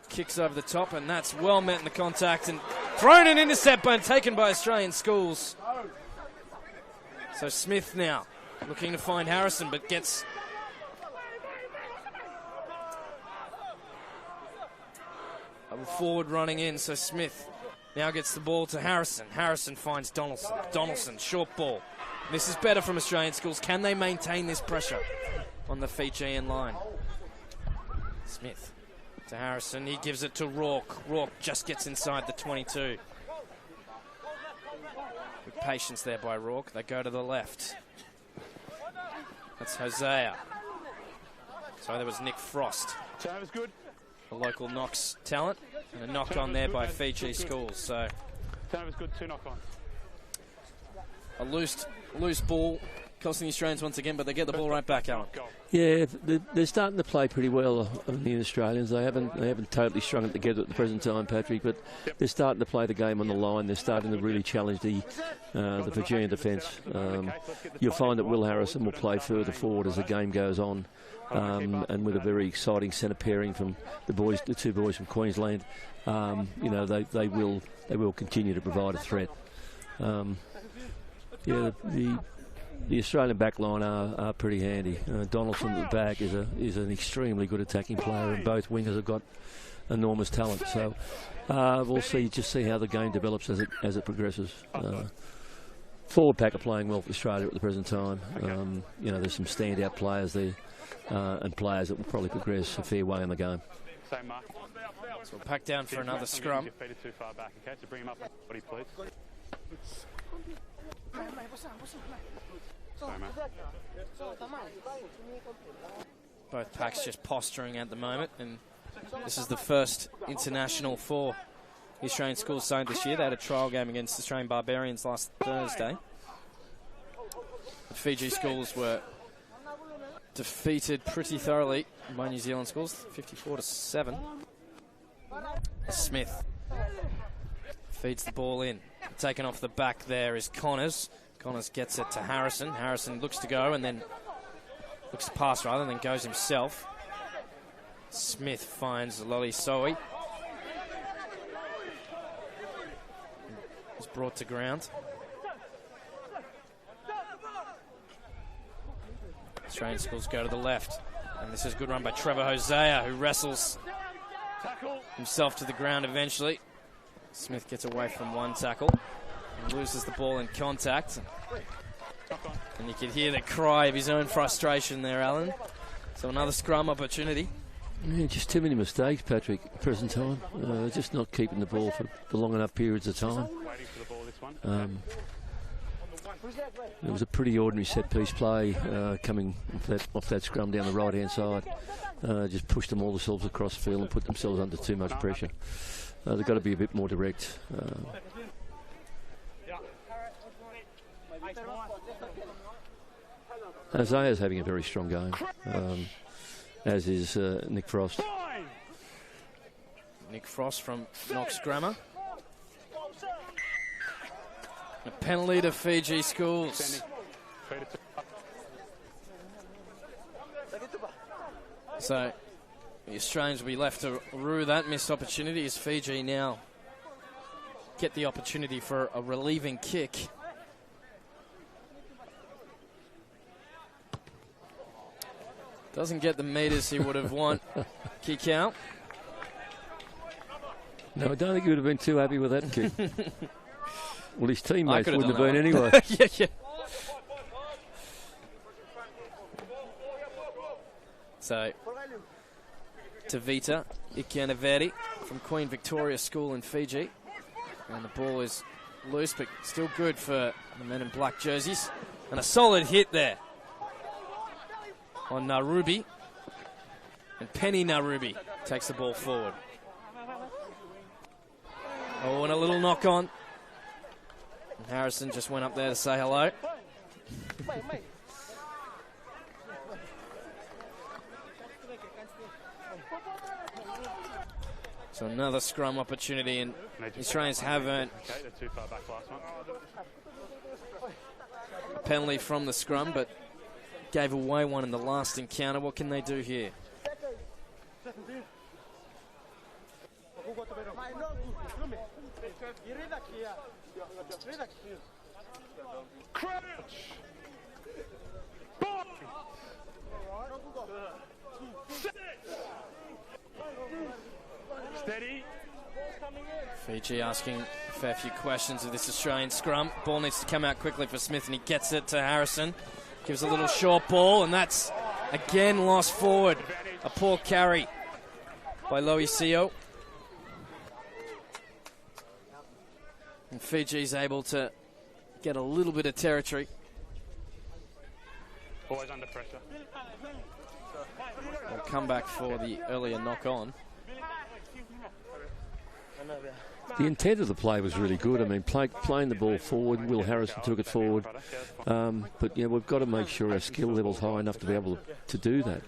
Kicks over the top, and that's well met in the contact, and thrown an intercept, but taken by Australian Schools. So Smith now looking to find Harrison, but gets a forward running in. So Smith now gets the ball to Harrison. Harrison finds Donaldson. Donaldson, short ball. This is better from Australian Schools. Can they maintain this pressure on the Fijian line? Smith to Harrison. He gives it to Rourke. Rourke just gets inside the 22. With patience there by Rourke. They go to the left. That's Hosea. So there was Nick Frost. Turnover's good. The local Knox talent. And a knock on there by Fiji Schools. So Turnover's good, 2 knock-ons. a loose ball costing the Australians once again, but they get the ball right back, Alan. Yeah, they're starting to play pretty well, the Australians. They haven't totally strung it together at the present time, Patrick, but they're starting to play the game on the line. They're starting to really challenge the Fijian defence. You'll find that Will Harrison will play further forward as the game goes on, and with a very exciting centre pairing from the 2 boys from Queensland. They will continue to provide a threat. The Australian back line are pretty handy. Donaldson at the back is an extremely good attacking player, and both wingers have got enormous talent. So we'll see how the game develops as it progresses. Forward pack are playing well for Australia at the present time. There's some standout players there, and players that will probably progress a fair way in the game. So we'll pack down for another scrum. Too far back, okay? So bring him up, please. Both packs just posturing at the moment, and this is the first international for the Australian Schools side this year. They had a trial game against the Australian Barbarians last Thursday. The Fiji Schools were defeated pretty thoroughly by New Zealand Schools, 54-7. Smith feeds the ball in. Taken off the back there is Connors. Connors gets it to Harrison. Harrison looks to go and then looks to pass rather, and then goes himself. Smith finds Lolly Soe. He's brought to ground. Australian Schools go to the left. And this is a good run by Trevor Hosea, who wrestles himself to the ground eventually. Smith gets away from one tackle and loses the ball in contact. And you can hear the cry of his own frustration there, Alan. So another scrum opportunity. Yeah, just too many mistakes, Patrick, at the present time. Just not keeping the ball for long enough periods of time. It was a pretty ordinary set-piece play coming off that scrum down the right-hand side. Just pushed them all themselves across the field and put themselves under too much pressure. They've got to be a bit more direct. Hosea's having a very strong game, as is Nick Frost. Nick Frost from Knox Grammar. A penalty to Fiji Schools. So the Australians will be left to rue that missed opportunity as Fiji now get the opportunity for a relieving kick. Doesn't get the metres he would have want. Kick out. No, I don't think he would have been too happy with that kick. Well, his teammates wouldn't have been anyway. Yeah. So, Tavita Ikianaveri from Queen Victoria School in Fiji. And the ball is loose, but still good for the men in black jerseys. And a solid hit there on Narubi. And Penny Narubi takes the ball forward. Oh, and a little knock on. And Harrison just went up there to say hello. So another scrum opportunity, and the Australians have earned a penalty from the scrum, but gave away one in the last encounter. What can they do here? Steady. Fiji asking a fair few questions of this Australian scrum. Ball needs to come out quickly for Smith, and he gets it to Harrison. Gives a little short ball, and that's again lost forward. A poor carry by Loisio. And Fiji's able to get a little bit of territory. Always under pressure. We'll come back for the earlier knock on. The intent of the play was really good. I mean, playing the ball forward, Will Harrison took it forward. But, you know, we've got to make sure our skill level's high enough to be able to do that.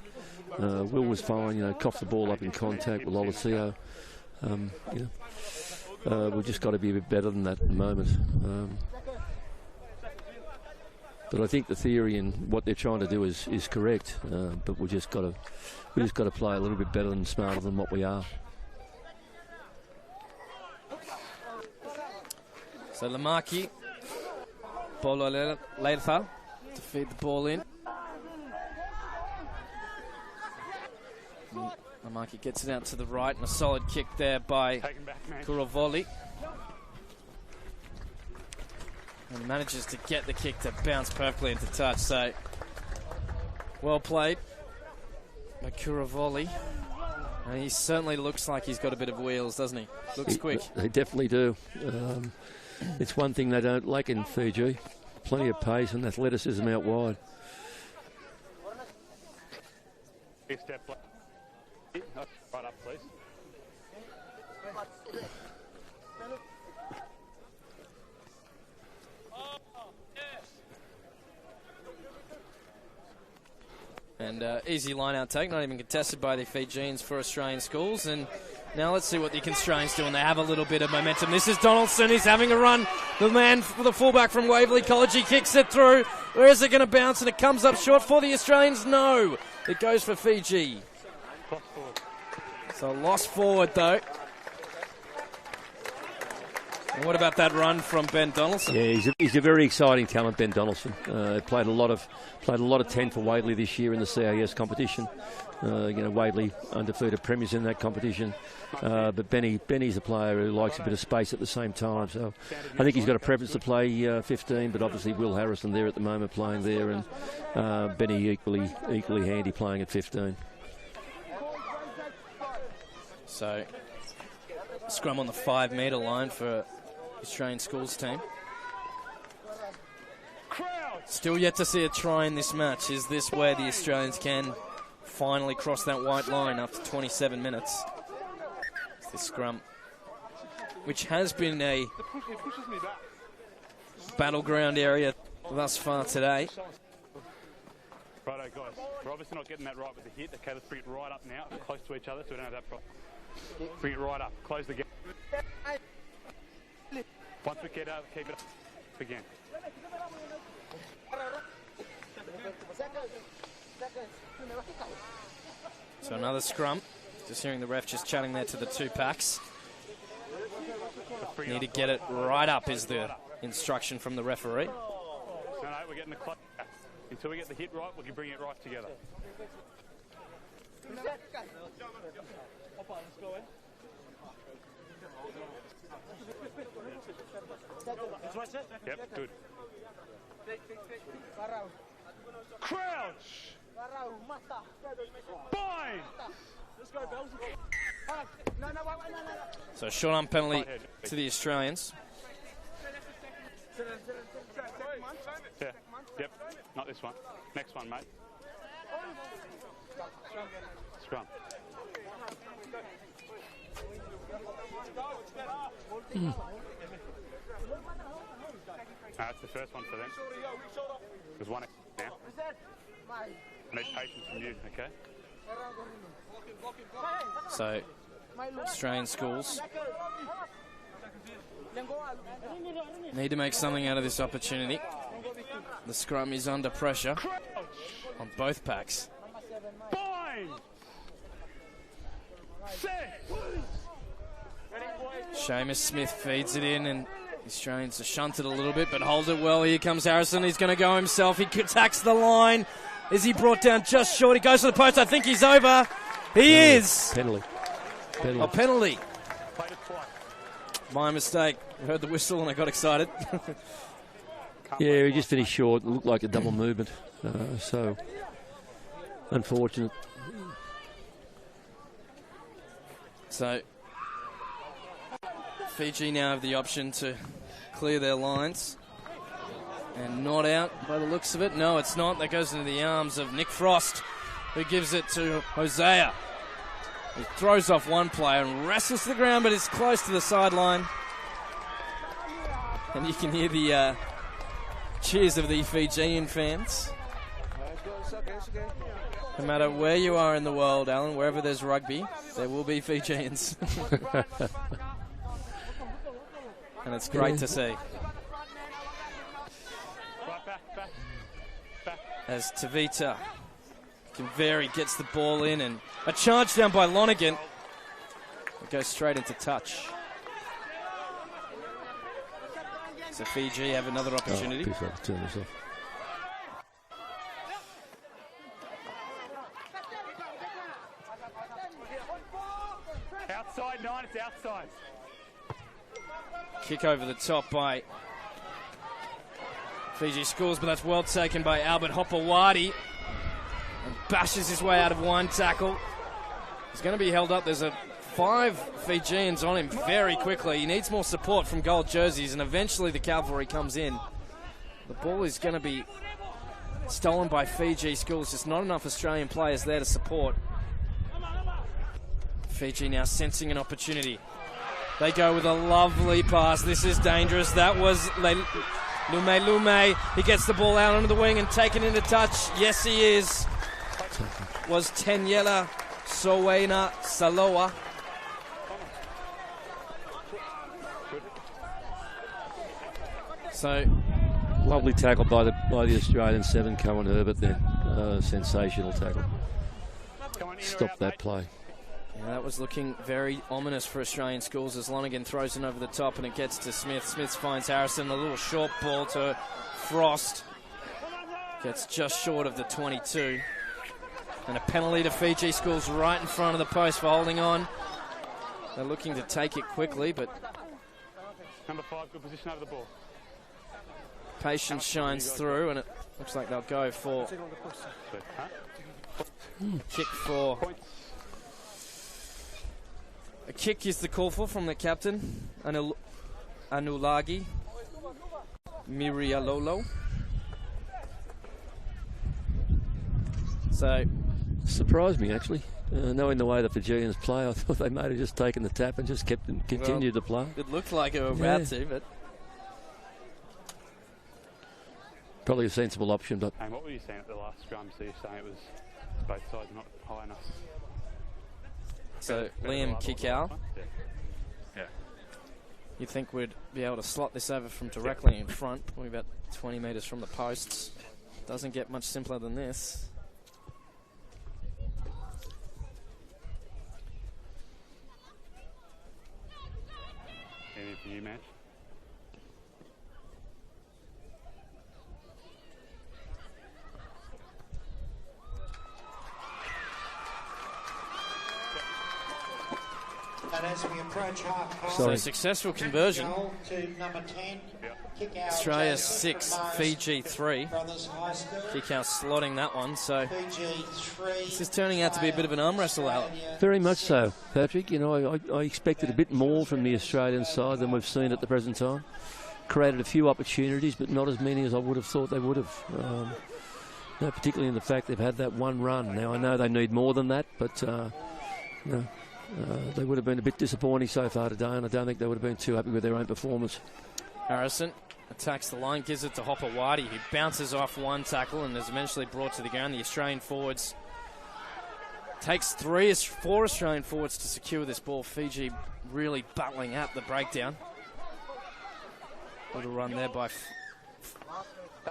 Will was fine, you know, coughed the ball up in contact with Lolisio. We've just got to be a bit better than that at the moment. But I think the theory and what they're trying to do is correct. But we just got to play a little bit better and smarter than what we are. So Lamaki, Bolo Leitha to feed the ball in. Lamaki gets it out to the right, and a solid kick there by Kurovoli. And manages to get the kick to bounce perfectly into touch. So, well played by Kurovoli. And he certainly looks like he's got a bit of wheels, doesn't he? Looks quick. They definitely do. It's one thing they don't lack in Fiji. Plenty of pace and athleticism out wide. Right up, please. And easy line-out take, not even contested by the Fijians for Australian Schools. And now let's see what the Australians do, and they have a little bit of momentum. This is Donaldson, he's having a run. The man for the fullback from Waverley College, he kicks it through. Where is it going to bounce? And it comes up short for the Australians? No, it goes for Fiji. So lost forward though. And what about that run from Ben Donaldson? Yeah, he's a very exciting talent, Ben Donaldson. Played a lot of 10 for Waverley this year in the CAS competition. Waverley undefeated premiers in that competition. But Benny's a player who likes a bit of space at the same time. So I think he's got a preference to play 15, but obviously Will Harrison there at the moment playing there, and Benny equally handy playing at 15. So scrum on the 5-metre line for Australian Schools team. Still yet to see a try in this match. Is this where the Australians can finally cross that white line after 27 minutes? It's the scrum, which has been a battleground area thus far today. Righto, guys. We're obviously not getting that right with the hit. Okay, let's bring it right up now, close to each other, so we don't have that problem. Bring it right up. Close the gap. Once we get out, keep it up. Again. So another scrum. Just hearing the ref just chatting there to the two packs. Need to get it right up is the instruction from the referee. No, we're getting the clock back. Until we get the hit right, we can bring it right together. Yep, good. Crouch! Bind! So short arm penalty to the Australians. Yeah. Yep, not this one. Next one, mate. Scrum. That's the first one for them. There's one now. I need patience from you, okay? So Australian schools need to make something out of this opportunity. The scrum is under pressure on both packs. Bind! Seamus Smith feeds it in, and the Australians are shunted a little bit, but hold it well. Here comes Harrison. He's going to go himself. He attacks the line. Is he brought down just short? He goes to the post. I think he's over. He is. Penalty. A penalty. My mistake. I heard the whistle and I got excited. Yeah, he just finished short. It looked like a double movement. So, unfortunate. So, Fiji now have the option to clear their lines. And not out by the looks of it. No, it's not. That goes into the arms of Nick Frost, who gives it to Hosea. He throws off one player and wrestles to the ground, but it's close to the sideline. And you can hear the cheers of the Fijian fans. No matter where you are in the world, Alan, wherever there's rugby, there will be Fijians. And it's great to see. As Tavita Cavalry gets the ball in, and a charge down by Lonnegan. It goes straight into touch. So Fiji have another opportunity. Turn this off. Outside 9, it's outside. Kick over the top by Fiji Schools, but that's well taken by Albert Hopewadi. And bashes his way out of one tackle. He's going to be held up. There's 5 Fijians on him very quickly. He needs more support from gold jerseys, and eventually the Cavalry comes in. The ball is going to be stolen by Fiji Schools. Just not enough Australian players there to support. Fiji now sensing an opportunity. They go with a lovely pass. This is dangerous. That was Lume. He gets the ball out onto the wing and taken into touch. Yes, he is. Was Tenyela Sowena Saloa. So Lovely tackle by the Australian 7, Cohen Herbert there. Sensational tackle. Stop that play. Yeah, that was looking very ominous for Australian Schools as Lonnegan throws it over the top and it gets to Smith. Smith finds Harrison, a little short ball to Frost. Gets just short of the 22. And a penalty to Fiji Schools right in front of the post for holding on. They're looking to take it quickly, but Number 5, good position over the ball. patience shines through, and it looks like they'll go for kick for. A kick is the call for from the captain, Anulagi Mirialolo. So, surprised me actually, knowing the way the Fijians play. I thought they might have just taken the tap and just continued to play. It looked like they were about to, but probably a sensible option. But And what were you saying at the last scrum? So you're saying it was both sides not high enough. so Liam Kikau Yeah. You'd think we'd be able to slot this over from directly in front, probably about 20 metres from the posts. Doesn't get much simpler than this. Anything for you, match? And as we approach half-time, So successful conversion. goal to number 10, kick out Australia Joseph 6, Ramos, Fiji 3. Brothers High School. Kick out slotting that one, so Fiji 3. this is turning out to be a bit of an arm wrestle out. Very much so, Patrick. You know, I expected a bit more from the Australian side than we've seen at the present time. Created a few opportunities, but not as many as I would have thought they would have. You know, particularly in the fact they've had that one run. Now, I know they need more than that, but you know, they would have been a bit disappointing so far today, and I don't think they would have been too happy with their own performance. Harrison attacks the line, gives it to Hopper Whitey, who bounces off one tackle and is eventually brought to the ground. The Australian forwards takes 4 Australian forwards to secure this ball. Fiji really battling at the breakdown. Little run there by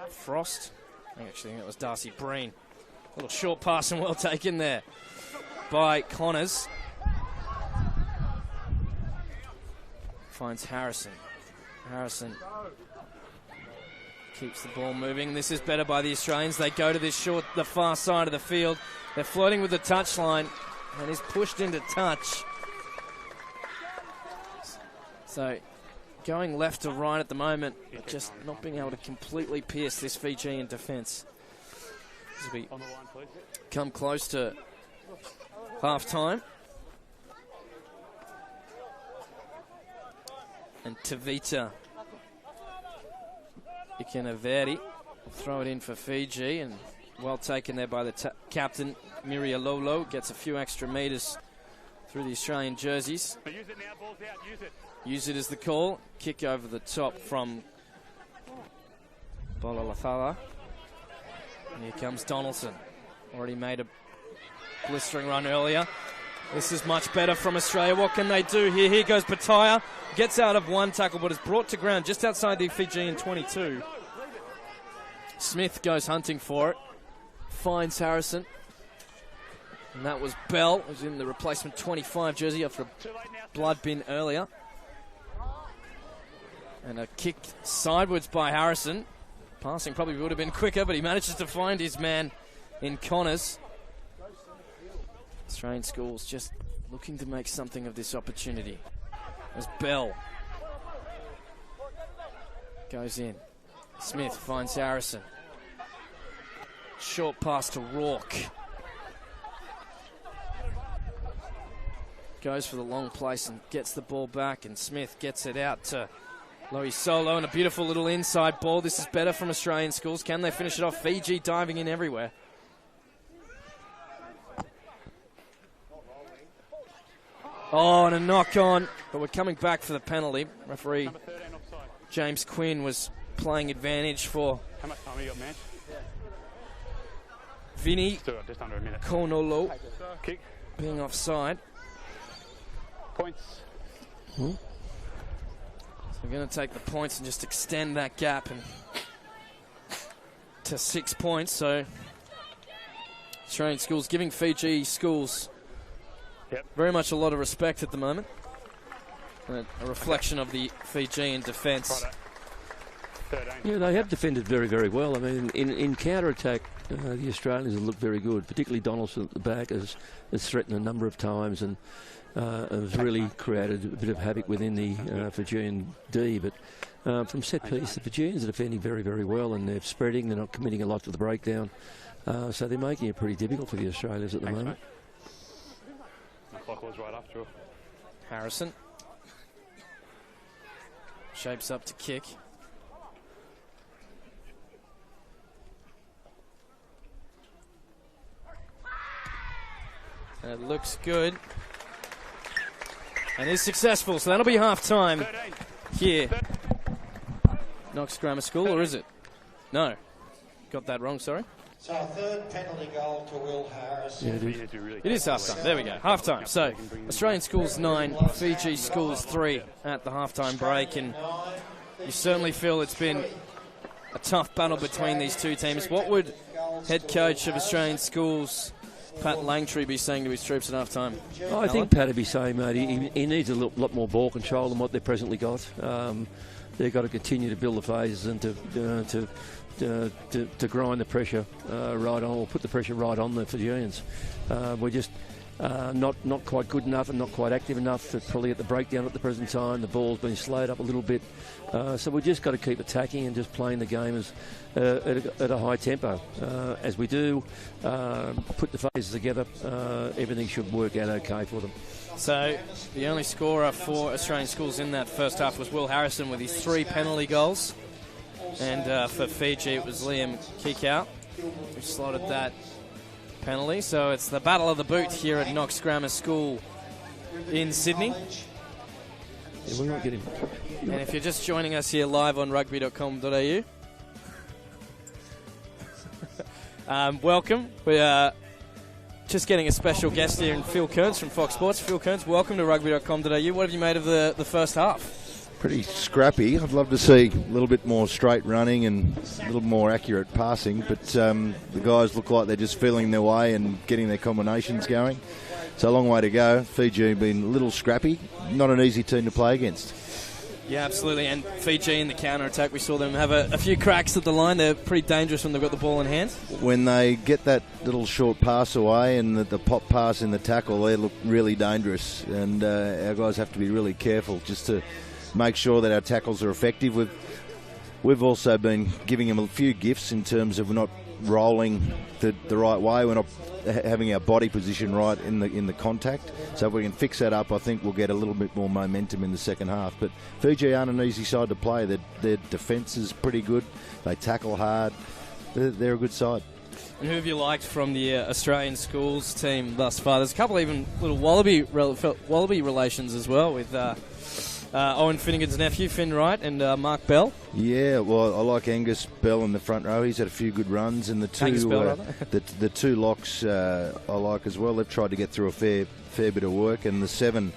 Frost. I actually think it was Darcy Breen. Little short pass and well taken there by Connors. Finds Harrison. Harrison keeps the ball moving. This is better by the Australians. They go to the far side of the field. They're floating with the touchline and is pushed into touch. So going left to right at the moment, but just not being able to completely pierce this Fijian defence. As we come close to half-time. And Tavita Ikenaveri will throw it in for Fiji, and well taken there by the captain, Miria Lolo. Gets a few extra metres through the Australian jerseys. Use it now, ball's out, use it. Use it as the call. Kick over the top from Bolalathala. And here comes Donaldson. Already made a blistering run earlier. This is much better from Australia. What can they do here? Here goes Pattaya. Gets out of one tackle, but is brought to ground just outside the Fijian 22. Smith goes hunting for it. Finds Harrison. And that was Bell, who's in the replacement 25 jersey after a blood bin earlier. And a kick sideways by Harrison. Passing probably would have been quicker, but he manages to find his man in Connors. Australian Schools just looking to make something of this opportunity. As Bell goes in. Smith finds Harrison. Short pass to Rourke. Goes for the long place and gets the ball back, and Smith gets it out to Loie Solo, and a beautiful little inside ball. This is better from Australian Schools. Can they finish it off? Fiji diving in everywhere. Oh, and a knock on, but we're coming back for the penalty. Referee James Quinn was playing advantage for How much time have you got, man? Vinny Still got just under a minute. Konolo Kick. being offside. Points. So we're going to take the points and just extend that gap and to 6 points. So Australian Schools giving Fiji Schools very much a lot of respect at the moment. And a reflection of the Fijian defence. Yeah, they have defended very, very well. I mean, in counter-attack, the Australians have looked very good, particularly Donaldson at the back has threatened a number of times and has really created a bit of havoc within the Fijian D. But from set piece, the Fijians are defending very, very well, and they're spreading, they're not committing a lot to the breakdown. So they're making it pretty difficult for the Australians at the moment. The clock was right after all. Harrison shapes up to kick. And it looks good. And is successful, so that'll be half-time here. Knox Grammar School, or is it? No. Got that wrong, sorry. So a third penalty goal to Will Harris. Yeah, it is. It is half-time. There we go. Half-time. So, Australian Schools 9, Fiji Schools 3 at the half-time break. And you certainly feel it's been a tough battle between these two teams. What would head coach of Australian Schools, Pat Langtree, be saying to his troops at half-time? I think Pat would be saying, mate, he needs a lot more ball control than what they've presently got. They've got to continue to build the phases and to grind the pressure right on, or put the pressure right on the Fijians. We're just not quite good enough and not quite active enough to probably at the breakdown at the present time. The ball's been slowed up a little bit. So we've just got to keep attacking and just playing the game at a high tempo. As we do, put the phases together, everything should work out okay for them. So the only scorer for Australian Schools in that first half was Will Harrison with his 3 penalty goals. And for Fiji, it was Liam Kickoff who slotted that penalty. So it's the battle of the boot here at Knox Grammar School in Sydney. Yeah, we might get him. And if you're just joining us here live on Rugby.com.au, welcome. We are just getting a special guest here in Phil Kearns from Fox Sports. Phil Kearns, welcome to Rugby.com.au. What have you made of the first half? Pretty scrappy. I'd love to see a little bit more straight running and a little more accurate passing, but the guys look like they're just feeling their way and getting their combinations going. So a long way to go. Fiji have been a little scrappy. Not an easy team to play against. Yeah, absolutely. And Fiji in the counter-attack, we saw them have a few cracks at the line. They're pretty dangerous when they've got the ball in hand. When they get that little short pass away and the pop pass in the tackle, they look really dangerous. And our guys have to be really careful just to make sure that our tackles are effective. We've also been giving them a few gifts in terms of not rolling the right way. We're not having our body position right in the contact. So if we can fix that up, I think we'll get a little bit more momentum in the second half. But Fiji aren't an easy side to play. Their defence is pretty good. They tackle hard. They're a good side. And who have you liked from the Australian Schools team thus far? There's a couple even little Wallaby relations as well with Owen Finnegan's nephew, Finn Wright, and Mark Bell. Yeah, well, I like Angus Bell in the front row. He's had a few good runs, and the two locks I like as well. They've tried to get through a fair bit of work, and the 7,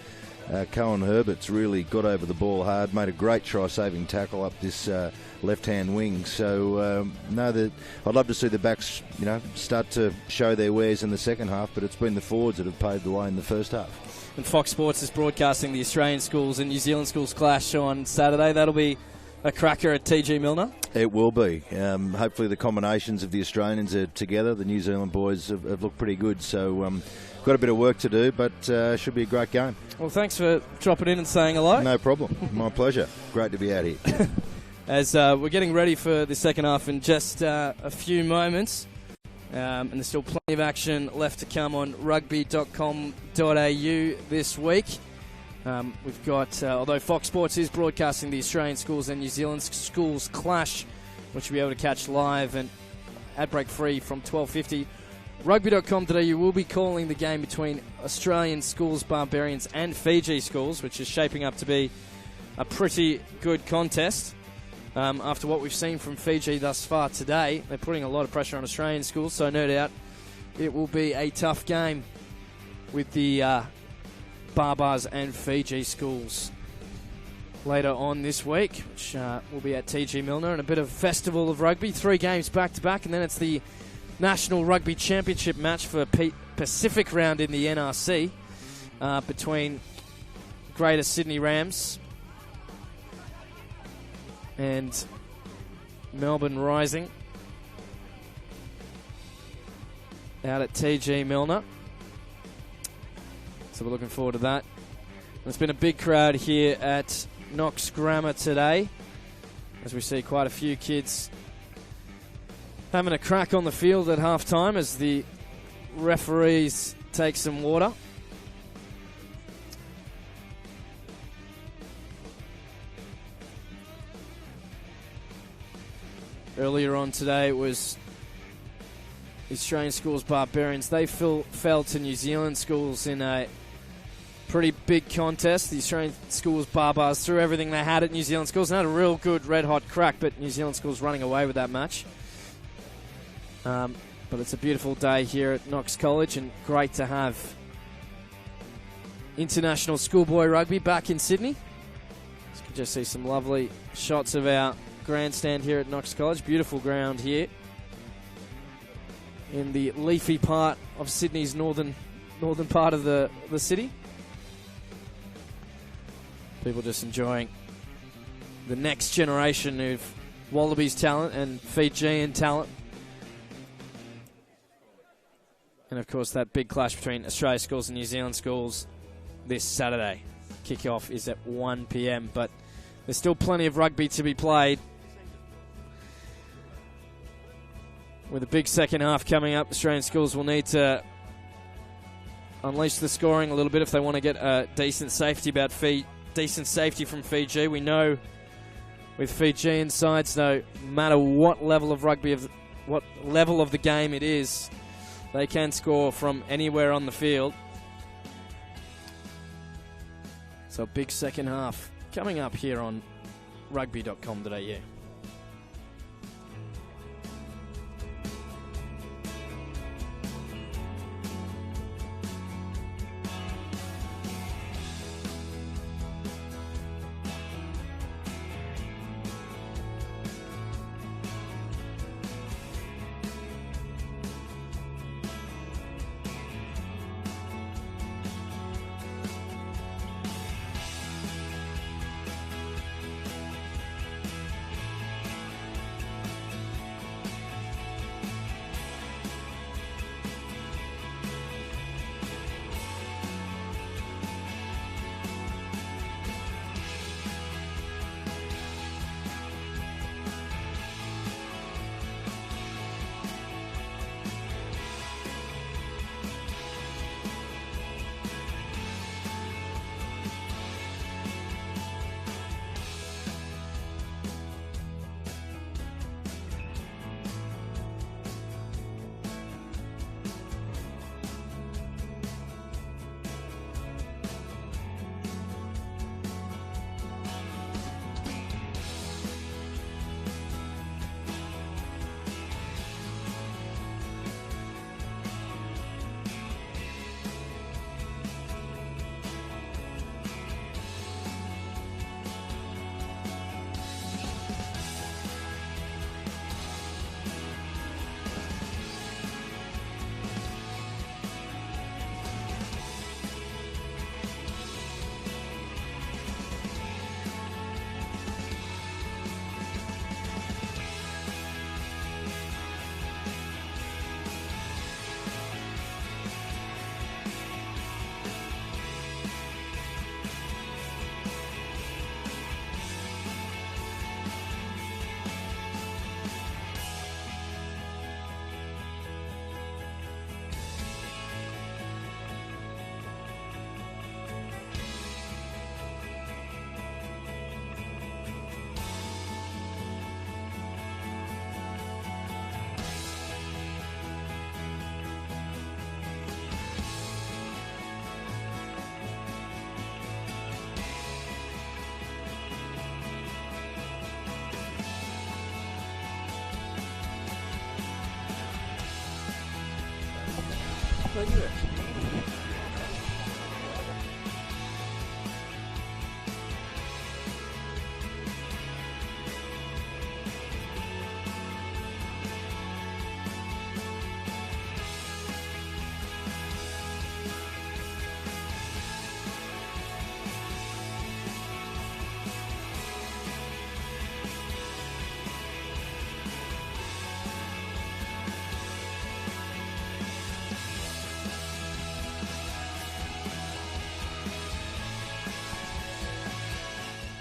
Cohen Herbert's really got over the ball hard, made a great try-saving tackle up this left-hand wing. So I'd love to see the backs, start to show their wares in the second half, but it's been the forwards that have paved the way in the first half. And Fox Sports is broadcasting the Australian Schools and New Zealand Schools clash on Saturday. That'll be a cracker at TG Milner. It will be. Hopefully the combinations of the Australians are together. The New Zealand boys have looked pretty good. So got a bit of work to do, but should be a great game. Well, thanks for dropping in and saying hello. No problem. My pleasure. Great to be out here. As we're getting ready for the second half in just a few moments. And there's still plenty of action left to come on Rugby.com.au this week. We've got, although Fox Sports is broadcasting the Australian Schools and New Zealand Schools clash, which you'll be able to catch live and ad break free from 12:50. Rugby.com.au will be calling the game between Australian Schools Barbarians and Fiji Schools, which is shaping up to be a pretty good contest. After what we've seen from Fiji thus far today, they're putting a lot of pressure on Australian Schools, so no doubt it will be a tough game with the Barbars and Fiji Schools later on this week, which will be at TG Milner, and a bit of festival of rugby. 3 games back-to-back, and then it's the National Rugby Championship match for Pacific round in the NRC between Greater Sydney Rams and Melbourne Rising out at TG Milner. So we're looking forward to that. There's been a big crowd here at Knox Grammar today, as we see quite a few kids having a crack on the field at half-time as the referees take some water. Earlier on today, it was the Australian Schools Barbarians. They fell to New Zealand Schools in a pretty big contest. The Australian Schools Barbars threw everything they had at New Zealand Schools and had a real good red-hot crack, but New Zealand Schools running away with that match. But it's a beautiful day here at Knox College, and great to have International Schoolboy Rugby back in Sydney. You can just see some lovely shots of our grandstand here at Knox College. Beautiful ground here in the leafy part of Sydney's northern part of the city. People just enjoying the next generation of Wallabies talent and Fijian talent. And of course that big clash between Australia schools and New Zealand schools this Saturday. Kickoff is at 1 p.m, but there's still plenty of rugby to be played. With a big second half coming up, Australian schools will need to unleash the scoring a little bit if they want to get a decent safety from Fiji. We know with Fijian sides, no matter what level of rugby, what level of the game it is, they can score from anywhere on the field. So a big second half coming up here on Rugby.com.au.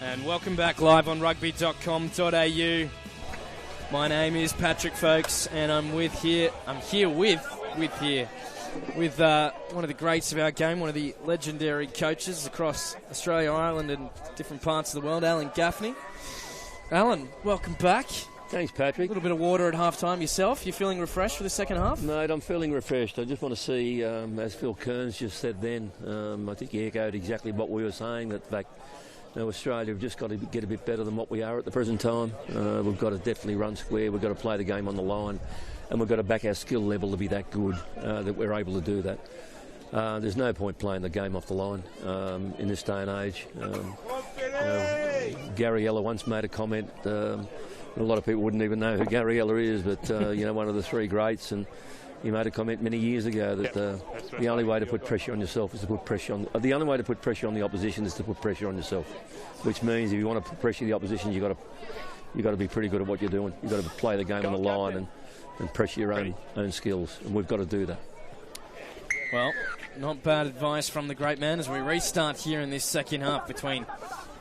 And welcome back live on Rugby.com.au. My name is Patrick Folks, and I'm here with one of the greats of our game, one of the legendary coaches across Australia, Ireland, and different parts of the world, Alan Gaffney. Alan, welcome back. Thanks, Patrick. A little bit of water at half-time yourself. You feeling refreshed for the second half? Mate, I'm feeling refreshed. I just want to see, as Phil Kearns just said then, I think he echoed exactly what we were saying, that Now, Australia have just got to get a bit better than what we are at the present time. We've got to definitely run square. We've got to play the game on the line, and we've got to back our skill level to be that good that we're able to do that. There's no point playing the game off the line in this day and age. Gary Eller once made a comment. A lot of people wouldn't even know who Gary Eller is, but one of the three greats, and he made a comment many years ago that the only way to put pressure on yourself is to put pressure on. The only way to put pressure on the opposition is to put pressure on yourself, which means if you want to put pressure on the opposition, you got to be pretty good at what you're doing. You've got to play the game on the line and pressure your own skills, and we've got to do that. Well, not bad advice from the great man as we restart here in this second half between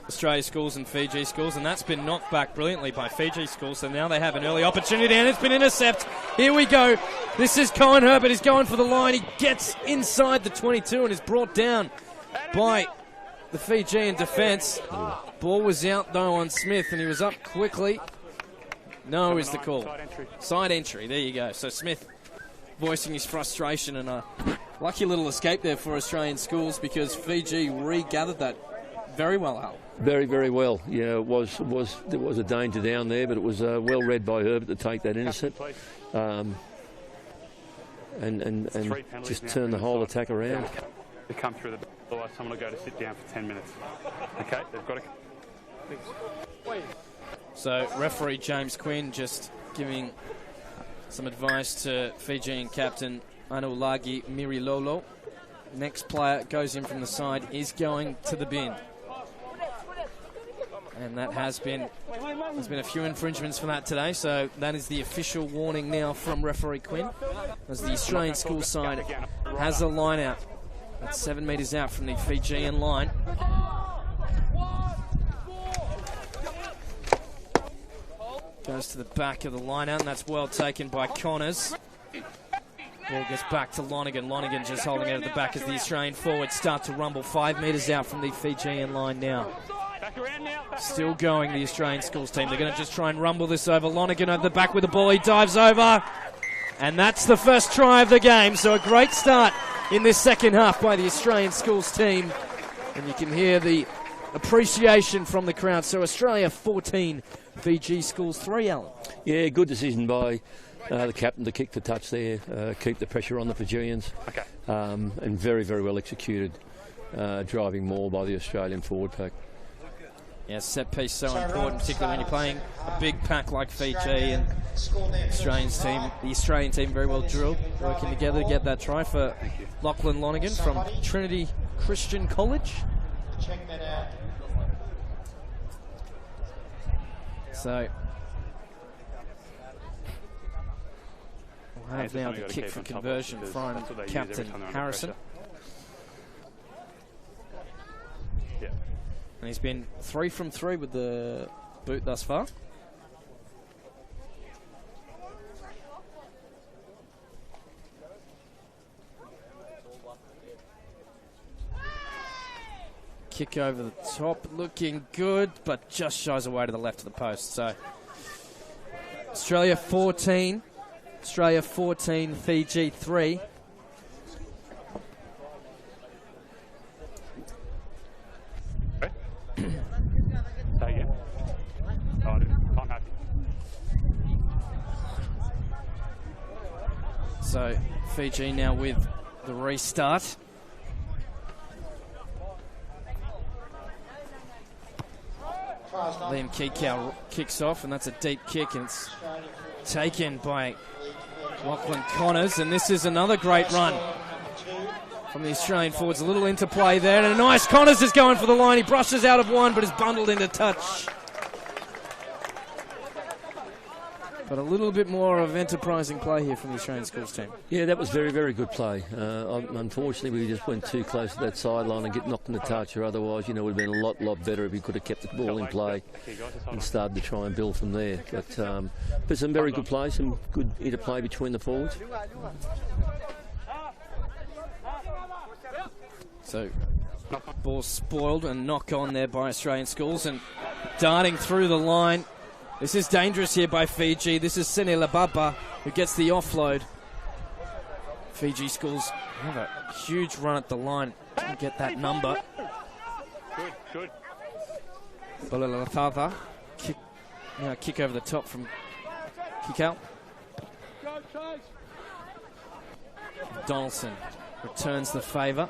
Australia Schools and Fiji Schools, and that's been knocked back brilliantly by Fiji Schools, so now they have an early opportunity, and it's been intercepted. Here we go. This is Cohen Herbert. He's going for the line. He gets inside the 22 and is brought down by the Fijian defence. Ball was out, though, on Smith, and he was up quickly. No is the call. Side entry. There you go. So Smith voicing his frustration, and a lucky little escape there for Australian Schools because Fiji regathered that very well, Al. Very, very well. Yeah, there was a danger down there, but it was well read by Herbert to take that intercept and just turn the whole attack around. They come through otherwise someone will go to sit down for 10 minutes. Okay, they've got to. So referee James Quinn just giving some advice to Fijian captain Anulagi Mirilolo. Next player goes in from the side is going to the bin. And that there's been a few infringements for that today, so that is the official warning now from referee Quinn as the Australian school side has a line out. That's 7 metres out from the Fijian line. Goes to the back of the line out, and that's well taken by Connors. Ball gets back to Lonnegan. Lonnegan just holding it at the back as the Australian forwards start to rumble 5 metres out from the Fijian line now. Still going, the Australian Schools team. They're going to just try and rumble this over. Lonnegan over the back with the ball. He dives over. And that's the first try of the game. So a great start in this second half by the Australian Schools team. And you can hear the appreciation from the crowd. So Australia 14, Fiji Schools 3, Alan. Yeah, good decision by the captain to kick the touch there, keep the pressure on the Fijians. Okay. And very, very well executed, driving more by the Australian forward pack. Yeah, set piece so important, particularly when you're playing a big pack like Fiji, and the Australian team very well drilled, working together to get that try for Lachlan Lonnegan from Trinity Christian College. Check that out. So we'll have now the kick for conversion from Captain Harrison. And he's been 3 from 3 with the boot thus far. Kick over the top, looking good, but just shies away to the left of the post. So Australia 14, Fiji 3. So Fiji now with the restart. Liam Kikau kicks off, and that's a deep kick, and it's taken by Lachlan Connors, and this is another great run from the Australian forwards. A little interplay there, and a nice Connors is going for the line. He brushes out of one, but is bundled into touch. But a little bit more of enterprising play here from the Australian Schools team. Yeah, that was very, very good play. Unfortunately, we just went too close to that sideline and get knocked in the touch, or otherwise, it would have been a lot better if we could have kept the ball in play and started to try and build from there. But some very good play, some good interplay between the forwards. So, ball spoiled and knock on there by Australian Schools, and darting through the line. This is dangerous here by Fiji. This is Sene Lababa who gets the offload. Fiji Schools have a huge run at the line to get that number. Good. Balalatata. Kick over the top from Kikau. Donaldson returns the favour.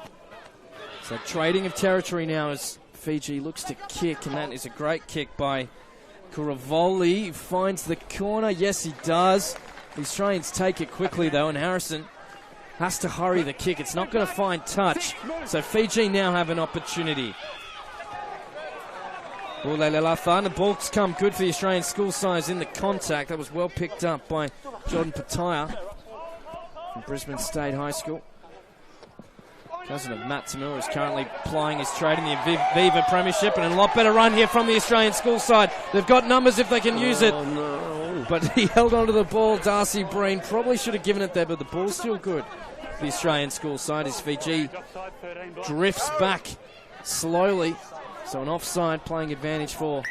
So trading of territory now as Fiji looks to kick, and that is a great kick by Cavalry. Finds the corner. Yes, he does. The Australians take it quickly, though, and Harrison has to hurry the kick. It's not going to find touch. So Fiji now have an opportunity. The ball's come good for the Australian school sides in the contact. That was well picked up by Jordan Pattaya from Brisbane State High School. Cousin of Matt Tamura is currently plying his trade in the Viva Premiership, and a lot better run here from the Australian school side. They've got numbers if they can use it. No. But he held onto the ball. Darcy Breen probably should have given it there, but the ball's still good. The Australian school side as Fiji drifts back slowly. So an offside playing advantage for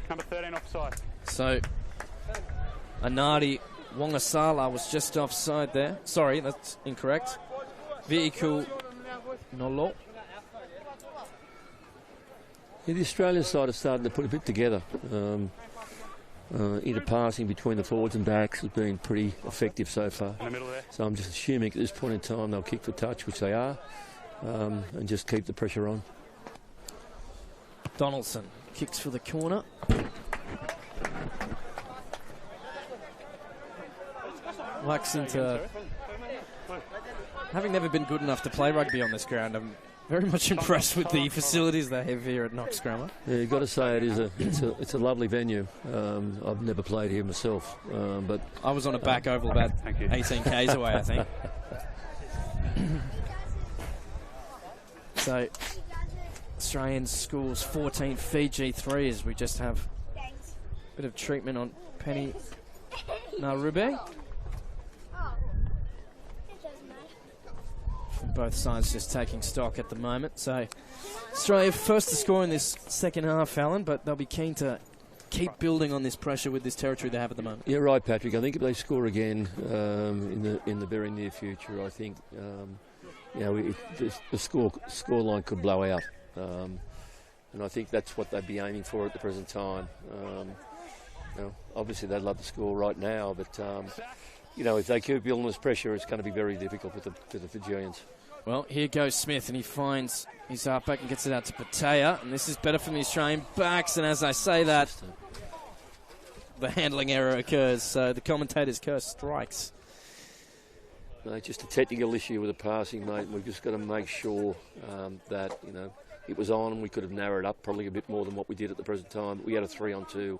number 13 offside. So Anadi Wangasala was just offside there. Sorry, that's incorrect. Vehicle Nolo. Yeah, the Australian side is starting to put a bit together. Interpassing between the forwards and backs has been pretty effective so far. In the middle there. So I'm just assuming at this point in time they'll kick for touch, which they are, and just keep the pressure on. Donaldson kicks for the corner. Having never been good enough to play rugby on this ground, I'm very much impressed with the facilities they have here at Knox Grammar. Yeah, you've got to say it's a lovely venue. I've never played here myself, but I was on a back oval about 18 k's away, I think. So Australian schools 14, Fiji 3, as we just have a bit of treatment on Penny Narube. Both sides just taking stock at the moment. So Australia first to score in this second half, Alan, but they'll be keen to keep building on this pressure with this territory they have at the moment. Yeah, right, Patrick. I think if they score again in the very near future, I think the score line could blow out, and I think that's what they'd be aiming for at the present time. Obviously they'd love to score right now, but if they keep building this pressure, it's going to be very difficult for the Fijians. Well, here goes Smith, and he finds his halfback and gets it out to Pattaya, and this is better from the Australian backs, and as I say that, the handling error occurs, so the commentator's curse strikes. No, just a technical issue with the passing, mate, and we've just got to make sure that, it was on, and we could have narrowed up probably a bit more than what we did at the present time. We had a 3-on-2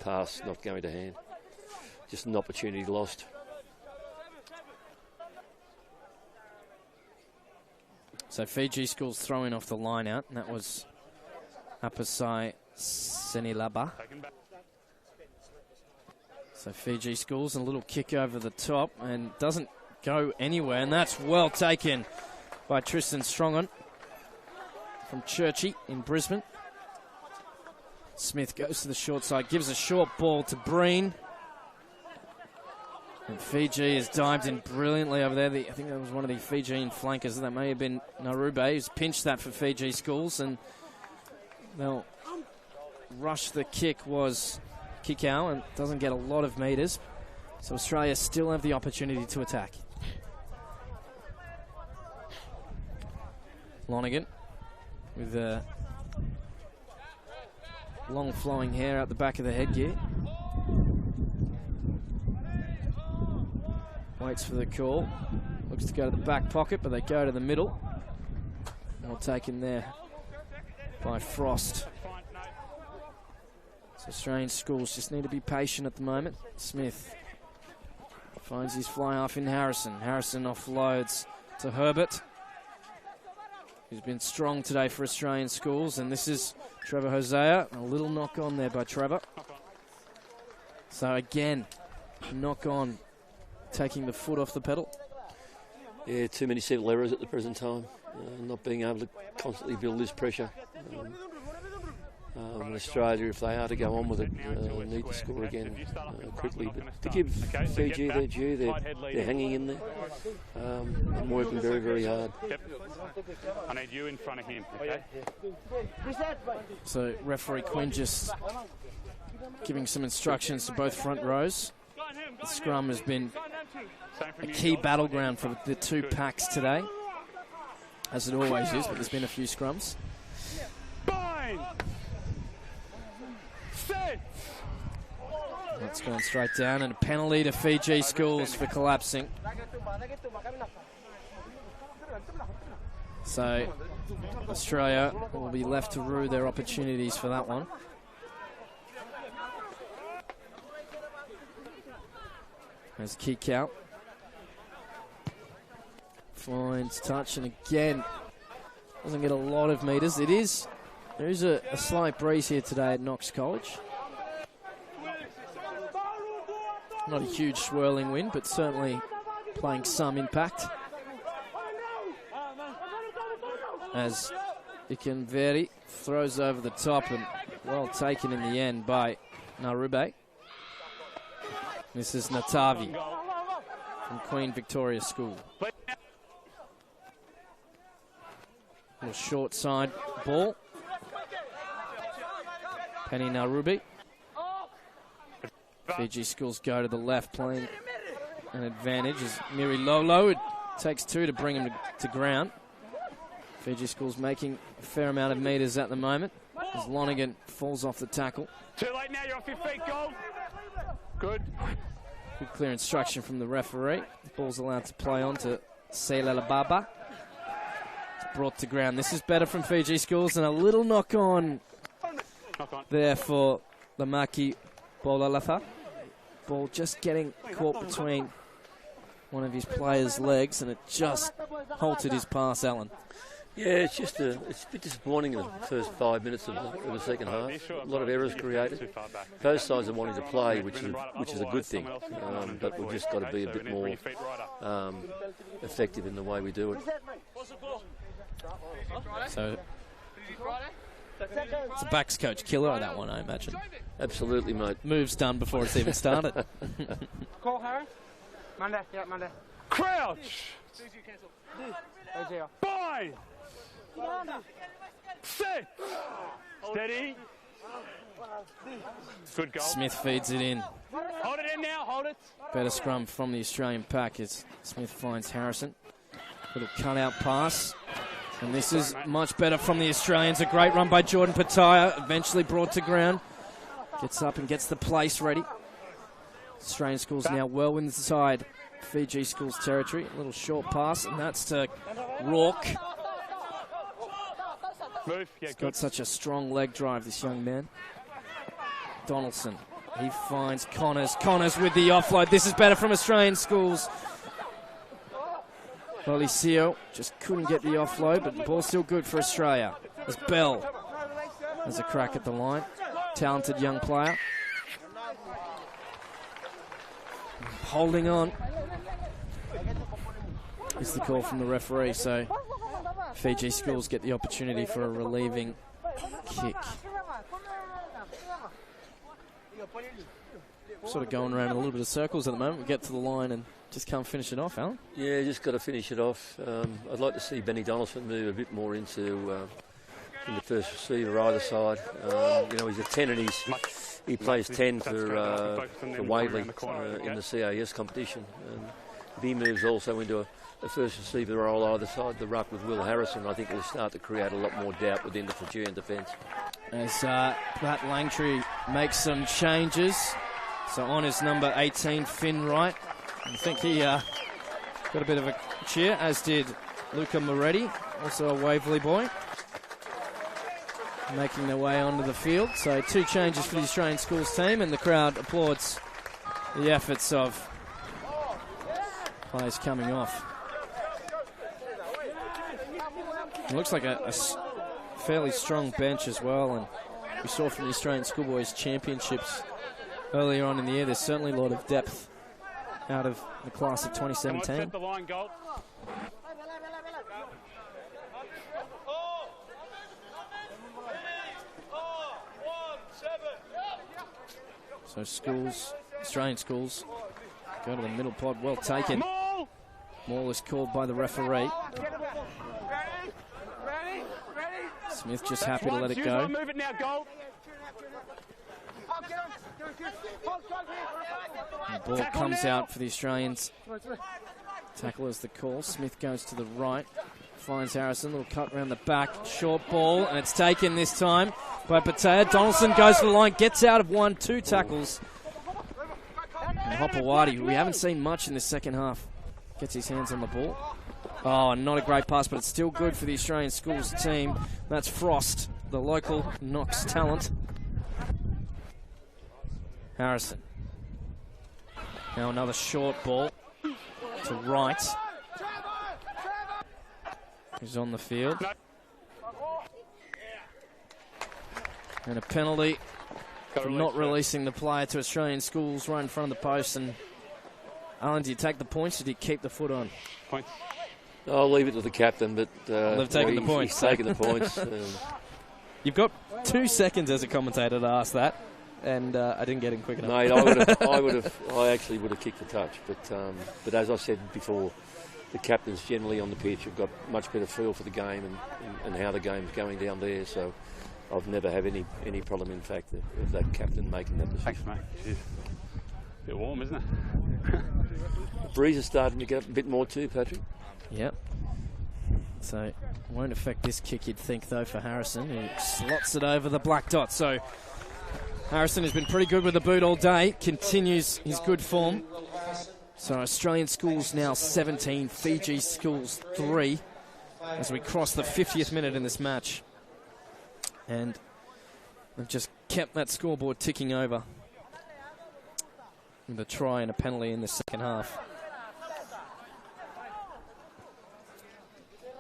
pass not going to hand. Just an opportunity lost. So Fiji Schools throwing off the line out, and that was Apasai Senilaba. So Fiji Schools, and a little kick over the top, and doesn't go anywhere, and that's well taken by Tristan Strongon from Churchy in Brisbane. Smith goes to the short side, gives a short ball to Breen. And Fiji has dived in brilliantly over there. I think that was one of the Fijian flankers. That may have been Narube, who's pinched that for Fiji Schools. And they'll rush the kick was Kikau, and doesn't get a lot of metres. So Australia still have the opportunity to attack. Lonnegan with long flowing hair out the back of the headgear. Waits for the call. Looks to go to the back pocket, but they go to the middle. Well taken there by Frost. So Australian schools just need to be patient at the moment. Smith finds his fly half in Harrison. Harrison offloads to Herbert, who's been strong today for Australian schools. And this is Trevor Hosea. A little knock on there by Trevor. So again, knock on, taking the foot off the pedal. Yeah, too many simple errors at the present time. Not being able to constantly build this pressure. Australia, if they are to go on with it, need to score again quickly. But to give Fiji their due, they're hanging in there and working very, very hard. Yep. I need you in front of him, okay? So referee Quinn just giving some instructions to both front rows. The scrum has been a key battleground for the two packs today, as it always is, but there's been a few scrums. That's gone straight down, and a penalty to Fiji Schools for collapsing. So Australia will be left to rue their opportunities for that one. There's a kick out. Finds touch, and again, doesn't get a lot of metres. There is a slight breeze here today at Knox College. Not a huge swirling wind, but certainly playing some impact. As Ikanveri throws over the top, and well taken in the end by Narube. This is Natavi from Queen Victoria School. Little short side ball. Penny Narube. Fiji Schools go to the left, playing an advantage as Miri Lolo. It takes two to bring him to ground. Fiji Schools making a fair amount of metres at the moment as Lonnegan falls off the tackle. Too late now, you're off your feet, goal. Good. Good clear instruction from the referee. The ball's allowed to play on to Selela Baba. It's brought to ground. This is better from Fiji Schools, and a little knock on there for the Maki Bolalatha. Ball just getting caught between one of his players' legs, and it just halted his pass, Alan. Yeah, it's a bit disappointing in the first 5 minutes of the second half. A lot of errors created. Both sides are wanting to play, which is a good thing. But we've just got to be a bit more effective in the way we do it. So it's a backs coach killer, that one, I imagine. Absolutely, mate. Moves done before it's even started. Crouch. Bind. Sit. Steady. Good goal. Smith feeds it in. Hold it in now, hold it. Better scrum from the Australian pack as Smith finds Harrison. Little cut-out pass. And this is much better from the Australians. A great run by Jordan Pattaya, eventually brought to ground. Gets up and gets the place ready. Australian Schools now well inside Fiji Schools territory. A little short pass, and that's to Rourke. He's got such a strong leg drive, this young man. Donaldson, he finds Connors. Connors with the offload. This is better from Australian Schools. Policio just couldn't get the offload, but the ball's still good for Australia. As Bell has a crack at the line. Talented young player. Holding on is the call from the referee, so Fiji Schools get the opportunity for a relieving kick. Sort of going around a little bit of circles at the moment. We get to the line and just can't finish it off, Alan. Yeah, just got to finish it off. I'd like to see Benny Donaldson move a bit more into in the first receiver either side. He's a 10 and he plays 10 for Waverley in the CAS competition. If he moves also into a first receiver role either side, the ruck with Will Harrison, I think will start to create a lot more doubt within the Fijian defence. As Pat Langtree makes some changes. So on is number 18, Finn Wright. I think he got a bit of a cheer, as did Luca Moretti, also a Waverley boy, making their way onto the field. So 2 changes for the Australian Schools team, and the crowd applauds the efforts of players coming off. It looks like a fairly strong bench as well, and we saw from the Australian Schoolboys Championships earlier on in the year, there's certainly a lot of depth out of the class of 2017. So Schools, Australian Schools, go to the middle pod. Well taken. Maul is called by the referee. Smith just happy to let it go. Move it now, goal. The ball comes out for the Australians. Tackle is the call. Smith goes to the right. Finds Harrison. Little cut around the back. Short ball. And it's taken this time by Pattaya. Donaldson goes for the line. Gets out of 1, 2 tackles. And Hopewadi, who we haven't seen much in the second half, gets his hands on the ball. Oh, not a great pass, but it's still good for the Australian Schools team. That's Frost, the local Knox talent. Harrison. Now another short ball to Wright. He's on the field. And a penalty for not releasing the player to Australian Schools right in front of the post. And Alan, do you take the points or do you keep the foot on? Points. I'll leave it to the captain, but they've taken the points. He's taken the points. You've got 2 seconds as a commentator to ask that, and I didn't get in quick enough. Mate, I actually would have kicked the touch, but as I said before, the captains generally on the pitch have got much better feel for the game and how the game's going down there. So I've never had any problem, in fact, of that captain making that decision. Thanks, mate. Cheers. A bit warm, isn't it? The breeze is starting to get a bit more too, Patrick. Yep. So it won't affect this kick, you'd think, though, for Harrison, who slots it over the black dot. So Harrison has been pretty good with the boot all day, continues his good form. So Australian Schools now 17, Fiji Schools 3, as we cross the 50th minute in this match. And they've just kept that scoreboard ticking over with a try and a penalty in the second half.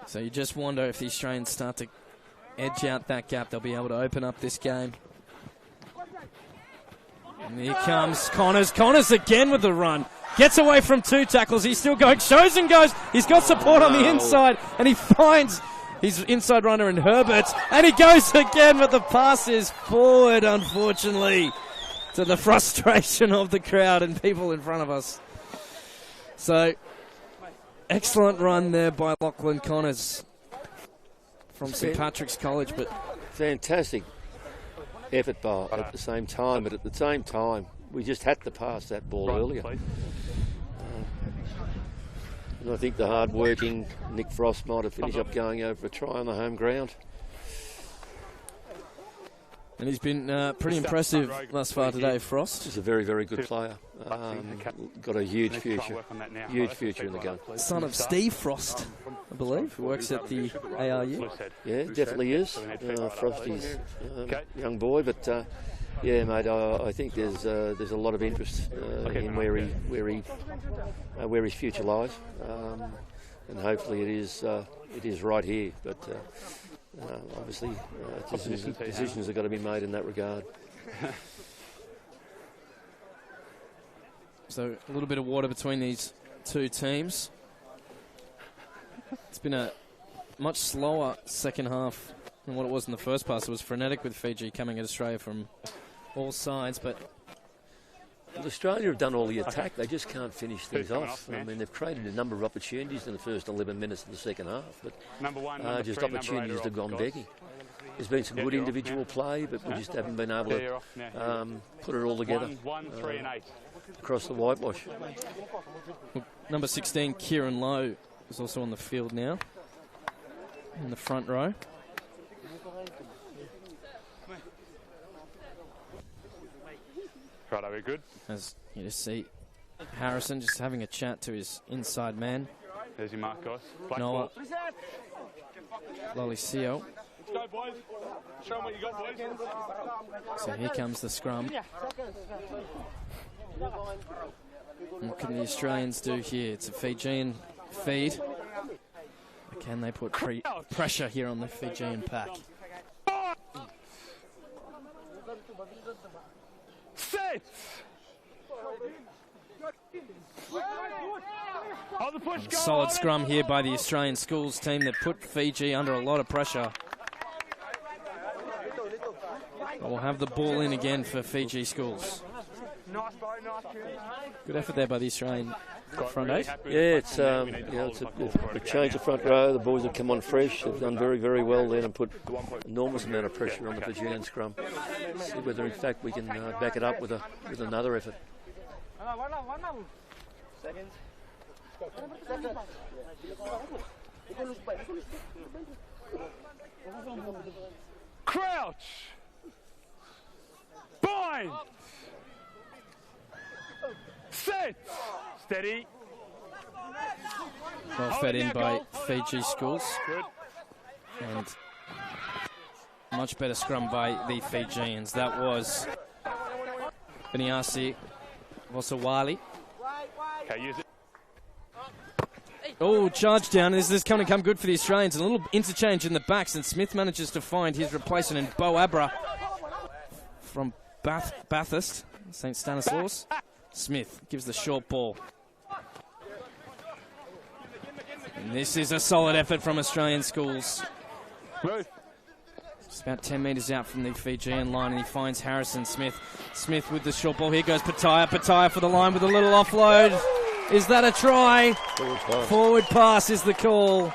So you just wonder if the Australians start to edge out that gap, they'll be able to open up this game. And here comes Connors. Connors again with the run. Gets away from 2 tackles. He's still going. Shows and goes. He's got support on the inside. And he finds his inside runner in Herbert. And he goes again, but the pass is forward, unfortunately, to the frustration of the crowd and people in front of us. So excellent run there by Lachlan Connors from St Patrick's College, but fantastic effort at the same time. But at the same time, we just had to pass that ball earlier. And I think the hard-working Nick Frost might have finished up going over a try on the home ground. And he's been pretty impressive thus far today, Frost. He's a very, very good player. Got a huge future. Huge future in the game. Son of Steve Frost, I believe, who works at the ARU. Yeah, definitely is. Frosty's young boy, but yeah, mate, I think there's a lot of interest in where his future lies, and hopefully it is right here. But obviously, decisions have got to be made in that regard. So a little bit of water between these 2 teams. It's been a much slower second half than what it was in the first pass. It was frenetic with Fiji coming at Australia from all sides, but well, Australia have done all the attack. They just can't finish things off. I mean, they've created a number of opportunities in the first 11 minutes of the second half, but just opportunities have gone begging. There's been some good individual play, but we just haven't been able to put it all together across the whitewash. Number 16, Kieran Lowe, is also on the field now in the front row. Right, are we good? As you just see Harrison just having a chat to his inside man. There's your mark, guys. Black Noah ball. Lollisio. Let's go, boys. Show them what you got, boys. So here comes the scrum. What can the Australians do here? It's a Fijian feed. Can they put pressure here on the Fijian pack? Set! Solid scrum here by the Australian Schools team that put Fiji under a lot of pressure. We'll have the ball in again for Fiji Schools. Good effort there by the Australian front eight. Yeah, it's a change of front row. The boys have come on fresh. They've done very, very well then and put enormous amount of pressure on the Fijian scrum. See whether, in fact, we can back it up with another effort. Crouch. Bind. Set. Steady. Well fed in by Fiji Schools. Good. And much better scrum by the Fijians. That was Beniasi Wasawali. Okay, use it. Oh, charge down. This is going to come good for the Australians. A little interchange in the backs, and Smith manages to find his replacement in Bo Abra from Bathurst, St. Stanislaus. Smith gives the short ball. And this is a solid effort from Australian Schools. Just about 10 metres out from the Fijian line, and he finds Harrison Smith. Smith with the short ball. Here goes Pattaya. Pattaya for the line with a little offload. Is that a try? Forward pass is the call.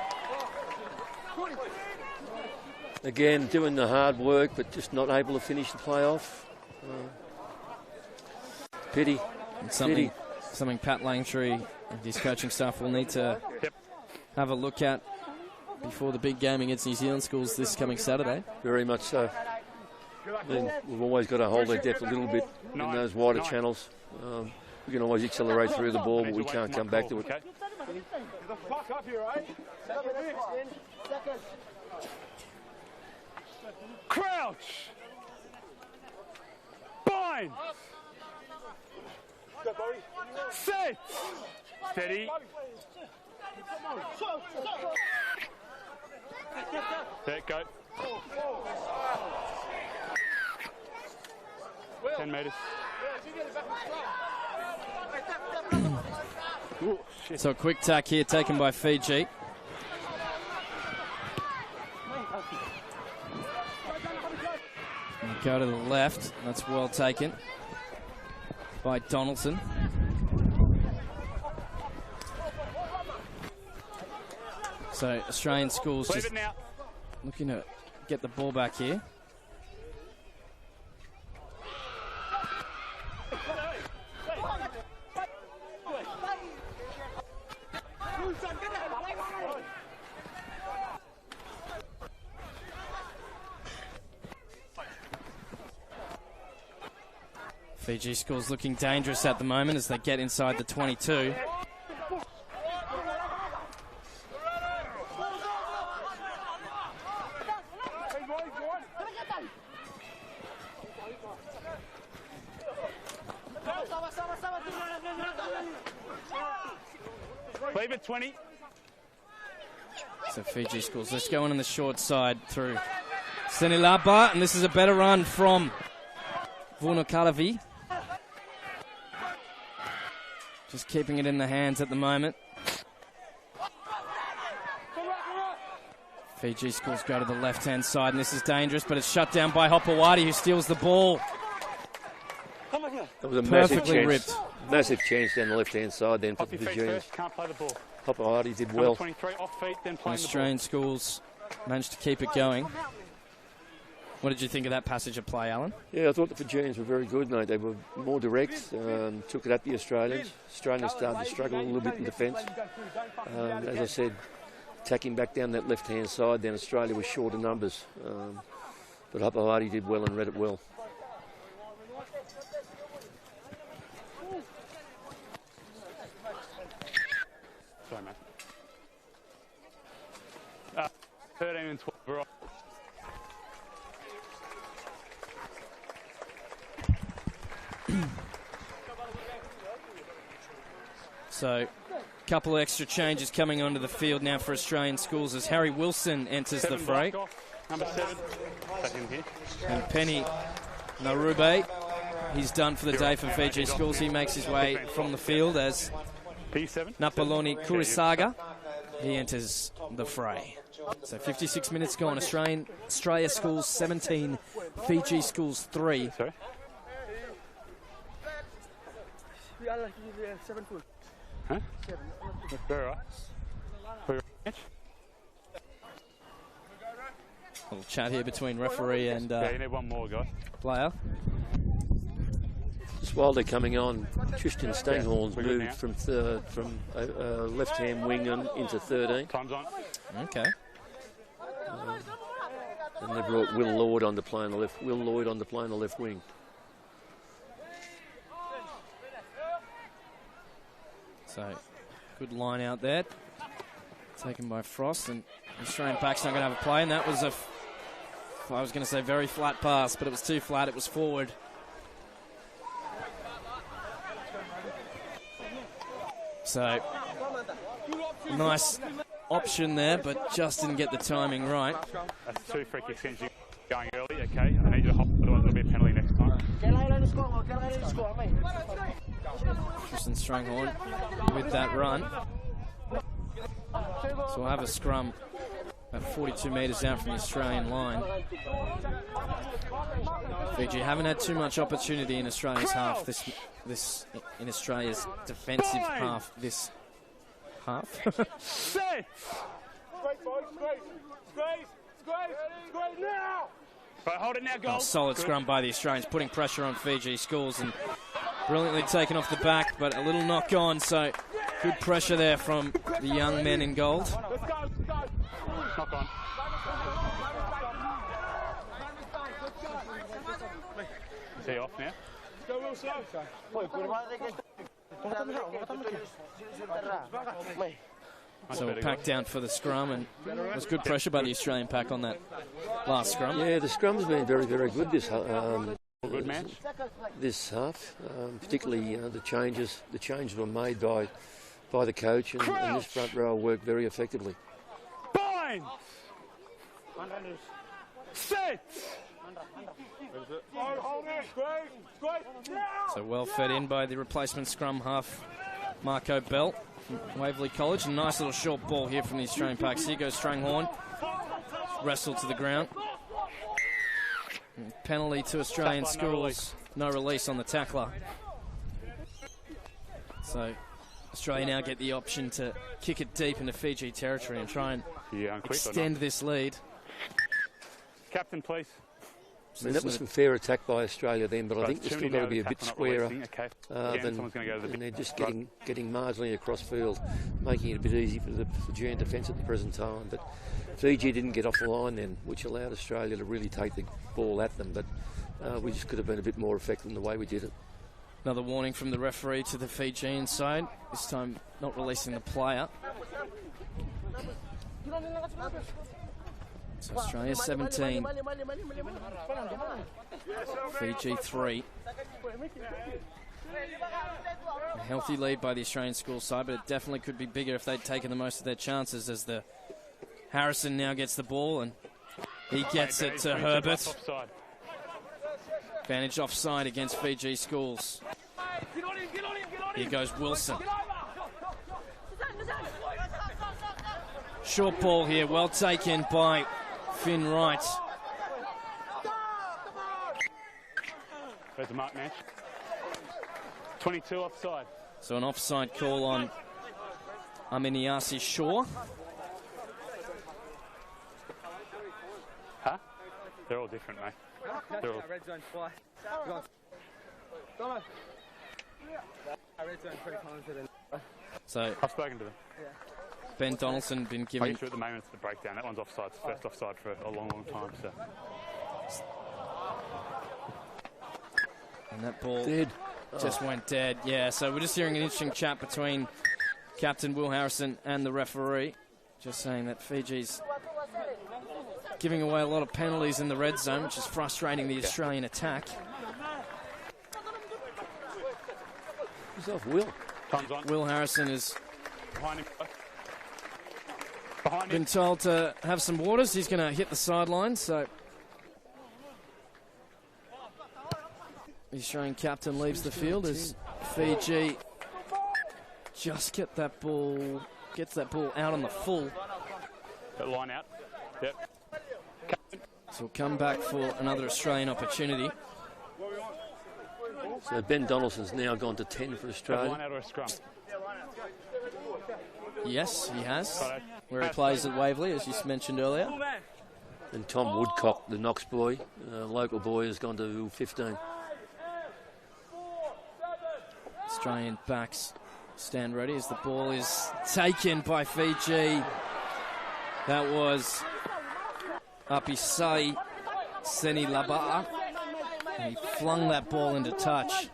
Again, doing the hard work, but just not able to finish the play off. Pity. Something Pat Langtree and his coaching staff will need to have a look at before the big game against New Zealand Schools this coming Saturday. Very much so. I mean, we've always got to hold their depth a little bit in those wider channels. We can always accelerate through the ball, but we can't come back to it. Crouch. Bind. Set. Steady. There, go. 10 metres. So a quick tack here taken by Fiji. And go to the left. That's well taken by Donaldson. So Australian Schools just looking to get the ball back here. Fiji Schools looking dangerous at the moment as they get inside the 22. Leave it 20. So Fiji Schools, let's go on the short side through Senilaba, and this is a better run from Vunokalavi. Just keeping it in the hands at the moment. Fiji Schools go to the left-hand side, and this is dangerous, but it's shut down by Hopewadi, who steals the ball. That was a perfectly ripped. Massive chance down the left-hand side then for the Fijians. Can't play the ball. Hopewadi did well. 23 off feet, then playing Australian Schools managed to keep it going. What did you think of that passage of play, Alan? Yeah, I thought the Fijians were very good, mate. They were more direct, took it at the Australians. Australians started to struggle a little bit in defence. As I said, attacking back down that left-hand side, then Australia was short of numbers. But Hopewadi did well and read it well. Sorry, man. 13 and 12 are off. So, a couple of extra changes coming onto the field now for Australian Schools as Harry Wilson enters the fray. Number 7. And Penny Narube, he's done for the day for Fiji Schools. He makes his way from the field as Napoloni Kurisaga, he enters the fray. So 56 minutes gone. Australia Schools 17, Fiji Schools 3. Huh? Very right. For your match? A little chat here between referee and Yeah, you need one more, guys. player. Just while they're coming on, Tristan Stanghorn's moved from left-hand wing into 13. Time's on. Okay. And they brought Will Lloyd on to play on the left. Will Lloyd on to play on the left wing. So, good line out there. Taken by Frost, and Australian back's not going to have a play, and that was I was going to say very flat pass, but it was too flat, it was forward. So, nice option there, but just didn't get the timing right. That's 2 free kicks against you going early, okay? I need you to hop, otherwise it'll be a penalty next time. Tristan Stranghorn with that run. So we'll have a scrum about 42 metres out from the Australian line. Fiji haven't had too much opportunity in Australia's half in Australia's defensive half this half. Right, hold it now, goal. Solid scrum by the Australians, putting pressure on Fiji Schools and brilliantly taken off the back, but a little knock on, so good pressure there from the young men in gold. Let's go. Knock on. Is he off now? So we'll pack down for the scrum, and there's good pressure by the Australian pack on that last scrum. Yeah, the scrum's been very, very good this Good match. this half, particularly the changes were made by the coach, and this front row worked very effectively. Bind! Set! So well fed in by the replacement scrum half, Marco Bell from Waverley College. A nice little short ball here from the Australian Packs. Here goes Stranghorn. Wrestled to the ground. And penalty to Australian Schools. No release on the tackler. So Australia now get the option to kick it deep into Fiji territory and try and extend this lead. Captain, please. I mean, that was some fair attack by Australia then, but I think they've still got to be a bit squarer than they're just getting marginally across field, making it a bit easy for the Fijian defence at the present time. But Fiji didn't get off the line then, which allowed Australia to really take the ball at them, but we just could have been a bit more effective in the way we did it. Another warning from the referee to the Fijian side, this time not releasing the player. So Australia 17, Fiji 3. A healthy lead by the Australian school side, but it definitely could be bigger if they'd taken the most of their chances, as the Harrison now gets the ball and he gets it to Herbert. Advantage offside against Fiji Schools. Here goes Wilson. Short ball here, well taken by Finn Wright. There's a mark match. 22 offside. So an offside call on Aminiasi Shaw. Huh? They're all different, mate. They're all... Red zone twice. Red zone 3 times. So I've spoken to them. Ben Donaldson been given... Make sure at the moment it's the breakdown. That one's offside. It's first offside for a long, long time. So. And that ball just went dead. Yeah, so we're just hearing an interesting chat between Captain Will Harrison and the referee. Just saying that Fiji's giving away a lot of penalties in the red zone, which is frustrating the Australian attack. Who's off? Will? Time's on. Will Harrison has Behind him. been told to have some waters. He's going to hit the sideline, so the Australian captain leaves the field as Fiji just gets that ball out on the full. That line out. Yep. So we'll come back for another Australian opportunity. So Ben Donaldson's now gone to 10 for Australia. Line out or a scrum. Yes, he has. Where he plays at Waverley, as you mentioned earlier. And Tom Woodcock, the Knox boy, local boy, has gone to 15. Australian backs stand ready as the ball is taken by Fiji. That was Apisai Seni Laba'a. He flung that ball into touch.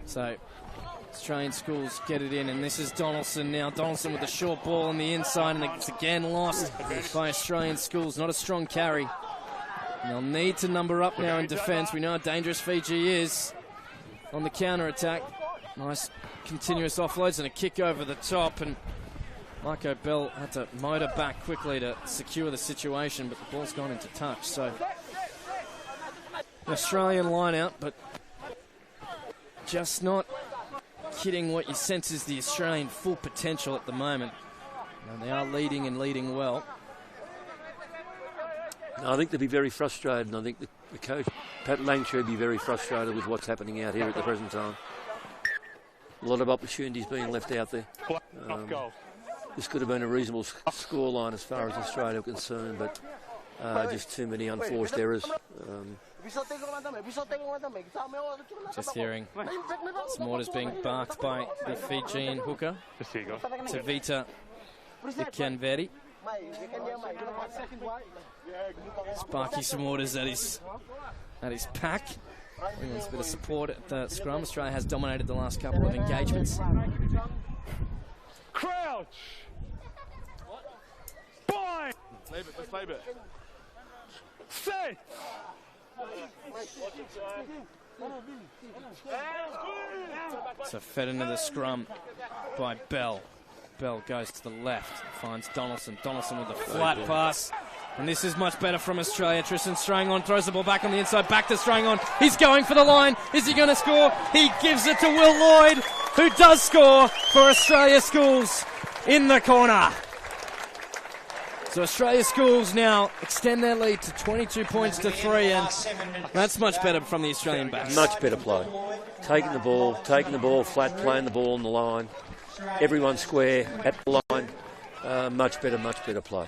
So Australian Schools get it in, and this is Donaldson now. Donaldson with a short ball on the inside, and it's again lost by Australian Schools. Not a strong carry. And they'll need to number up now in defence. We know how dangerous Fiji is on the counter-attack. Nice continuous offloads and a kick over the top, and Marco Bell had to motor back quickly to secure the situation, but the ball's gone into touch. So Australian line out, but just not hitting what you sense is the Australian full potential at the moment. And they are leading and leading well. I think they'll be very frustrated, and I think the coach, Pat Langtree, will be very frustrated with what's happening out here at the present time. A lot of opportunities being left out there. This could have been a reasonable scoreline as far as Australia are concerned, but just too many unforced errors. Just hearing some orders being barked by the Fijian hooker, Tavita Ikanveri. Sparky some orders at his pack. Bringing us a bit of support at the scrum. Australia has dominated the last couple of engagements. Crouch! Bind! Leave it, just leave it. Set! So fed into the scrum by Bell. Bell goes to the left, finds Donaldson. Donaldson with a flat pass. And this is much better from Australia. Tristan Strangon throws the ball back on the inside, back to Strangon. He's going for the line. Is he going to score? He gives it to Will Lloyd, who does score for Australia Schools in the corner. So Australia Schools now extend their lead to 22 points to 3, and that's much better from the Australian backs. Much better play. Taking the ball flat, playing the ball on the line. Everyone square at the line. Much better play.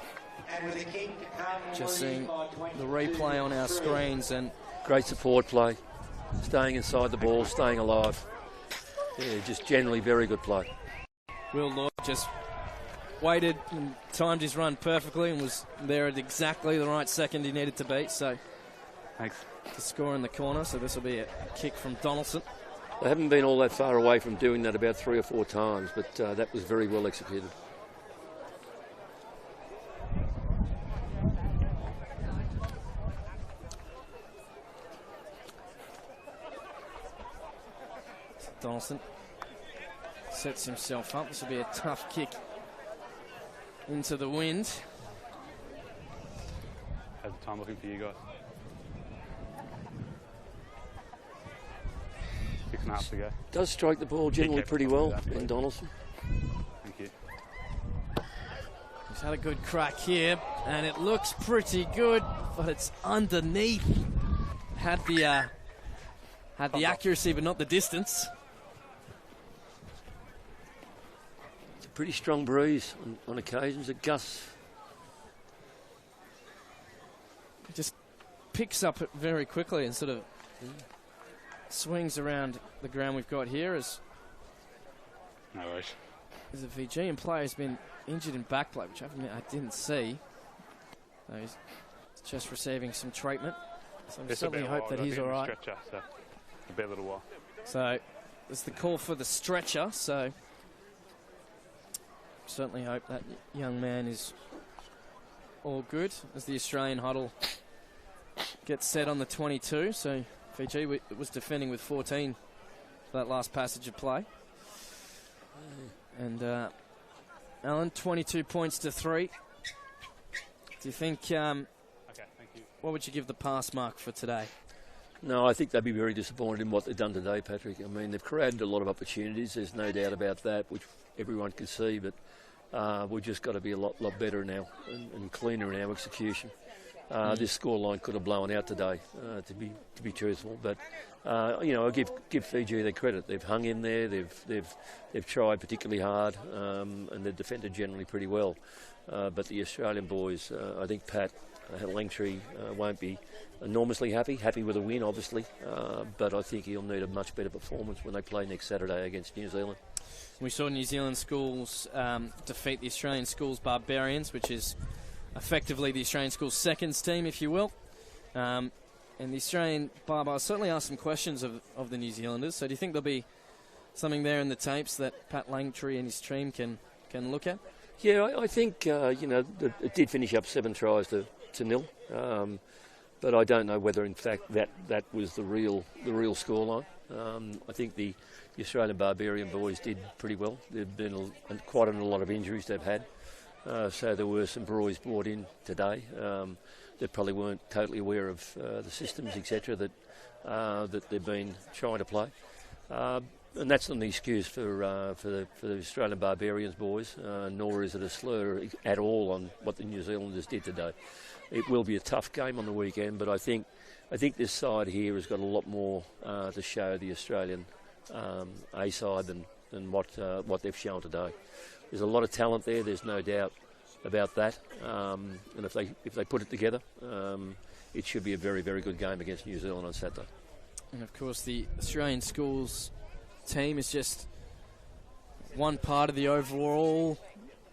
Just seeing the replay on our screens, and great support play. Staying inside the ball, staying alive. Yeah, just generally very good play. Will Lloyd just waited and timed his run perfectly and was there at exactly the right second he needed to be. So thanks. To score in the corner, so this will be a kick from Donaldson. They haven't been all that far away from doing that about 3 or 4 times, but that was very well executed. Donaldson sets himself up. This will be a tough kick into the wind. How's the time looking for you guys? 6.5 to go. Does strike the ball generally pretty well in Donaldson. Thank you. He's had a good crack here, and it looks pretty good, but it's underneath. Had the accuracy, but not the distance. Pretty strong breeze on occasions, a gust. It just picks up it very quickly and sort of swings around the ground we've got here as no worries. As a Fijian player has been injured in back play, which I didn't see. So he's just receiving some treatment. So we certainly hope that he's all right. Stretcher, so it'll be a little while. So there's the call for the stretcher, so certainly hope that young man is all good as the Australian huddle gets set on the 22. So Fiji was defending with 14 for that last passage of play. And Alan, 22 points to 3. Do you think, okay, thank you. What would you give the pass mark for today? No, I think they'd be very disappointed in what they've done today, Patrick. I mean, they've created a lot of opportunities. There's no doubt about that, which everyone can see. But We've just got to be a lot better now and cleaner in our execution. This scoreline could have blown out today, to be truthful. But I give Fiji their credit. They've hung in there. They've tried particularly hard, and they've defended generally pretty well. But the Australian boys, I think Pat Langtree won't be enormously happy with a win, obviously. But I think he'll need a much better performance when they play next Saturday against New Zealand. We saw New Zealand Schools defeat the Australian Schools Barbarians, which is effectively the Australian Schools seconds team, if you will. And the Australian Barbars certainly asked some questions of the New Zealanders. So do you think there'll be something there in the tapes that Pat Langtree and his team can look at? Yeah, I think it did finish up 7 tries to 0. But I don't know whether, in fact, that was the real scoreline. I think the Australian Barbarian boys did pretty well. There've been quite a lot of injuries they've had. So there were some boys brought in today that probably weren't totally aware of the systems, etc., that they've been trying to play. And that's not an excuse for the Australian Barbarians boys, nor is it a slur at all on what the New Zealanders did today. It will be a tough game on the weekend, but I think this side here has got a lot more to show the Australian A side than what they've shown today. There's a lot of talent there. There's no doubt about that. And if they put it together, it should be a very, very good game against New Zealand on Saturday. And of course, the Australian Schools team is just one part of the overall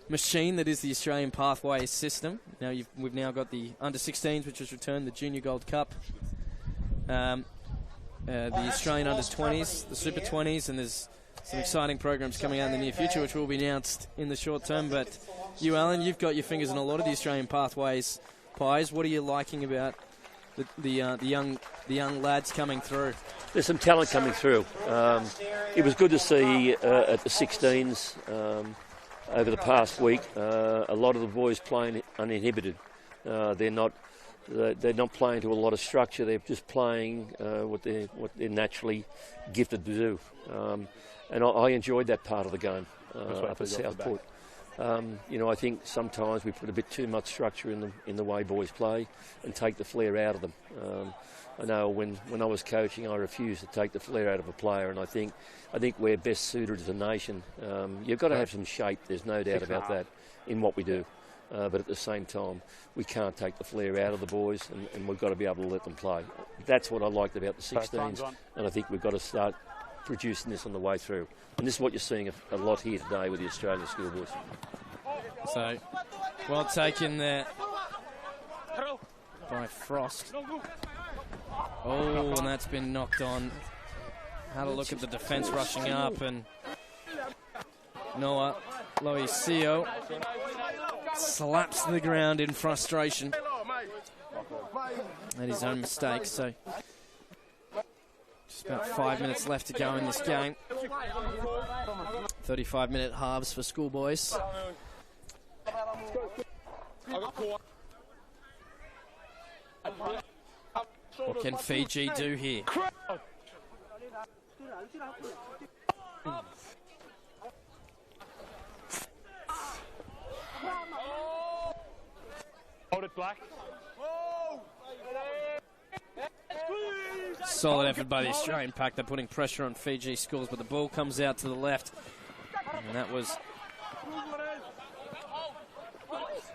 machine that is the Australian Pathways system. Now we've now got the under-16s, which has returned, the Junior Gold Cup, the Australian under-20s, the Super 20s, and there's some exciting programs coming out in the near future, which will be announced in the short term. But you, Alan, you've got your fingers in a lot of the Australian Pathways pies. What are you liking about the young lads coming through? There's some talent coming through. It was good to see at the 16s over the past week a lot of the boys playing uninhibited. They're not playing to a lot of structure. They're just playing what they're naturally gifted to do. And I enjoyed that part of the game up at Southport. I think sometimes we put a bit too much structure in the way boys play and take the flair out of them. I know when I was coaching, I refused to take the flair out of a player, and I think we're best suited as a nation. You've got to have some shape. There's no doubt about that in what we do. But at the same time, we can't take the flair out of the boys, and we've got to be able to let them play. That's what I liked about the 16s, and I think we've got to start producing this on the way through. And this is what you're seeing a lot here today with the Australian schoolboys. So, well taken there by Frost. Oh, and that's been knocked on. Had a look at the defence rushing up, and Noah Loisio slaps the ground in frustration at his own mistake. So just about 5 minutes left to go in this game. 35-minute halves for schoolboys. What can Fiji do here? Hold it, Black. Solid effort by the Australian pack. They're putting pressure on Fiji Schools, but the ball comes out to the left. And that was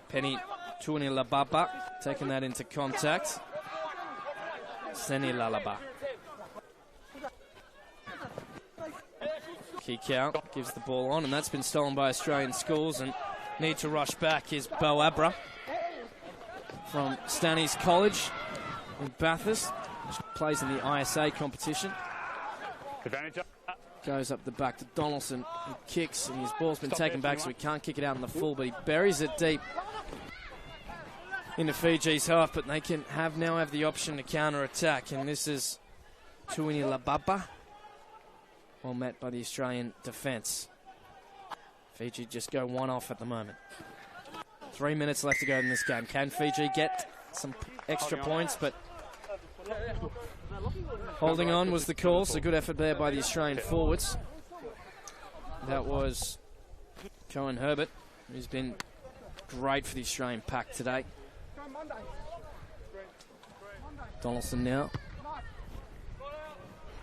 Penny Tuanilalaba taking that into contact. Seni Lalaba. Kikau gives the ball on, and that's been stolen by Australian Schools, and need to rush back is Bo Abra from Stanley's College in Bathurst, which plays in the ISA competition. Advantage up. Goes up the back to Donaldson, who kicks, and his ball's been taken back, so he can't kick it out in the full, but he buries it deep into Fiji's half, but they can now have the option to counter-attack, and this is Tuanilalaba, well met by the Australian defence. Fiji just go one off at the moment. 3 minutes left to go in this game. Can Fiji get some extra points? But holding on was the call, so good effort there by the Australian forwards. That was Cohen Herbert. who's been great for the Australian pack today. Donaldson now.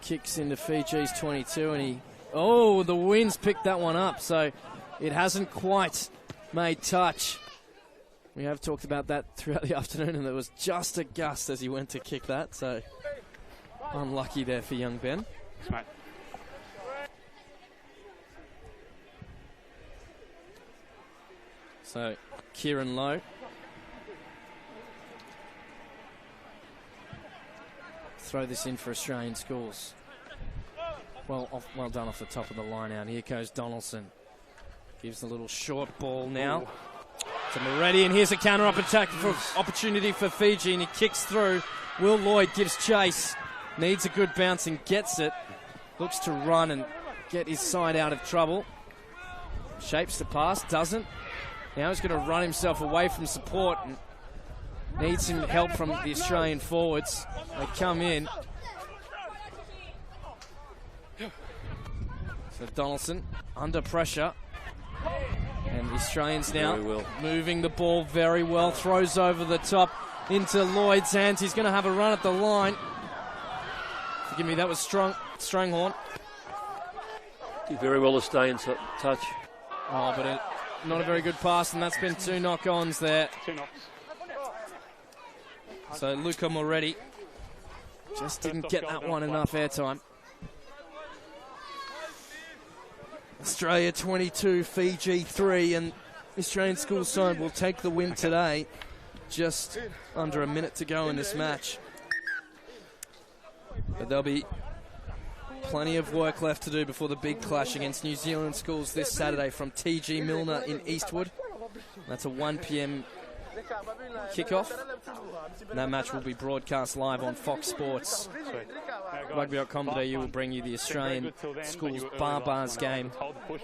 Kicks into Fiji's 22 and the wind's picked that one up, so it hasn't quite made touch. We have talked about that throughout the afternoon, and there was just a gust as he went to kick that, so unlucky there for young Ben. Mate. So, Kieran Lowe. Throw this in for Australian Schools. Well done off the top of the line out. Here goes Donaldson. Gives a little short ball now to Moretti, and here's a opportunity for Fiji, and he kicks through. Will Lloyd gives chase. Needs a good bounce and gets it. Looks to run and get his side out of trouble. Shapes the pass, doesn't. Now he's going to run himself away from support and needs some help from the Australian forwards. They come in. So Donaldson under pressure. And the Australians now moving the ball very well. Throws over the top into Lloyd's hands. He's going to have a run at the line. Forgive me, that was Stranghorn. Did very well to stay in touch. Oh, but not a very good pass, and that's been 2 knock-ons there. 2 knocks. So Luca Moretti just didn't get that one enough airtime. Australia 22, Fiji 3, and the Australian Schools side will take the win today. Just under a minute to go in this match. But there'll be plenty of work left to do before the big clash against New Zealand Schools this Saturday from TG Milner in Eastwood. That's a 1 p.m. kickoff. And that match will be broadcast live on Fox Sports. Rugby.com.au will bring you the Australian Schools Barbars game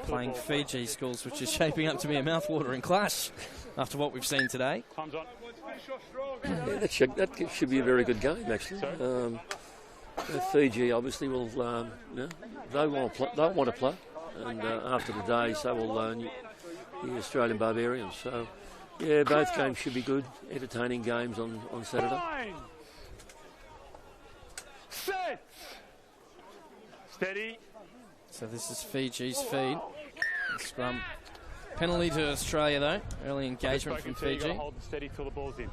playing Fiji Schools, which is shaping up to be a mouth-watering clash after what we've seen today. Yeah, that should be a very good game, actually. Fiji obviously will, they want to play, and after the day, so will the Australian Barbarians. So, yeah, both games should be good, entertaining games on Saturday. Set. Steady. So this is Fiji's feed. Scrum. Penalty to Australia, though. Early engagement from Fiji. Hold steady till the ball's in.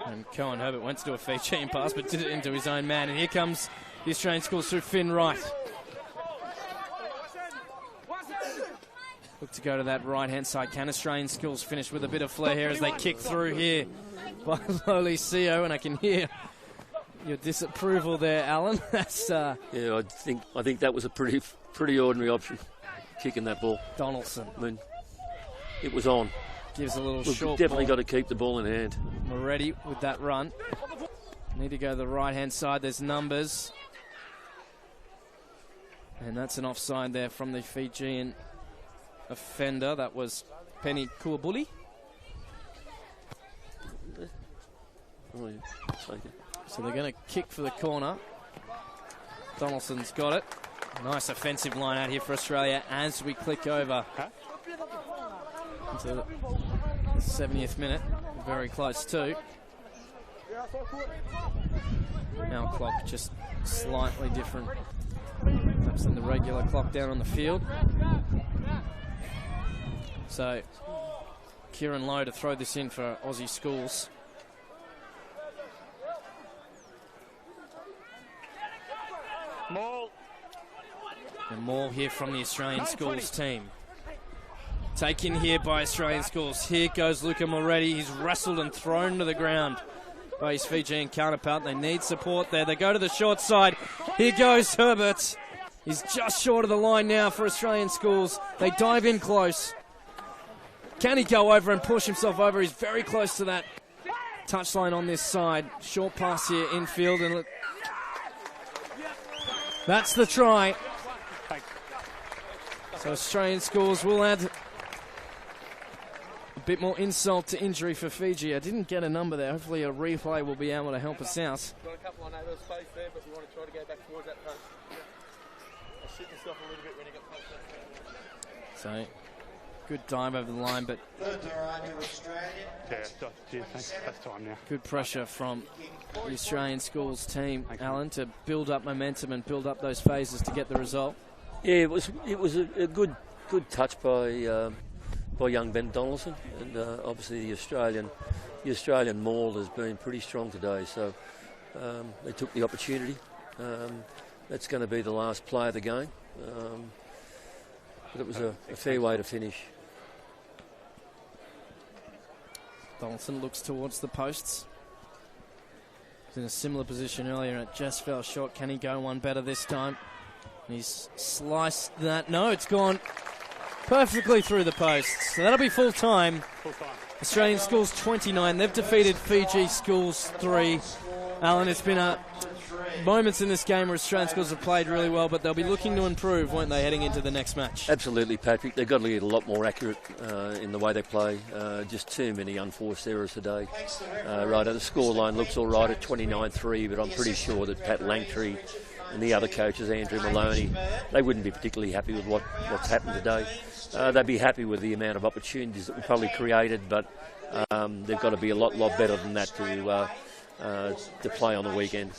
And Cohen Herbert went to do a Fijian pass, but did it into his own man. And here comes the Australian Schools through Finn Wright. Look to go to that right-hand side. Can Australian Schools finish with a bit of flair here as they kick through here by Loli Seo? And I can hear your disapproval there, Alan. That's yeah, I think that was a pretty ordinary option, kicking that ball. Donaldson. I mean, it was on. Gives a little short definitely ball. got to keep the ball in hand. Moretti with that run. Need to go to the right-hand side. There's numbers. And that's an offside there from the Fijian offender. That was Penny Kuabuli. Oh, yeah. Take it. So they're going to kick for the corner. Donaldson's got it. Nice offensive line out here for Australia as we click over into the 70th minute. Very close too. Now clock just slightly different perhaps than the regular clock down on the field. So Kieran Lowe to throw this in for Aussie Schools. And more here from the Australian Schools team. Taken here by Australian Schools. Here goes Luca Moretti. He's wrestled and thrown to the ground by his Fijian counterpart. They need support there. They go to the short side. Here goes Herbert. He's just short of the line now for Australian Schools. They dive in close. Can he go over and push himself over? He's very close to that touchline on this side. Short pass here infield. And look, that's the try. So Australian Schools will add a bit more insult to injury for Fiji. I didn't get a number there. Hopefully a replay will be able to help us out. Got a couple on that space there, but we want to try to go back towards that post. I'll sit yourself a little bit when you get close to that. So Good dive over the line, but Cheers, thanks. That's time now. good pressure from the Australian Schools team, Alan, to build up momentum and build up those phases to get the result. Yeah, it was a good touch by young Ben Donaldson, and obviously the Australian maul has been pretty strong today, so they took the opportunity. That's going to be the last play of the game, but it was a fair way to finish. Donaldson looks towards the posts. He's in a similar position earlier and it just fell short. Can he go one better this time? He's sliced that. No, it's gone perfectly through the posts. So that'll be full time. Australian Schools 29. They've defeated Fiji Schools 3. Alan, it's been moments in this game where Australian Schools have played really well, but they'll be looking to improve, won't they, heading into the next match? Absolutely, Patrick. They've got to get a lot more accurate in the way they play. Just too many unforced errors today. Right, the scoreline looks all right at 29-3, but I'm pretty sure that Pat Langtree and the other coaches, Andrew Maloney, they wouldn't be particularly happy with what's happened today. They'd be happy with the amount of opportunities that were probably created, but they've got to be a lot better than that to play on the weekend.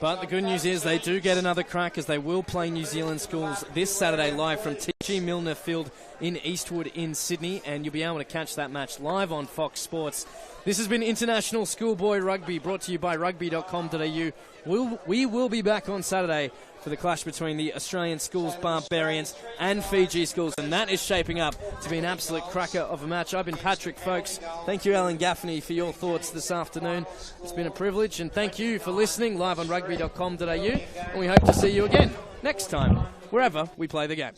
But the good news is they do get another crack, as they will play New Zealand Schools this Saturday live from T.G. Milner Field in Eastwood in Sydney, and you'll be able to catch that match live on Fox Sports. This has been International Schoolboy Rugby, brought to you by Rugby.com.au. We will be back on Saturday for the clash between the Australian Schools Barbarians and Fiji Schools, and that is shaping up to be an absolute cracker of a match. I've been Patrick Folks. Thank you, Alan Gaffney, for your thoughts this afternoon. It's been a privilege, and thank you for listening live on Rugby.com.au, and we hope to see you again next time, wherever we play the game.